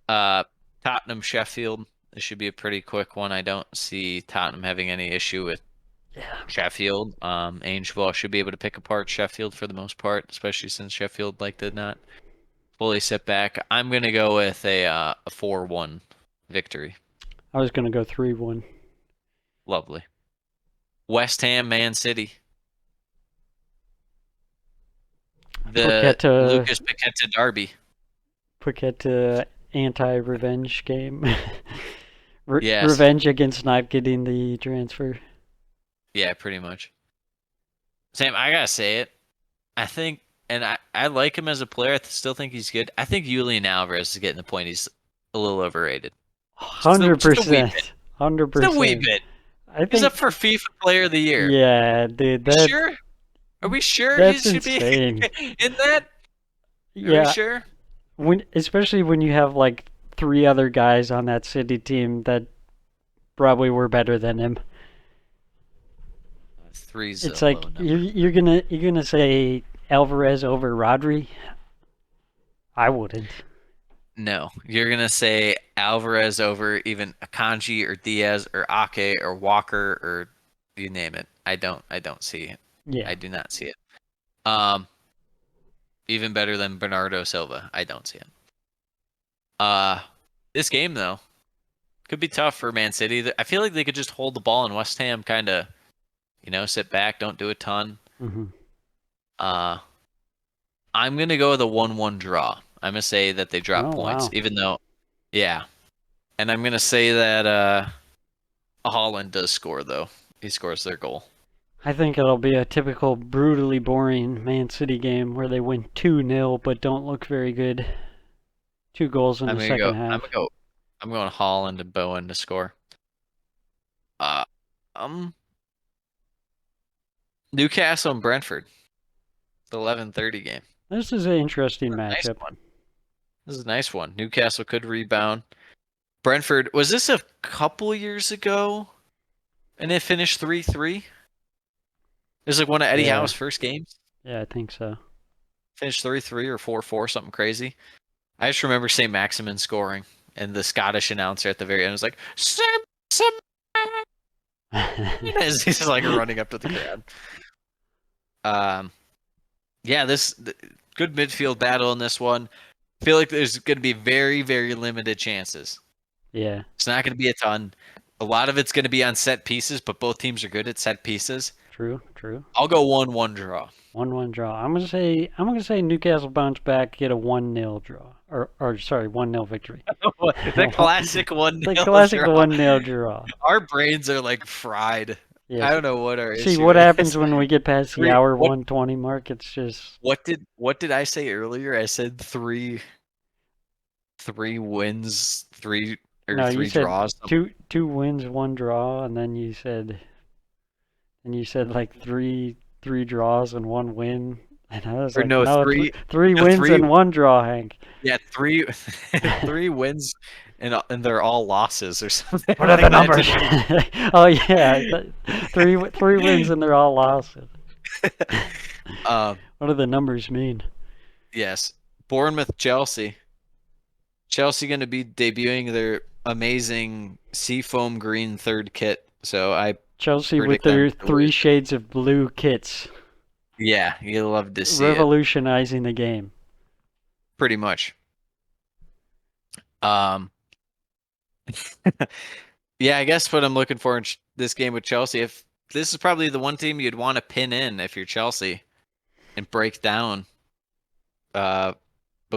[SPEAKER 6] Tottenham Sheffield. This should be a pretty quick one. I don't see Tottenham having any issue with Sheffield. Angel should be able to pick apart Sheffield for the most part, especially since Sheffield did not fully sit back. I'm gonna go with a 4-1 victory.
[SPEAKER 7] I was gonna go 3-1.
[SPEAKER 6] Lovely. West Ham, Man City. The
[SPEAKER 7] Paqueta-
[SPEAKER 6] Lucas Paqueta derby.
[SPEAKER 7] Paqueta anti-revenge game.
[SPEAKER 6] Yes.
[SPEAKER 7] Revenge against not getting the transfer.
[SPEAKER 6] Yeah, pretty much. Sam, I gotta say it. I think, and I like him as a player. I still think he's good. I think Julian Alvarez is getting the point. He's a little overrated.
[SPEAKER 7] 100%. 100%.
[SPEAKER 6] Just a wee bit.
[SPEAKER 7] I
[SPEAKER 6] He's
[SPEAKER 7] think.
[SPEAKER 6] up for FIFA Player of the Year.
[SPEAKER 7] Yeah, dude.
[SPEAKER 6] You
[SPEAKER 7] That,
[SPEAKER 6] sure? Are we sure he
[SPEAKER 7] that's
[SPEAKER 6] should
[SPEAKER 7] insane.
[SPEAKER 6] be in that? Are
[SPEAKER 7] yeah.
[SPEAKER 6] we sure?
[SPEAKER 7] Especially when you have like 3 other guys on that City team that probably were better than him.
[SPEAKER 6] Three's
[SPEAKER 7] It's
[SPEAKER 6] a
[SPEAKER 7] like
[SPEAKER 6] low number.
[SPEAKER 7] you're gonna say Alvarez over Rodri. I wouldn't.
[SPEAKER 6] No, you're gonna say Alvarez over even Akanji or Diaz or Ake or Walker or you name it. I don't see it.
[SPEAKER 7] Yeah.
[SPEAKER 6] I do not see it. Even better than Bernardo Silva. I don't see it. This game though could be tough for Man City. I feel like they could just hold the ball and West Ham kind of, sit back, don't do a ton.
[SPEAKER 7] hmm
[SPEAKER 6] I'm gonna go with a 1-1 draw. I'm gonna say that they drop
[SPEAKER 7] Oh,
[SPEAKER 6] points,
[SPEAKER 7] wow.
[SPEAKER 6] even though, yeah. And I'm gonna say that Holland does score though. He scores their goal.
[SPEAKER 7] I think it'll be a typical brutally boring Man City game where they win 2-0 but don't look very good. 2 goals in the second half.
[SPEAKER 6] I'm going Holland and Bowen to score. Newcastle and Brentford. The 11:30 game.
[SPEAKER 7] This is an interesting
[SPEAKER 6] Nice
[SPEAKER 7] matchup.
[SPEAKER 6] one. This is a nice one. Newcastle could rebound. Brentford, was this a couple years ago? And it finished 3-3? It was like one of Eddie
[SPEAKER 7] Yeah.
[SPEAKER 6] Howe's first games.
[SPEAKER 7] Yeah, I think so.
[SPEAKER 6] Finished 3-3 or 4-4, something crazy. I just remember St. Maximin scoring, and the Scottish announcer at the very end was like, Sim, as he's like running up to the crowd. Yeah, good midfield battle in this one. I feel like there's going to be very, very limited chances.
[SPEAKER 7] Yeah.
[SPEAKER 6] It's not going to be a ton. A lot of it's going to be on set pieces, but both teams are good at set pieces.
[SPEAKER 7] True.
[SPEAKER 6] I'll go 1-1 draw.
[SPEAKER 7] 1-1 draw. I'm gonna say Newcastle bounce back, get a 1-0 draw. Or sorry, 1-0 victory.
[SPEAKER 6] The classic 1-0
[SPEAKER 7] The classic
[SPEAKER 6] draw.
[SPEAKER 7] 1-0 draw.
[SPEAKER 6] Our brains are like fried.
[SPEAKER 7] Yeah.
[SPEAKER 6] I don't know what our
[SPEAKER 7] See
[SPEAKER 6] issue
[SPEAKER 7] what
[SPEAKER 6] is.
[SPEAKER 7] happens when we get past the
[SPEAKER 6] Three-
[SPEAKER 7] hour
[SPEAKER 6] what-
[SPEAKER 7] 120 mark. It's just
[SPEAKER 6] What did I say earlier? I said three wins, three
[SPEAKER 7] no. You
[SPEAKER 6] three
[SPEAKER 7] said
[SPEAKER 6] draws.
[SPEAKER 7] two wins, 1 draw, and then you said like three draws and 1 win. And I was
[SPEAKER 6] Or
[SPEAKER 7] like,
[SPEAKER 6] no,
[SPEAKER 7] no,
[SPEAKER 6] three-
[SPEAKER 7] three
[SPEAKER 6] no,
[SPEAKER 7] wins
[SPEAKER 6] three-
[SPEAKER 7] and 1 draw, Hank.
[SPEAKER 6] Yeah, three wins, and they're all losses or something.
[SPEAKER 7] What are the
[SPEAKER 6] like that.
[SPEAKER 7] numbers? Oh yeah, 3 wins and they're all losses. What do the numbers mean?
[SPEAKER 6] Yes, Bournemouth, Chelsea. Chelsea going to be debuting their amazing seafoam green third kit. So
[SPEAKER 7] Chelsea with
[SPEAKER 6] predict them
[SPEAKER 7] their
[SPEAKER 6] to
[SPEAKER 7] 3
[SPEAKER 6] lose.
[SPEAKER 7] shades of blue kits,
[SPEAKER 6] yeah, you love to see it.
[SPEAKER 7] revolutionizing the game.
[SPEAKER 6] Pretty much. Yeah, I guess what I'm looking for in this game with Chelsea, if this is probably the one team you'd want to pin in if you're Chelsea and break down. But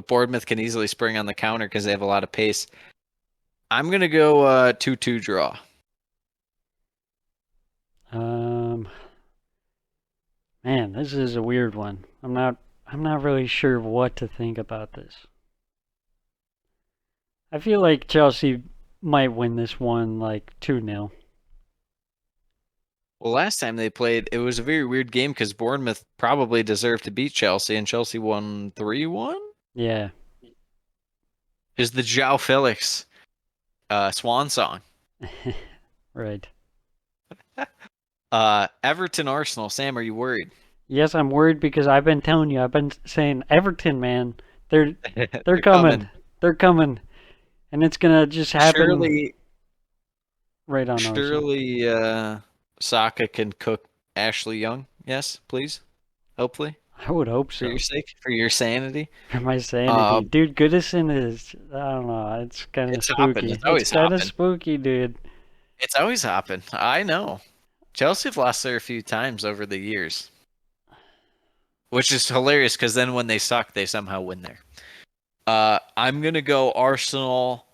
[SPEAKER 6] Bournemouth can easily spring on the counter because they have a lot of pace. I'm gonna go 2-2 draw.
[SPEAKER 7] Man, this is a weird one. I'm not really sure what to think about this. I feel like Chelsea might win this one like 2-0.
[SPEAKER 6] Well, last time they played, it was a very weird game because Bournemouth probably deserved to beat Chelsea, and Chelsea won 3-1.
[SPEAKER 7] Yeah.
[SPEAKER 6] Is the João Felix swan song?
[SPEAKER 7] Right.
[SPEAKER 6] Everton Arsenal. Sam, are you worried?
[SPEAKER 7] Yes, I'm worried because I've been telling you, I've been saying Everton, man, they're coming. They're coming. And it's gonna just happen
[SPEAKER 6] Surely,
[SPEAKER 7] right on our
[SPEAKER 6] surely Saka can cook Ashley Young. Yes, please. Hopefully,
[SPEAKER 7] I would hope
[SPEAKER 6] for
[SPEAKER 7] so.
[SPEAKER 6] your sake, for your sanity.
[SPEAKER 7] For my sanity. Dude, Goodison is, I don't know, it's kind of
[SPEAKER 6] It's hopping.
[SPEAKER 7] spooky.
[SPEAKER 6] It's always
[SPEAKER 7] kind of
[SPEAKER 6] hopping.
[SPEAKER 7] spooky, dude.
[SPEAKER 6] It's always happened. I know. Chelsea have lost there a few times over the years. which is hilarious because then when they suck, they somehow win there. I'm gonna go Arsenal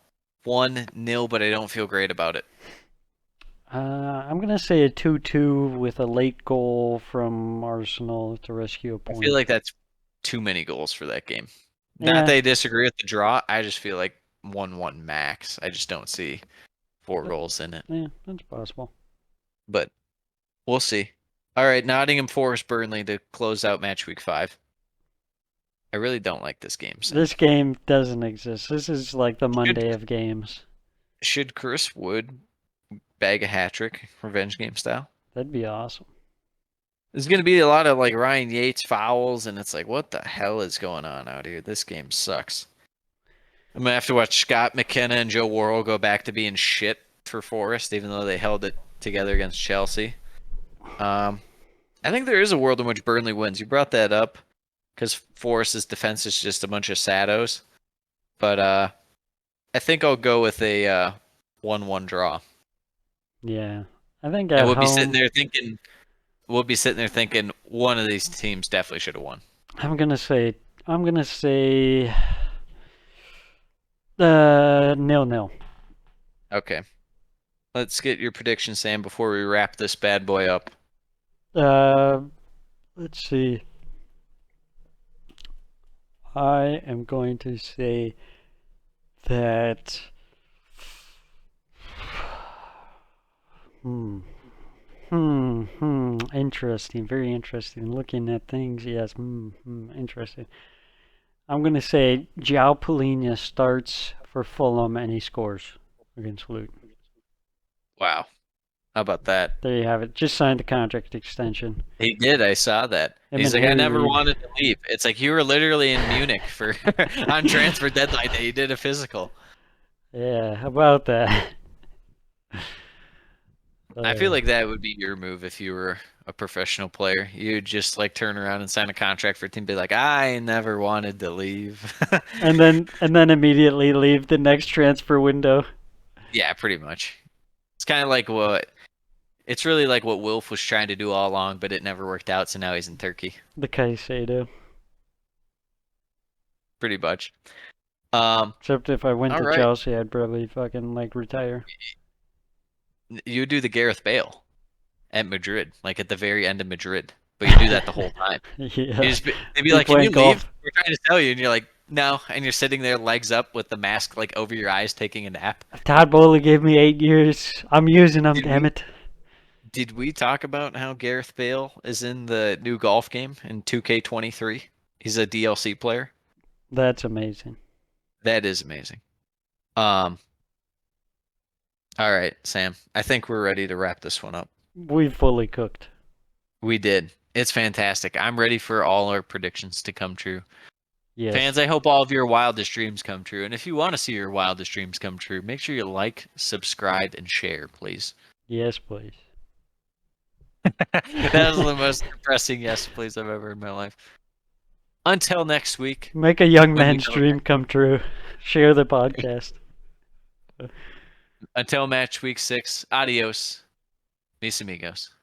[SPEAKER 6] 1-0, but I don't feel great about it.
[SPEAKER 7] I'm going to say a 2-2 with a late goal from Arsenal to rescue a
[SPEAKER 6] I
[SPEAKER 7] point.
[SPEAKER 6] feel like that's too many goals for that game.
[SPEAKER 7] Yeah.
[SPEAKER 6] Not that I disagree with the draw. I just feel like 1-1 max. I just don't see 4 goals in it.
[SPEAKER 7] Yeah, that's possible.
[SPEAKER 6] But we'll see. All right, Nottingham Forest Burnley to close out match week 5. I really don't like this game. Sam.
[SPEAKER 7] This game doesn't exist. This is like the Monday of games.
[SPEAKER 6] Should Chris Wood bag a hat trick, revenge game style?
[SPEAKER 7] That'd be awesome.
[SPEAKER 6] There's going to be a lot of like Ryan Yates fouls, and it's like, what the hell is going on out here? This game sucks. I'm going to have to watch Scott McKenna and Joe Worrell go back to being shit for Forest, even though they held it together against Chelsea. I think there is a world in which Burnley wins. You brought that up because Forest's defense is just a bunch of saddos. But I think I'll go with a 1-1 draw.
[SPEAKER 7] Yeah. I think
[SPEAKER 6] And
[SPEAKER 7] at
[SPEAKER 6] we'll
[SPEAKER 7] home,
[SPEAKER 6] be sitting there thinking one of these teams definitely should have won.
[SPEAKER 7] I'm gonna say 0-0.
[SPEAKER 6] Okay. Let's get your prediction, Sam, before we wrap this bad boy up.
[SPEAKER 7] Let's see. I am going to say that interesting, very interesting. Looking at things, yes, interesting. I'm going to say João Palhinha starts for Fulham and he scores against Luton.
[SPEAKER 6] Wow. How about that?
[SPEAKER 7] There you have it. Just signed the contract extension.
[SPEAKER 6] He did. I saw that.
[SPEAKER 7] Him
[SPEAKER 6] He's
[SPEAKER 7] and
[SPEAKER 6] like, I
[SPEAKER 7] Harry
[SPEAKER 6] never
[SPEAKER 7] Reid.
[SPEAKER 6] wanted to leave. It's like you were literally in Munich for on transfer deadline day. You did a physical.
[SPEAKER 7] Yeah, how about that?
[SPEAKER 6] I feel like that would be your move if you were a professional player. You'd just like turn around and sign a contract for a team, be like, I never wanted to leave.
[SPEAKER 7] and then immediately leave the next transfer window.
[SPEAKER 6] Yeah, pretty much. It's kind of like it's really like what Wilf was trying to do all along, but it never worked out. So now he's in Turkey.
[SPEAKER 7] The Caicedo.
[SPEAKER 6] Pretty much.
[SPEAKER 7] Except if I went
[SPEAKER 6] All
[SPEAKER 7] to
[SPEAKER 6] right.
[SPEAKER 7] Chelsea, I'd probably fucking like retire.
[SPEAKER 6] You do the Gareth Bale at Madrid, like at the very end of Madrid, but you do that the whole time.
[SPEAKER 7] Yeah.
[SPEAKER 6] They'd be
[SPEAKER 7] You
[SPEAKER 6] like, "Can you
[SPEAKER 7] playing
[SPEAKER 6] leave?
[SPEAKER 7] golf.
[SPEAKER 6] We're trying to tell you," and you're like, "No," and you're sitting there, legs up, with the mask like over your eyes, taking a nap.
[SPEAKER 7] Todd Bowley gave me 8 years. I'm using them,
[SPEAKER 6] Did
[SPEAKER 7] damn
[SPEAKER 6] we-
[SPEAKER 7] it.
[SPEAKER 6] Did we talk about how Gareth Bale is in the new golf game in 2K23? He's a DLC player.
[SPEAKER 7] That's amazing.
[SPEAKER 6] That is amazing. All right, Sam. I think we're ready to wrap this one up.
[SPEAKER 7] We fully cooked.
[SPEAKER 6] We did. It's fantastic. I'm ready for all our predictions to come true.
[SPEAKER 7] Yes.
[SPEAKER 6] Fans, I hope all of your wildest dreams come true. And if you want to see your wildest dreams come true, make sure you like, subscribe, and share, please.
[SPEAKER 7] Yes, please.
[SPEAKER 6] That was the most depressing yes, please I've ever heard in my life. Until next week.
[SPEAKER 7] Make a young
[SPEAKER 6] When we
[SPEAKER 7] man's
[SPEAKER 6] go
[SPEAKER 7] dream come true. Share the podcast.
[SPEAKER 6] Until match week 6. Adios. Mis amigos.